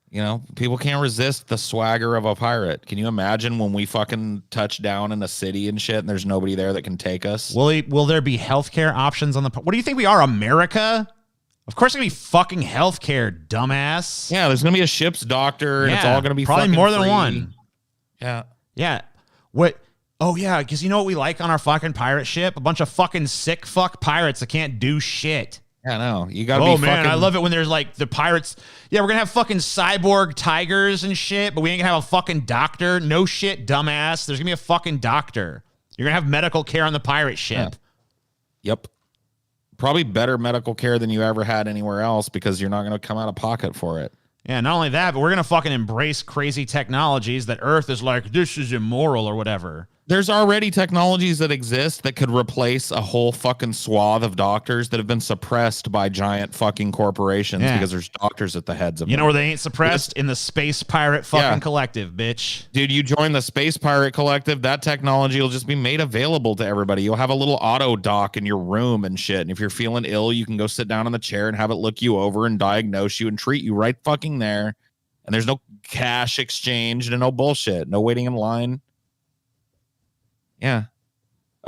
You know, people can't resist the swagger of a pirate. Can you imagine when we fucking touch down in a city and shit and there's nobody there that can take us? Will there be healthcare options on the port? What do you think we are, America? Of course, there's gonna be fucking healthcare, dumbass. Yeah, there's gonna be a ship's doctor, and it's all gonna be probably fucking more than free. one. Yeah, yeah. What? Oh yeah, because you know what we like on our fucking pirate ship? A bunch of fucking sick fuck pirates that can't do shit. Yeah, no, you gotta Oh be man, fucking... I love it when there's like the pirates. Yeah, we're gonna have fucking cyborg tigers and shit, but we ain't gonna have a fucking doctor. No shit, dumbass. There's gonna be a fucking doctor. You're gonna have medical care on the pirate ship. Yeah. Yep. Probably better medical care than you ever had anywhere else because you're not gonna come out of pocket for it. Yeah, not only that, but we're gonna fucking embrace crazy technologies that Earth is like, this is immoral or whatever. There's already technologies that exist that could replace a whole fucking swath of doctors that have been suppressed by giant fucking corporations because there's doctors at the heads of them. You know where they ain't suppressed? In the space pirate fucking collective, bitch. Dude, you join the space pirate collective, that technology will just be made available to everybody. You'll have a little auto doc in your room and shit. And if you're feeling ill, you can go sit down in the chair and have it look you over and diagnose you and treat you right fucking there. And there's no cash exchange and no bullshit. No waiting in line. Yeah.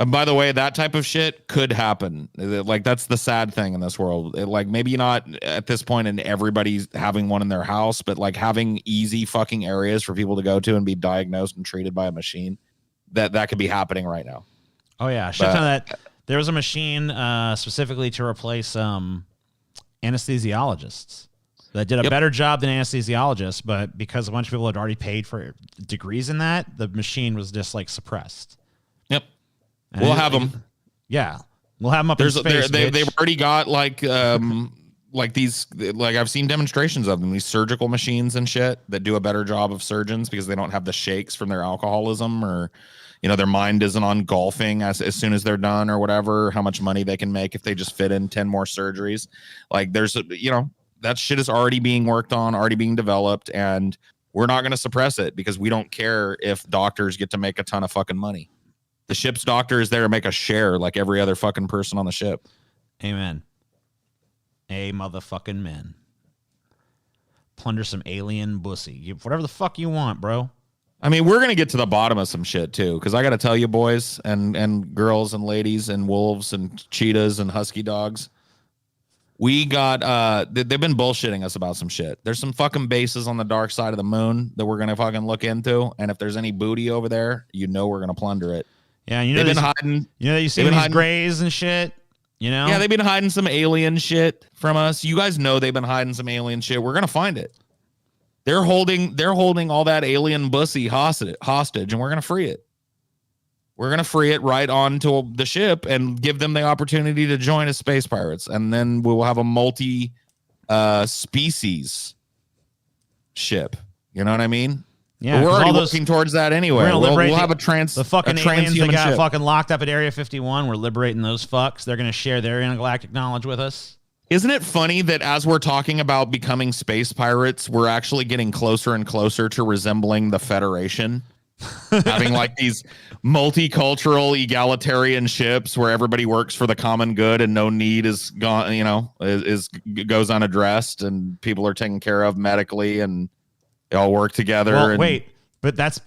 By the way, that type of shit could happen. Like, that's the sad thing in this world. Like, maybe not at this point in everybody's having one in their house, but like having easy fucking areas for people to go to and be diagnosed and treated by a machine, that could be happening right now. Oh yeah, shit ton of that. There was a machine specifically to replace anesthesiologists that did a better job than anesthesiologists, but because a bunch of people had already paid for degrees in that, the machine was just like suppressed. Yep. And we'll have them. Yeah. We'll have them up in space. They've already got like these, like I've seen demonstrations of them, these surgical machines and shit that do a better job of surgeons because they don't have the shakes from their alcoholism or, you know, their mind isn't on golfing as soon as they're done or whatever, how much money they can make if they just fit in 10 more surgeries. Like there's, you know, that shit is already being worked on, already being developed, and we're not going to suppress it because we don't care if doctors get to make a ton of fucking money. The ship's doctor is there to make a share like every other fucking person on the ship. Amen. A motherfucking man. Plunder some alien bussy. Whatever the fuck you want, bro. I mean, we're going to get to the bottom of some shit, too, because I got to tell you, boys and girls and ladies and wolves and cheetahs and husky dogs, we got, they've been bullshitting us about some shit. There's some fucking bases on the dark side of the moon that we're going to fucking look into, and if there's any booty over there, you know we're going to plunder it. Yeah, you know they've been hiding. You know, you see these grays and shit. You know. Yeah, they've been hiding some alien shit from us. You guys know they've been hiding some alien shit. We're gonna find it. They're holding all that alien bussy hostage, and we're gonna free it. We're gonna free it right onto the ship and give them the opportunity to join as space pirates, and then we will have a multi species ship. You know what I mean? Yeah, but we're already working towards that anyway. We'll have the fucking aliens that got ship. fucking locked up at Area 51. We're liberating those fucks. They're going to share their intergalactic knowledge with us. Isn't it funny that as we're talking about becoming space pirates, we're actually getting closer and closer to resembling the Federation? Having like these multicultural egalitarian ships where everybody works for the common good and no need is gone, you know, goes unaddressed and people are taken care of medically and they all work together. Well, wait, but that's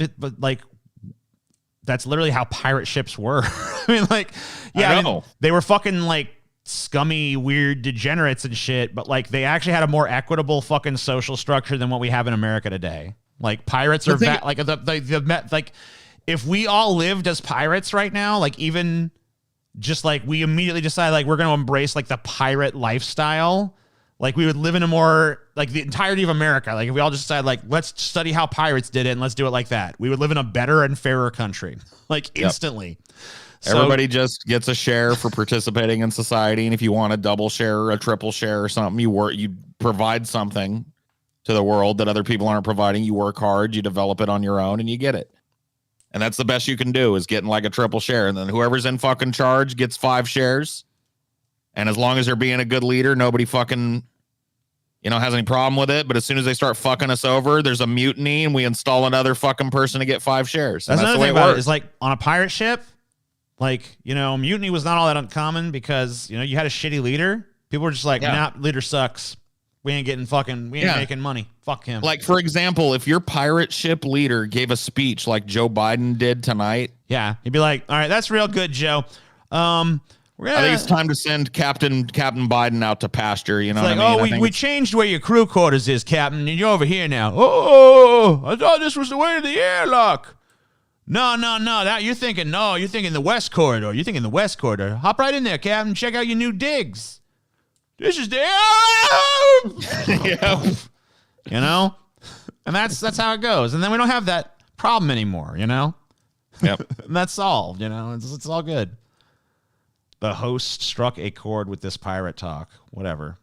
literally how pirate ships were. I mean, like, yeah, I mean, they were fucking like scummy, weird degenerates and shit, but like they actually had a more equitable fucking social structure than what we have in America today. Like pirates are like like if we all lived as pirates right now, like even just like we immediately decide like we're going to embrace like the pirate lifestyle. Like we would live in a more like the entirety of America. Like if we all just decided like, let's study how pirates did it and let's do it like that. We would live in a better and fairer country, like instantly. So, everybody just gets a share for participating in society. And if you want a double share or a triple share or something, you provide something to the world that other people aren't providing. You work hard, you develop it on your own and you get it. And that's the best you can do is getting like a triple share. And then whoever's in fucking charge gets 5 shares. And as long as they're being a good leader, nobody fucking, you know, has any problem with it. But as soon as they start fucking us over, there's a mutiny and we install another fucking person to get 5 shares. That's another thing about it is like on a pirate ship, like, you know, mutiny was not all that uncommon because, you know, you had a shitty leader. People were just like, nah, leader sucks. We ain't making money. Fuck him. Like, for example, if your pirate ship leader gave a speech like Joe Biden did tonight. Yeah. He'd be like, all right, that's real good, Joe. I think it's time to send Captain Biden out to pasture. You know what I mean? We changed where your crew quarters is, Captain, and you're over here now. Oh, I thought this was the way to the airlock. No. You're thinking the West Corridor. You're thinking the West Corridor. Hop right in there, Captain. Check out your new digs. This is the Yeah. you know, and that's how it goes. And then we don't have that problem anymore, you know. Yep. And that's solved, you know. It's all good. The host struck a chord with this pirate talk, whatever.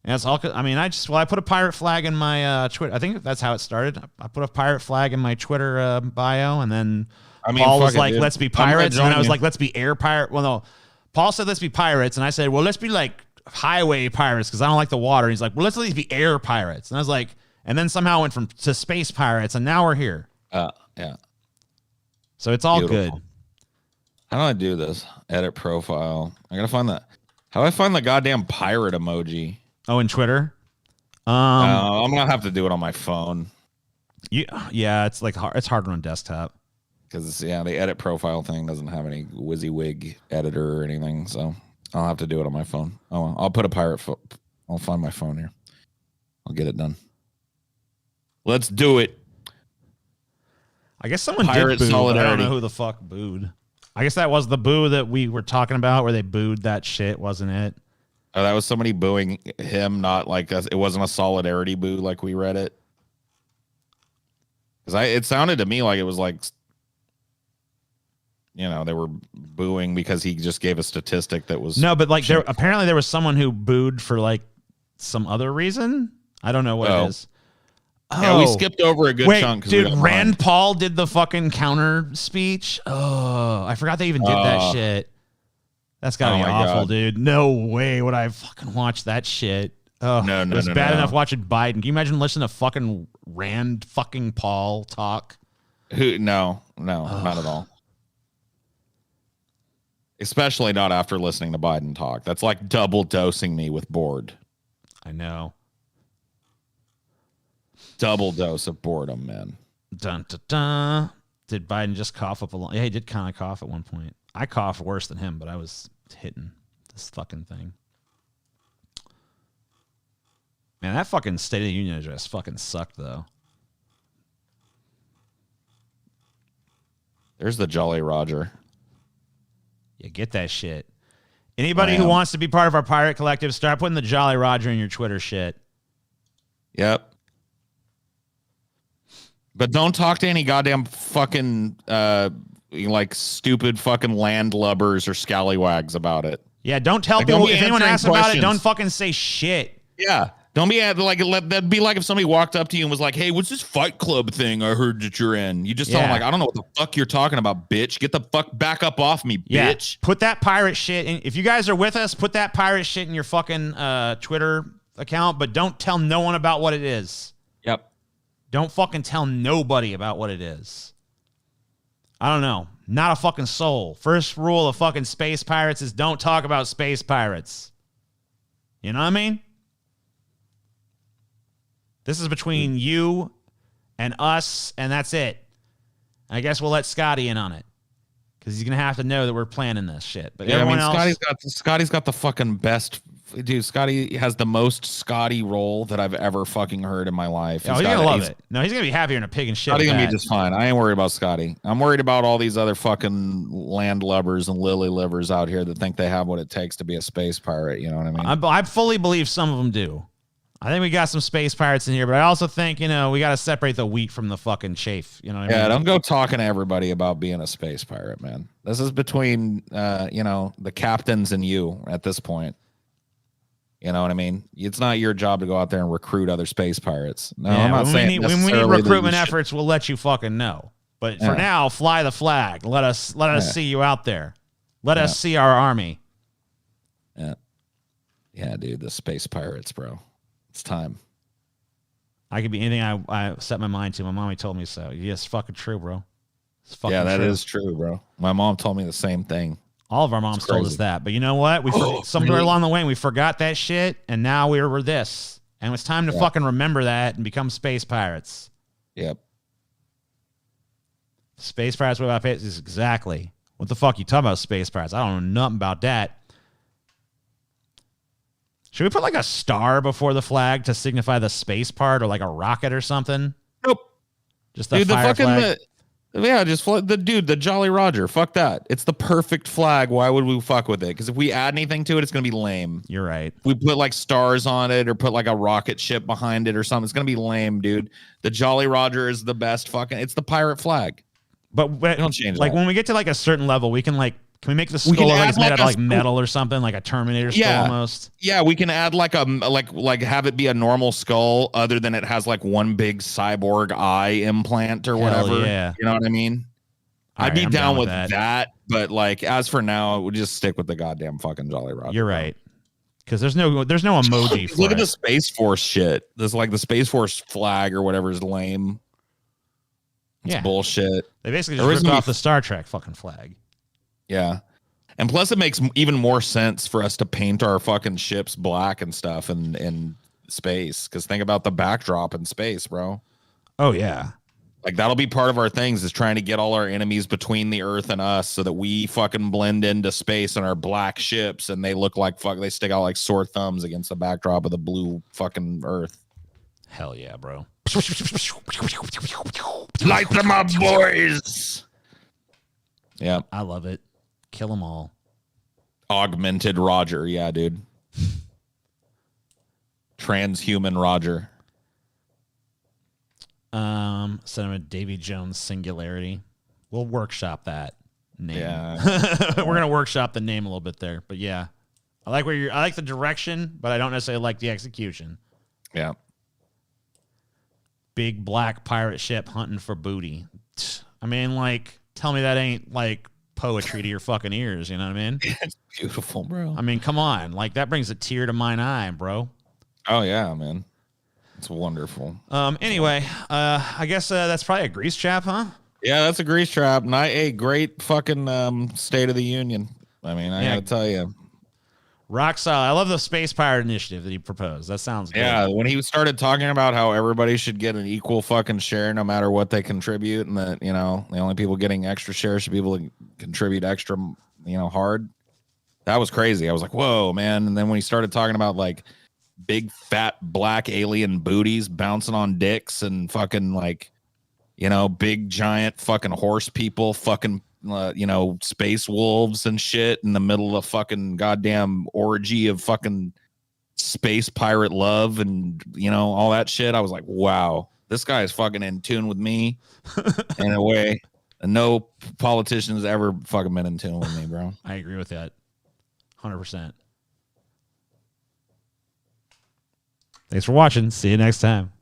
And it's all. I mean, I put a pirate flag in my Twitter. I think that's how it started. I put a pirate flag in my Twitter bio, and then Paul was like, "Let's be pirates," and I was like, "Let's be air pirate." Well, no, Paul said, "Let's be pirates," and I said, "Well, let's be like highway pirates because I don't like the water." And he's like, "Well, let's at least be air pirates," and I was like, and then somehow went to space pirates, and now we're here. Yeah. So it's all Beautiful. good. How do I do this? Edit profile. I gotta find that. How do I find the goddamn pirate emoji? Oh, in Twitter. I'm gonna have to do it on my phone. Yeah, it's like hard. It's harder on desktop Because the edit profile thing doesn't have any WYSIWYG editor or anything, so I'll have to do it on my phone. Oh, well, I'll put a pirate. I'll find my phone here. I'll get it done. Let's do it. I guess someone Pirate did boo, but I don't solidarity. know who the fuck booed. I guess that was the boo that we were talking about, where they booed that shit, wasn't it? Oh, that was somebody booing him, not like us. It wasn't a solidarity boo like we read it. Because it sounded to me like it was like, you know, they were booing because he just gave a statistic that was No, but like apparently there was someone who booed for like some other reason. I don't know what it is. Yeah, we skipped over a good chunk. Dude, Rand Paul did the fucking counter speech. Oh, I forgot they even did that shit. That's gotta be awful, God. Dude. No way would I fucking watch that shit. Oh, no, it was bad enough watching Biden. Can you imagine listening to fucking Rand fucking Paul talk? No, not at all. Especially not after listening to Biden talk. That's like double dosing me with bored. I know. Double dose of boredom, man. Dun, dun, dun. Did Biden just cough up a lot? Yeah, he did kind of cough at one point. I coughed worse than him, but I was hitting this fucking thing. Man, that fucking State of the Union address fucking sucked, though. There's the Jolly Roger. Yeah, get that shit. Anybody who wants to be part of our pirate collective, start putting the Jolly Roger in your Twitter shit. Yep. But don't talk to any goddamn fucking like stupid fucking landlubbers or scallywags about it. Yeah, don't tell people. If anyone asks about it, don't fucking say shit. Yeah. Don't be like, that'd be like if somebody walked up to you and was like, "Hey, what's this Fight Club thing I heard that you're in?" You just tell them like, "I don't know what the fuck you're talking about, bitch. Get the fuck back up off me, bitch." Put that pirate shit in. If you guys are with us, put that pirate shit in your fucking Twitter account, but don't tell no one about what it is. Yep. Don't fucking tell nobody about what it is. I don't know. Not a fucking soul. First rule of fucking space pirates is don't talk about space pirates. You know what I mean? This is between you and us, and that's it. I guess we'll let Scotty in on it because he's gonna have to know that we're planning this shit. But everyone else, Scotty's got the fucking best. Dude, Scotty has the most Scotty role that I've ever fucking heard in my life. He's gonna love it. No, he's gonna be happier than a pig and shit. Scotty's gonna be just fine. I ain't worried about Scotty. I'm worried about all these other fucking landlubbers and lily livers out here that think they have what it takes to be a space pirate. You know what I mean? I fully believe some of them do. I think we got some space pirates in here, but I also think, we got to separate the wheat from the fucking chaff. You know what I mean? Yeah, don't go talking to everybody about being a space pirate, man. This is between, the captains and you at this point. You know what I mean? It's not your job to go out there and recruit other space pirates. No, I'm not saying when we need recruitment efforts, we'll let you fucking know. But for now, fly the flag. Let us see you out there. Let us see our army. Yeah. Yeah, dude, the space pirates, bro. It's time. I could be anything I set my mind to. My mommy told me so. Yes, fucking true, bro. It's fucking that is true, bro. My mom told me the same thing. All of our moms told us that. But you know what? Somewhere along the way, we forgot that shit, and now we're this. And it's time to fucking remember that and become space pirates. Yep. Space pirates, what about space? Exactly. What the fuck you talking about, space pirates? I don't know nothing about that. Should we put like a star before the flag to signify the space part, or like a rocket or something? Nope. Just the fire flag? Yeah, just the Jolly Roger. Fuck that. It's the perfect flag. Why would we fuck with it? Because if we add anything to it, it's gonna be lame. You're right. If we put like stars on it or put like a rocket ship behind it or something, it's gonna be lame, dude. The Jolly Roger is the best fucking. It's the pirate flag. But don't change like that. when we get to like a certain level, we can like. Can we make the skull look like it's made out of like metal or something, like a Terminator skull almost? Yeah, we can add like a like have it be a normal skull, other than it has like one big cyborg eye implant or whatever. Yeah. You know what I mean? All I'd right, be I'm down with that, but like as for now, we'll just stick with the goddamn fucking Jolly Roger. You're right, because there's no emoji. For Look at it. the Space Force shit. This like the Space Force flag or whatever is lame. It's bullshit. They basically just ripped off the Star Trek fucking flag. Yeah. And plus it makes even more sense for us to paint our fucking ships black and stuff in space. Because think about the backdrop in space, bro. Oh, yeah. Like that'll be part of our things is trying to get all our enemies between the Earth and us so that we fucking blend into space on our black ships and they look like they stick out like sore thumbs against the backdrop of the blue fucking Earth. Hell yeah, bro. Light them up, boys. Yeah. I love it. Kill them all. Augmented Roger. Yeah, dude. Transhuman Roger. Send him a Davy Jones Singularity. We'll workshop that name. Yeah. We're gonna workshop the name a little bit there, but yeah, I like I like the direction, but I don't necessarily like the execution. Yeah. Big black pirate ship hunting for booty. I mean, like, tell me that ain't like poetry to your fucking ears. You know what I mean? It's beautiful, bro. I mean, come on, like that brings a tear to mine eye, bro. Oh yeah, man. It's wonderful. Anyway, I guess that's probably a grease trap, huh? Yeah, that's a grease trap. And a great fucking State of the Union. I mean, I gotta tell you. Rock solid. I love the Space Pirate Initiative that he proposed. That sounds good. Yeah, when he started talking about how everybody should get an equal fucking share no matter what they contribute, and that, you know, the only people getting extra shares should be people that contribute extra, you know, hard. That was crazy. I was like, whoa, man. And then when he started talking about like big fat black alien booties bouncing on dicks and fucking like, you know, big giant fucking horse people fucking you know, space wolves and shit in the middle of fucking goddamn orgy of fucking space pirate love and, you know, all that shit. I was like, wow, this guy is fucking in tune with me in a way no politician's ever fucking been in tune with me, bro. I agree with that 100%. Thanks for watching. See you next time.